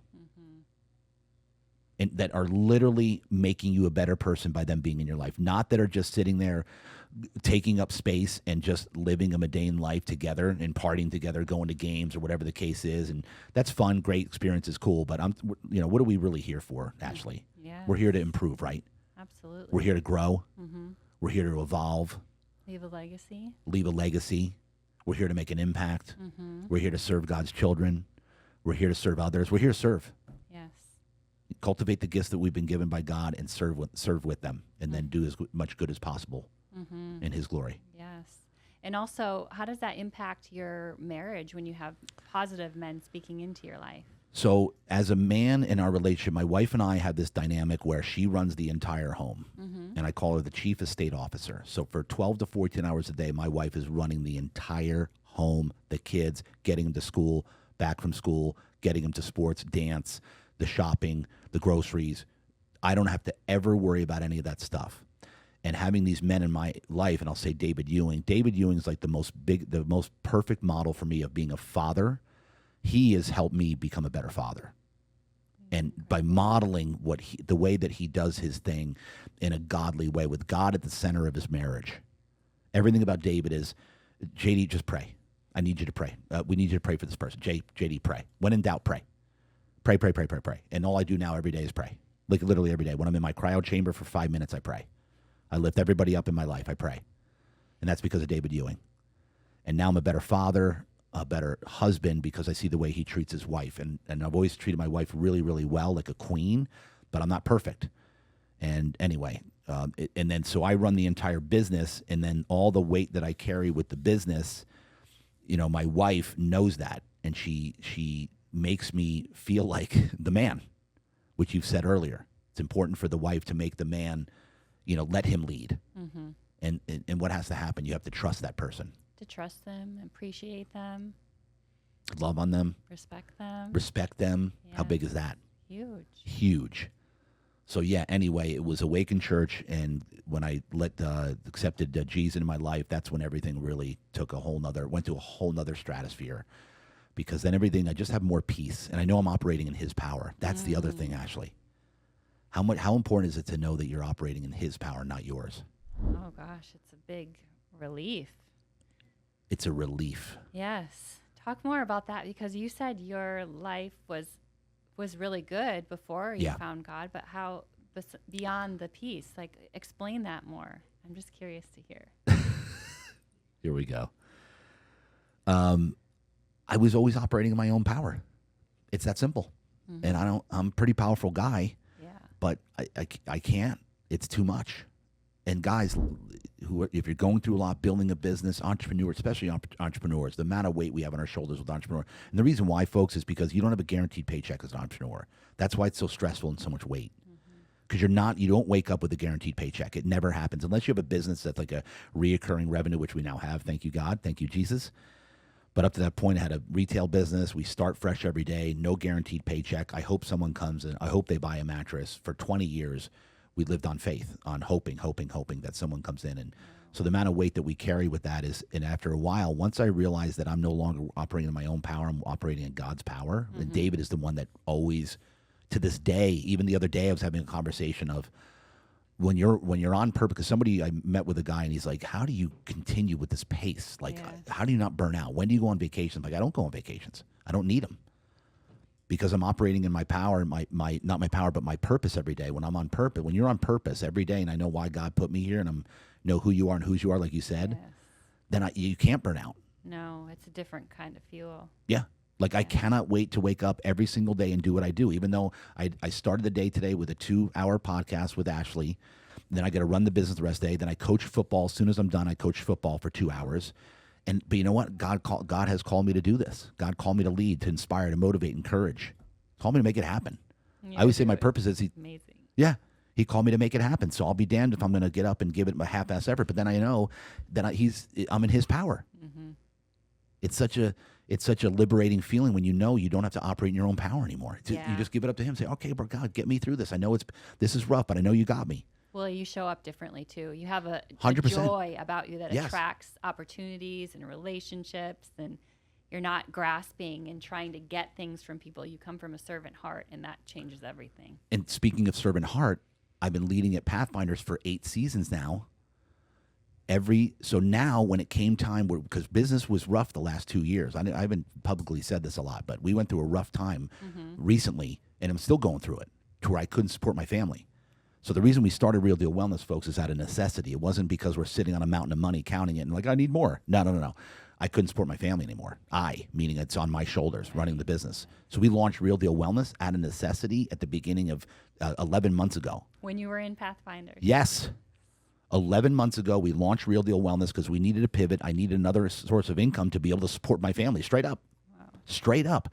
And that are literally making you a better person by them being in your life. Not that are just sitting there taking up space and just living a mundane life together and partying together, going to games or whatever the case is. And that's fun, great experience is cool. But what are we really here for, Ashley? Yeah. We're here to improve, right? Absolutely. We're here to grow. Mm-hmm. We're here to evolve. Leave a legacy. Leave a legacy. We're here to make an impact. Mm-hmm. We're here to serve God's children. We're here to serve others. We're here to serve. Yes. Cultivate the gifts that we've been given by God and serve with them, and then do as much good as possible in His glory. Yes. And also, how does that impact your marriage when you have positive men speaking into your life? So as a man in our relationship, my wife and I have this dynamic where she runs the entire home, and I call her the chief estate officer. So for 12 to 14 hours a day, my wife is running the entire home, the kids, getting them to school, back from school, getting them to sports, dance, the shopping, the groceries. I don't have to ever worry about any of that stuff. And having these men in my life, and I'll say David Ewing. David Ewing is like the most perfect model for me of being a father. He has helped me become a better father. And by modeling the way that he does his thing in a godly way, with God at the center of his marriage. Everything about David is, JD, just pray. I need you to pray. We need you to pray for this person. JD, pray. When in doubt, pray. Pray. And all I do now every day is pray. Like literally every day. When I'm in my cryo chamber for 5 minutes, I pray. I lift everybody up in my life. I pray. And that's because of David Ewing. And now I'm a better father, a better husband, because I see the way he treats his wife. And I've always treated my wife really, really well, like a queen, but I'm not perfect. And anyway, and then so I run the entire business, and then all the weight that I carry with the business, my wife knows that, and she makes me feel like the man, which you've said earlier. It's important for the wife to make the man, let him lead. Mm-hmm. And what has to happen? You have to trust that person. To trust them, appreciate them. Love on them. Respect them. Yeah. How big is that? Huge. So yeah, anyway, it was Awaken Church, and when I accepted Jesus into my life, that's when everything really went to a whole nother stratosphere. Because then I just have more peace, and I know I'm operating in His power. That's the other thing, Ashley. How important is it to know that you're operating in his power, not yours? Oh gosh, it's a big relief. It's a relief. Yes. Talk more about that, because you said your life was really good before you found God, but how beyond the peace? Like, explain that more. I'm just curious to hear. Here we go. I was always operating in my own power. It's that simple. Mm-hmm. And I'm a pretty powerful guy, Yeah. but I can't. It's too much. And guys, if you're going through a lot, building a business, entrepreneurs, especially entrepreneurs, the amount of weight we have on our shoulders with entrepreneur. And the reason why, folks, is because you don't have a guaranteed paycheck as an entrepreneur. That's why it's so stressful and so much weight. Because you don't wake up with a guaranteed paycheck. It never happens unless you have a business that's like a reoccurring revenue, which we now have. Thank you, God. Thank you, Jesus. But up to that point, I had a retail business. We start fresh every day, no guaranteed paycheck. I hope someone comes and I hope they buy a mattress. For 20 years, we lived on faith, on hoping that someone comes in. And so the amount of weight that we carry with that is, and after a while, once I realized that I'm no longer operating in my own power, I'm operating in God's power. And David is the one that always, to this day, even the other day, I was having a conversation of when you're on purpose, because I met with a guy and he's like, how do you continue with this pace? Like, how do you not burn out? When do you go on vacation? I'm like, I don't go on vacations. I don't need them. Because I'm operating in my power, my not my power, but my purpose every day. When I'm on purpose, when you're on purpose every day, and I know why God put me here, and I know who you are and whose you are, like you said, then you can't burn out. No, it's a different kind of fuel. Yeah. Like, I cannot wait to wake up every single day and do what I do, even though I started the day today with a 2-hour podcast with Ashley. Then I got to run the business the rest of the day. Then I coach football. As soon as I'm done, I coach football for 2 hours. But you know what? God has called me to do this. God called me to lead, to inspire, to motivate, encourage. Called me to make it happen. I always say my purpose is amazing. Yeah. He called me to make it happen. So I'll be damned if I'm going to get up and give it my half-ass effort. But then I know that I'm in his power. Mm-hmm. It's such a liberating feeling when you know you don't have to operate in your own power anymore. You just give it up to him. Say, okay, bro, God, get me through this. I know this is rough, but I know you got me. Well, you show up differently too. You have a 100%. joy about you that attracts opportunities and relationships, and you're not grasping and trying to get things from people. You come from a servant heart, and that changes everything. And speaking of servant heart, I've been leading at Pathfinders for 8 seasons now. So now when it came time, because business was rough the last 2 years, I haven't publicly said this a lot, but we went through a rough time recently, and I'm still going through it, to where I couldn't support my family. So the reason we started Real Deal Wellness, folks, is out of necessity. It wasn't because we're sitting on a mountain of money counting it and like, I need more. No. I couldn't support my family anymore. Meaning it's on my shoulders running the business. So we launched Real Deal Wellness out of necessity at the beginning of 11 months ago. When you were in Pathfinders. Yes. 11 months ago, we launched Real Deal Wellness because we needed a pivot. I needed another source of income to be able to support my family, straight up. Wow. Straight up.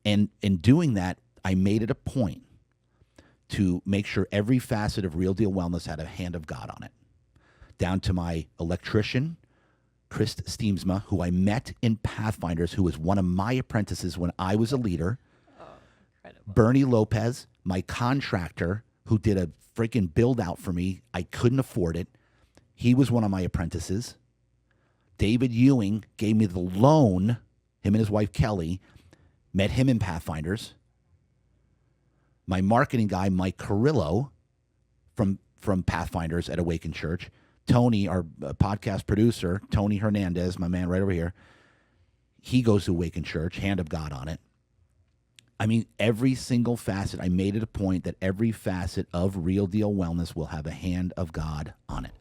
And in doing that, I made it a point to make sure every facet of Real Deal Wellness had a hand of God on it. Down to my electrician, Chris Steemsma, who I met in Pathfinders, who was one of my apprentices when I was a leader. Oh, incredible. Bernie Lopez, my contractor, who did a freaking build out for me. I couldn't afford it. He was one of my apprentices. David Ewing gave me the loan. Him and his wife, Kelly, met him in Pathfinders. My marketing guy, Mike Carrillo, from Pathfinders at Awaken Church. Tony, our podcast producer, Tony Hernandez, my man right over here, he goes to Awaken Church, hand of God on it. I mean, every single facet, I made it a point that every facet of Real Deal Wellness will have a hand of God on it.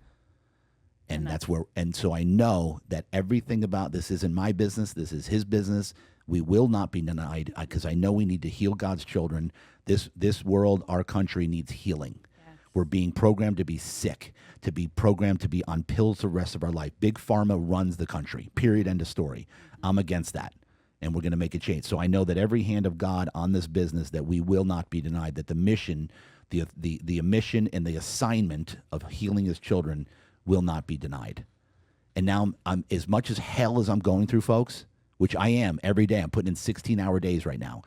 And so I know that everything about this isn't my business. This is his business. We will not be denied because I know we need to heal God's children. This world, our country needs healing. Yes. We're being programmed to be sick, to be programmed to be on pills the rest of our life. Big Pharma runs the country, period, end of story. I'm against that, and we're going to make a change. So I know that every hand of God on this business, that we will not be denied, that the mission, the mission and the assignment of healing his children will not be denied. And now, I'm as much as hell as I'm going through, folks, which I am every day. I'm putting in 16-hour days right now.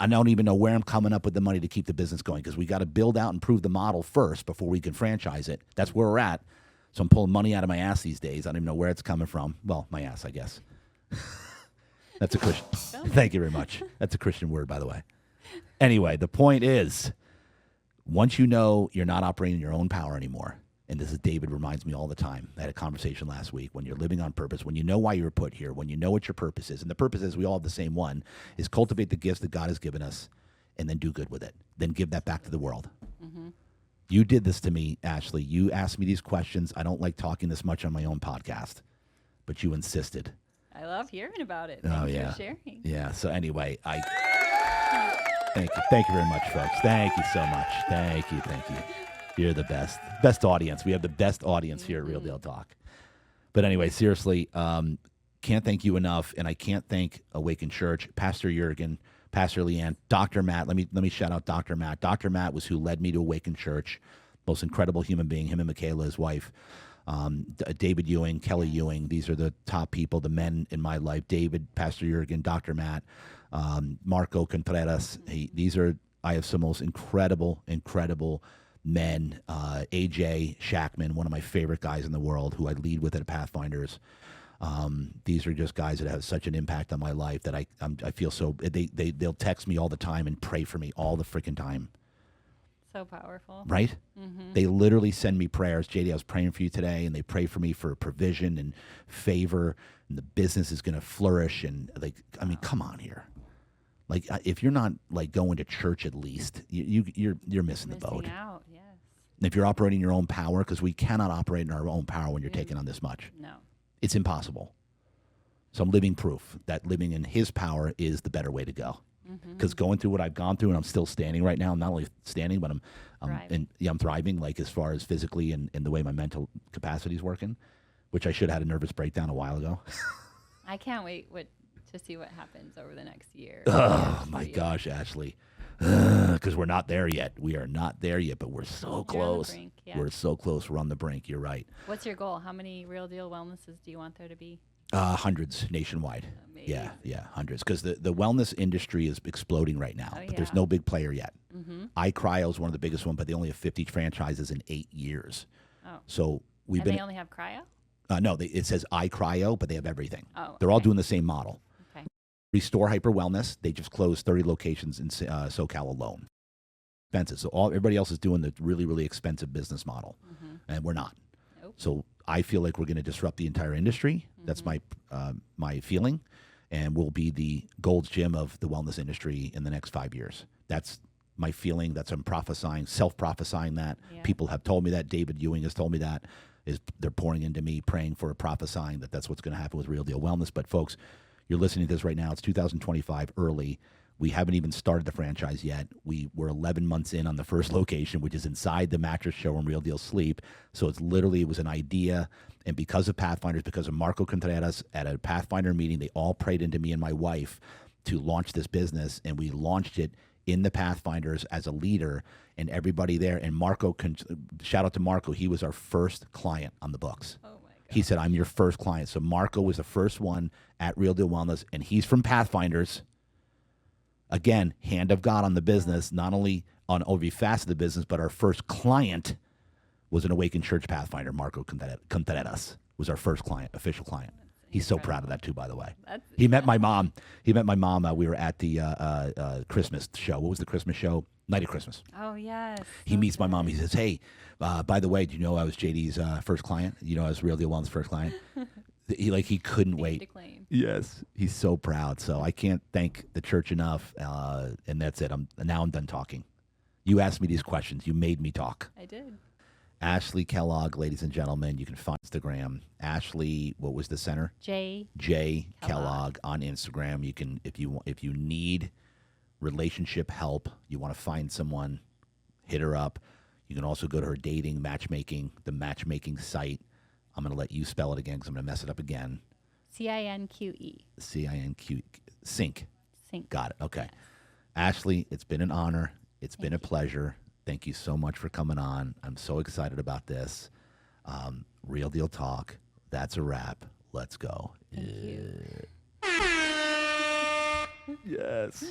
I don't even know where I'm coming up with the money to keep the business going, because we got to build out and prove the model first before we can franchise it. That's where we're at. So I'm pulling money out of my ass these days. I don't even know where it's coming from. Well, my ass, I guess. That's a Christian. Thank you very much. That's a Christian word, by the way. Anyway, the point is, Once you know you're not operating in your own power anymore, and this is David reminds me all the time. I had a conversation last week. When you're living on purpose, when you know why you were put here, when you know what your purpose is, and the purpose is we all have the same one, is cultivate the gifts that God has given us and then do good with it. Then give that back to the world. Mm-hmm. You did this to me, Ashley. You asked me these questions. I don't like talking this much on my own podcast, but you insisted. I love hearing about it. Thanks for sharing. Yeah. So anyway, thank you. Thank you very much, folks. Thank you so much. Thank you. You're the best. Best audience. We have the best audience here at Real Deal Talk. But anyway, seriously, can't thank you enough, and I can't thank Awaken Church, Pastor Jurgen, Pastor Leanne, Dr. Matt. Let me shout out Dr. Matt. Dr. Matt was who led me to Awaken Church. Most incredible human being. Him and Michaela, his wife. David Ewing, Kelly Ewing. These are the top people, the men in my life. David, Pastor Jurgen, Dr. Matt, Marco Contreras. I have some most incredible men. AJ Shackman, one of my favorite guys in the world, who I lead with at Pathfinders. These are just guys that have such an impact on my life that I feel so. They'll text me all the time and pray for me all the freaking time. So powerful, right? Mm-hmm. They literally send me prayers. JD, I was praying for you today, and they pray for me for provision and favor, and the business is going to flourish. And come on here. Like, if you're not like going to church at least, you're missing the boat. Out, yes. And if you're operating your own power, because we cannot operate in our own power when you're taking on this much. No. It's impossible. So I'm living proof that living in his power is the better way to go. Because going through what I've gone through, and I'm still standing right now. I'm not only standing, but I'm thriving, like as far as physically and the way my mental capacity is working, which I should have had a nervous breakdown a while ago. I can't wait to see what happens over the next year. Oh my gosh, Ashley. Because we're not there yet. We are not there yet, but we're so close. Brink, yeah. We're so close. We're on the brink. You're right. What's your goal? How many Real Deal Wellnesses do you want there to be? Hundreds nationwide. Amazing. Yeah, hundreds. Because the wellness industry is exploding right now, but there's no big player yet. Mm-hmm. iCryo is one of the biggest ones, but they only have 50 franchises in 8 years. Oh. So they only have cryo? No, it says iCryo, but they have everything. Oh, they're all doing the same model. Okay. Restore Hyper Wellness, they just closed 30 locations in SoCal alone. Expensive. So everybody else is doing the really, really expensive business model, and we're not. Nope. So I feel like we're going to disrupt the entire industry. That's my feeling, and we'll be the Gold's Gym of the wellness industry in the next 5 years. That's my feeling. I'm prophesying, self-prophesying that. Yeah. People have told me that. David Ewing has told me that. They're pouring into me, praying for, prophesying that's what's going to happen with Real Deal Wellness. But folks, you're listening to this right now. It's 2025 early. We haven't even started the franchise yet. We were 11 months in on the first location, which is inside the mattress showroom, Real Deal Sleep. So it was an idea. And because of Pathfinders, because of Marco Contreras at a Pathfinder meeting, they all prayed into me and my wife to launch this business. And we launched it in the Pathfinders as a leader, and everybody there. And Marco, shout out to Marco. He was our first client on the books. Oh my God. He said, I'm your first client. So Marco was the first one at Real Deal Wellness, and he's from Pathfinders. Again, hand of God on the business, not only on every facet of the business, but our first client was an Awakened Church Pathfinder. Marco Contreras was our first client, official client. He's so proud of that too, by the way. He met my mom. We were at the Christmas show. What was the Christmas show? Night of Christmas. Oh, yes. He meets my mom. He says, hey, by the way, do you know I was JD's first client? You know I was Real Deal Wellness' first client? He couldn't wait. Yes, he's so proud. So I can't thank the church enough. And that's it. Now I'm done talking. You asked me these questions. You made me talk. I did. Ashley Kellogg, ladies and gentlemen. You can find Instagram. Ashley, what was the center? J. Kellogg on Instagram. You can, if you need relationship help, you want to find someone, hit her up. You can also go to her dating, matchmaking, the matchmaking site. I'm going to let you spell it again because I'm going to mess it up again. Cinqe. Cinqe. Cinqe. Got it. Okay. Yes. Ashley, it's been an honor. It's been a pleasure. Thank you so much for coming on. I'm so excited about this. Real Deal Talk. That's a wrap. Let's go. Thank you. Yes.